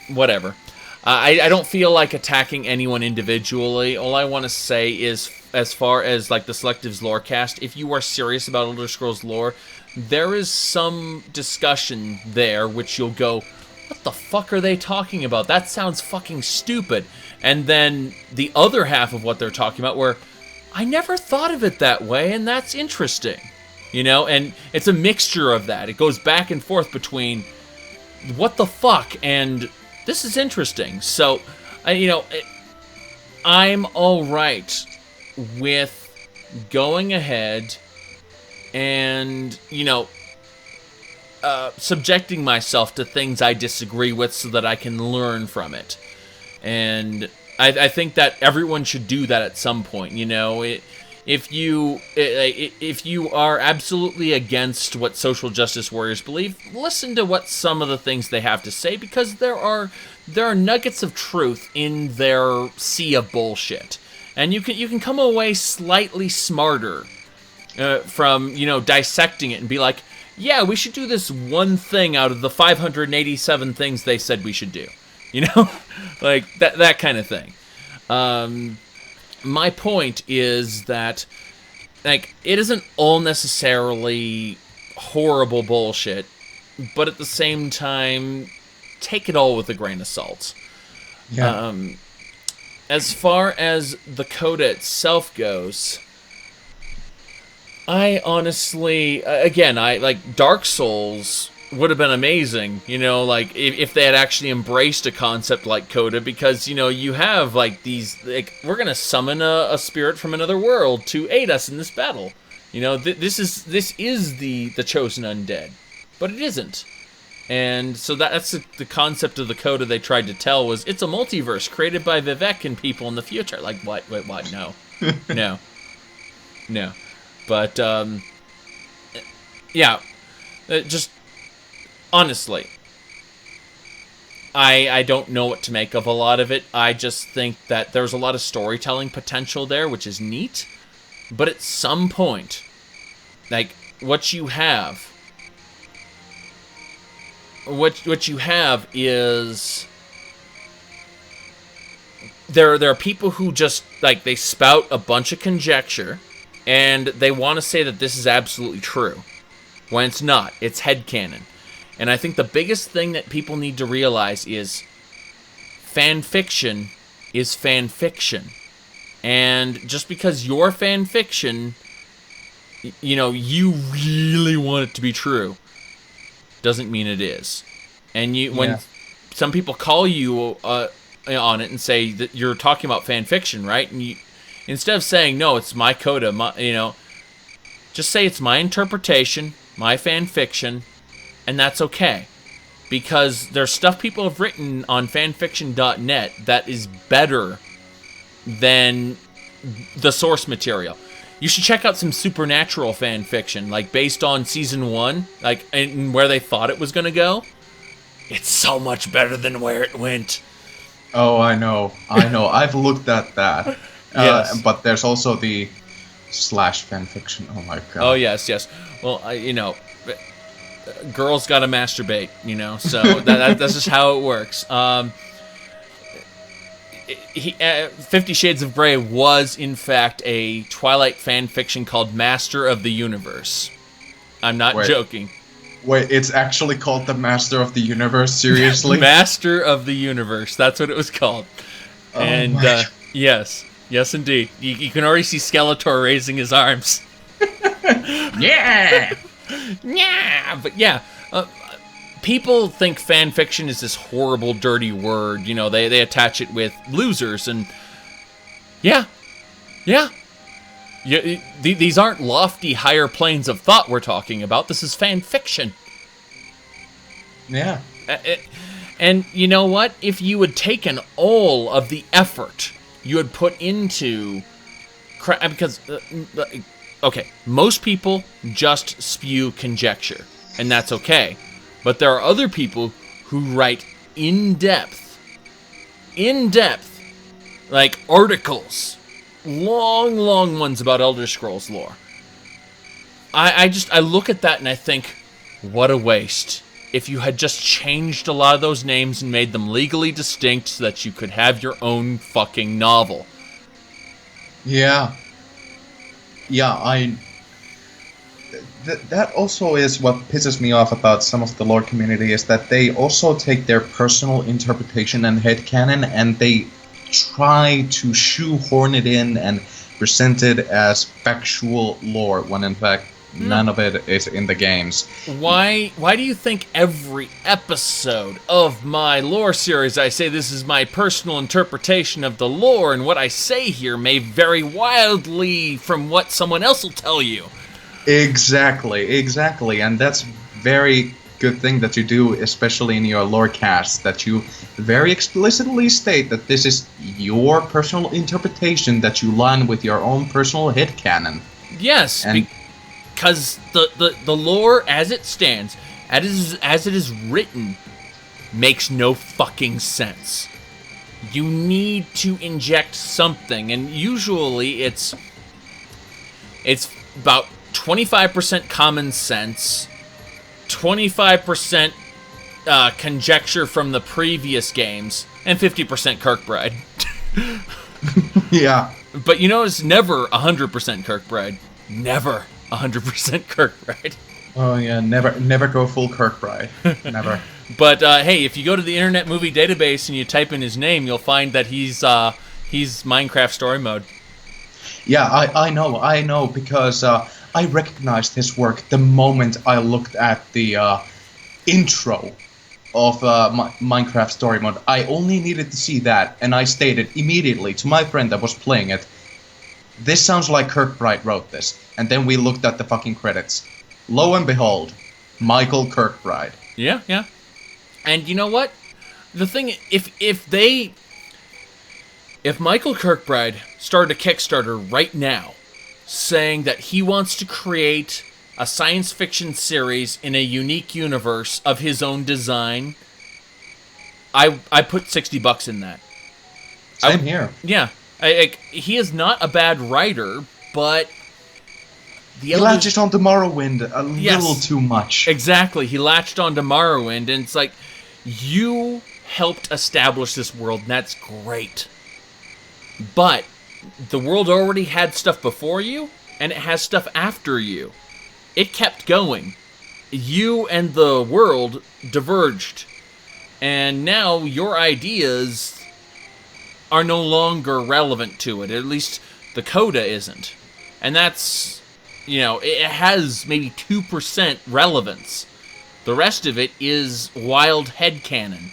[SPEAKER 1] whatever. I don't feel like attacking anyone individually. All I want to say is, as far as like the Selectives Lorecast, if you are serious about Elder Scrolls lore, there is some discussion there which you'll go, what the fuck are they talking about? That sounds fucking stupid. And then the other half of what they're talking about, where I never thought of it that way, and that's interesting. You know, and it's a mixture of that. It goes back and forth between what the fuck and this is interesting. So, I'm all right with going ahead and, subjecting myself to things I disagree with so that I can learn from it. And I think that everyone should do that at some point, If you are absolutely against what social justice warriors believe, listen to what some of the things they have to say, because there are nuggets of truth in their sea of bullshit, and you can come away slightly smarter from dissecting it and be like, yeah, we should do this one thing out of the 587 things they said we should do, like that kind of thing. My point is that, like, it isn't all necessarily horrible bullshit, but at the same time, take it all with a grain of salt.
[SPEAKER 2] Yeah.
[SPEAKER 1] As far as the coda itself goes, I honestly, again, like Dark Souls would have been amazing, like if they had actually embraced a concept like coda, because you have like these, like, we're gonna summon a spirit from another world to aid us in this battle. This is the chosen undead, but it isn't. And so that's the concept of the coda they tried to tell, was it's a multiverse created by Vivek and people in the future. Like, what? Wait, what? No. No. But, yeah. Just, honestly, I don't know what to make of a lot of it. I just think that there's a lot of storytelling potential there, which is neat. But at some point, like, what you have is there are people who just, like, they spout a bunch of conjecture and they want to say that this is absolutely true when it's not. It's headcanon. And I think the biggest thing that people need to realize is fan fiction is fan fiction. And just because your fan fiction, you really want it to be true, doesn't mean it is. And when some people call you on it and say that you're talking about fan fiction, right? And instead of saying, no, it's my coda, just say it's my interpretation, my fan fiction, and that's okay. Because there's stuff people have written on fanfiction.net that is better than the source material. You should check out some Supernatural fan fiction, like based on season 1, like, and where they thought it was going to go. It's so much better than where it went.
[SPEAKER 2] Oh, I know. I've looked at that.
[SPEAKER 1] Yes.
[SPEAKER 2] But there's also the slash fanfiction. Oh my god.
[SPEAKER 1] Oh, yes. Well, girls gotta masturbate, so that's just how it works. 50 Shades of Grey was, in fact, a Twilight fan fiction called Master of the Universe. I'm not joking.
[SPEAKER 2] Wait, it's actually called the Master of the Universe? Seriously?
[SPEAKER 1] Master of the Universe. That's what it was called.
[SPEAKER 2] Oh,
[SPEAKER 1] and, yes, indeed. You can already see Skeletor raising his arms.
[SPEAKER 2] Yeah!
[SPEAKER 1] Yeah! But, yeah, people think fan fiction is this horrible, dirty word. They attach it with losers, and yeah. These aren't lofty, higher planes of thought we're talking about. This is fan fiction.
[SPEAKER 2] Yeah.
[SPEAKER 1] And you know what? If you had taken all of the effort you had put into... Because, okay, most people just spew conjecture, and that's okay. But there are other people who write in-depth, like articles, long ones about Elder Scrolls lore. I look at that and I think, what a waste. If you had just changed a lot of those names and made them legally distinct so that you could have your own fucking novel.
[SPEAKER 2] Yeah. That also is what pisses me off about some of the lore community, is that they also take their personal interpretation and headcanon and they try to shoehorn it in and present it as factual lore, when in fact none of it is in the games.
[SPEAKER 1] Why do you think every episode of my lore series I say this is my personal interpretation of the lore, and what I say here may vary wildly from what someone else will tell you?
[SPEAKER 2] Exactly, and that's very good thing that you do, especially in your lore cast, that you very explicitly state that this is your personal interpretation that you line with your own personal headcanon.
[SPEAKER 1] Yes, because the lore as it stands, as it is written, makes no fucking sense. You need to inject something, and usually it's about 25% common sense, 25% conjecture from the previous games, and 50% Kirkbride.
[SPEAKER 2] Yeah.
[SPEAKER 1] But you know, it's never 100% Kirkbride. Never 100% Kirkbride.
[SPEAKER 2] Oh yeah, never go full Kirkbride. Never.
[SPEAKER 1] But hey, if you go to the Internet Movie Database and you type in his name, you'll find that he's Minecraft Story Mode.
[SPEAKER 2] Yeah, I know, because I recognized his work the moment I looked at the intro of Minecraft Story Mode. I only needed to see that, and I stated immediately to my friend that was playing it, this sounds like Kirkbride wrote this. And then we looked at the fucking credits. Lo and behold, Michael Kirkbride.
[SPEAKER 1] Yeah. And you know what? The thing, if Michael Kirkbride started a Kickstarter right now, saying that he wants to create a science fiction series in a unique universe of his own design, I put $60 in that.
[SPEAKER 2] Same here.
[SPEAKER 1] Yeah. He is not a bad writer, but
[SPEAKER 2] he latches on to Morrowind a little too much.
[SPEAKER 1] Exactly. He latched on to Morrowind, and it's like, you helped establish this world, and that's great. But the world already had stuff before you, and it has stuff after you. It kept going. You and the world diverged. And now your ideas are no longer relevant to it. At least the coda isn't. And that's, it has maybe 2% relevance. The rest of it is wild headcanon.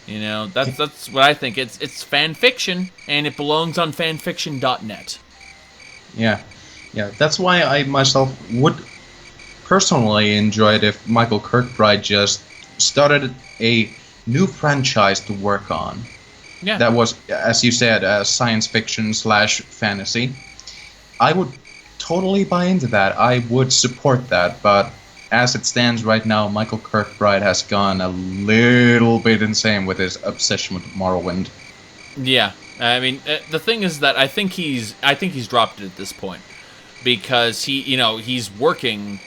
[SPEAKER 1] That's what I think. It's fan fiction, and it belongs on fanfiction.net.
[SPEAKER 2] Yeah. That's why I myself would personally enjoy it if Michael Kirkbride just started a new franchise to work on. Yeah. That was, as you said, science fiction / fantasy. I would totally buy into that. I would support that, but as it stands right now, Michael Kirkbride has gone a little bit insane with his obsession with Morrowind. Yeah,
[SPEAKER 1] I mean, the thing is that I think he's dropped it at this point, because he's working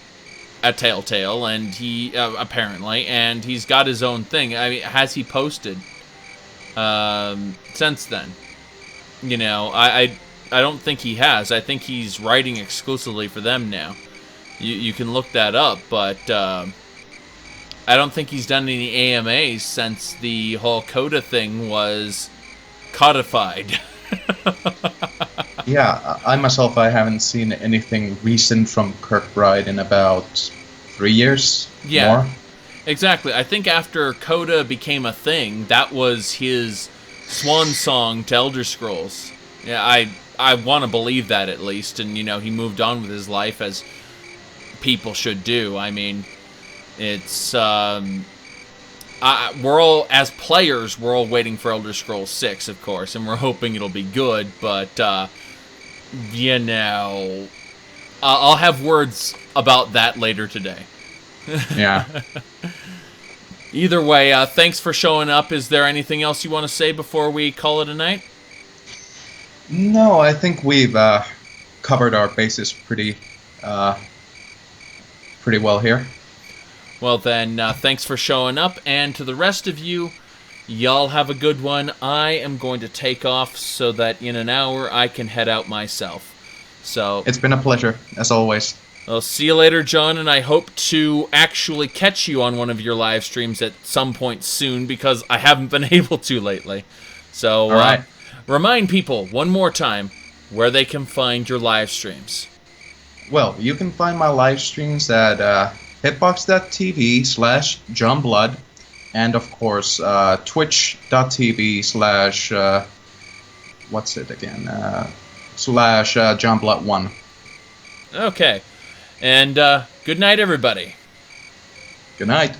[SPEAKER 1] at Telltale, and he apparently, and he's got his own thing. I mean, has he posted since then? I don't think he has. I think he's writing exclusively for them now. You can look that up, but I don't think he's done any AMAs since the whole coda thing was codified.
[SPEAKER 2] Yeah, I myself, I haven't seen anything recent from Kirkbride in about 3 years.
[SPEAKER 1] Yeah,
[SPEAKER 2] more.
[SPEAKER 1] Exactly. I think after coda became a thing, that was his swan song to Elder Scrolls. Yeah, I want to believe that at least, and he moved on with his life as people should do. I mean, it's we're all, as players, we're all waiting for Elder Scrolls 6, of course, and we're hoping it'll be good, but, you know, I'll have words about that later today.
[SPEAKER 2] Yeah.
[SPEAKER 1] Either way, thanks for showing up. Is there anything else you want to say before we call it a night?
[SPEAKER 2] No, I think we've covered our bases pretty well here.
[SPEAKER 1] Well then, thanks for showing up, and to the rest of you, y'all have a good one. I am going to take off so that in an hour I can head out myself. So
[SPEAKER 2] It's been a pleasure, as always.
[SPEAKER 1] I'll see you later, John, and I hope to actually catch you on one of your live streams at some point soon, because I haven't been able to lately. So,
[SPEAKER 2] All right.
[SPEAKER 1] Remind people one more time where they can find your live streams.
[SPEAKER 2] Well, you can find my live streams at hitbox.tv/JohnBlood, and of course twitch.tv/ what's it again? /JohnBlood1.
[SPEAKER 1] Okay. And good night, everybody.
[SPEAKER 2] Good night.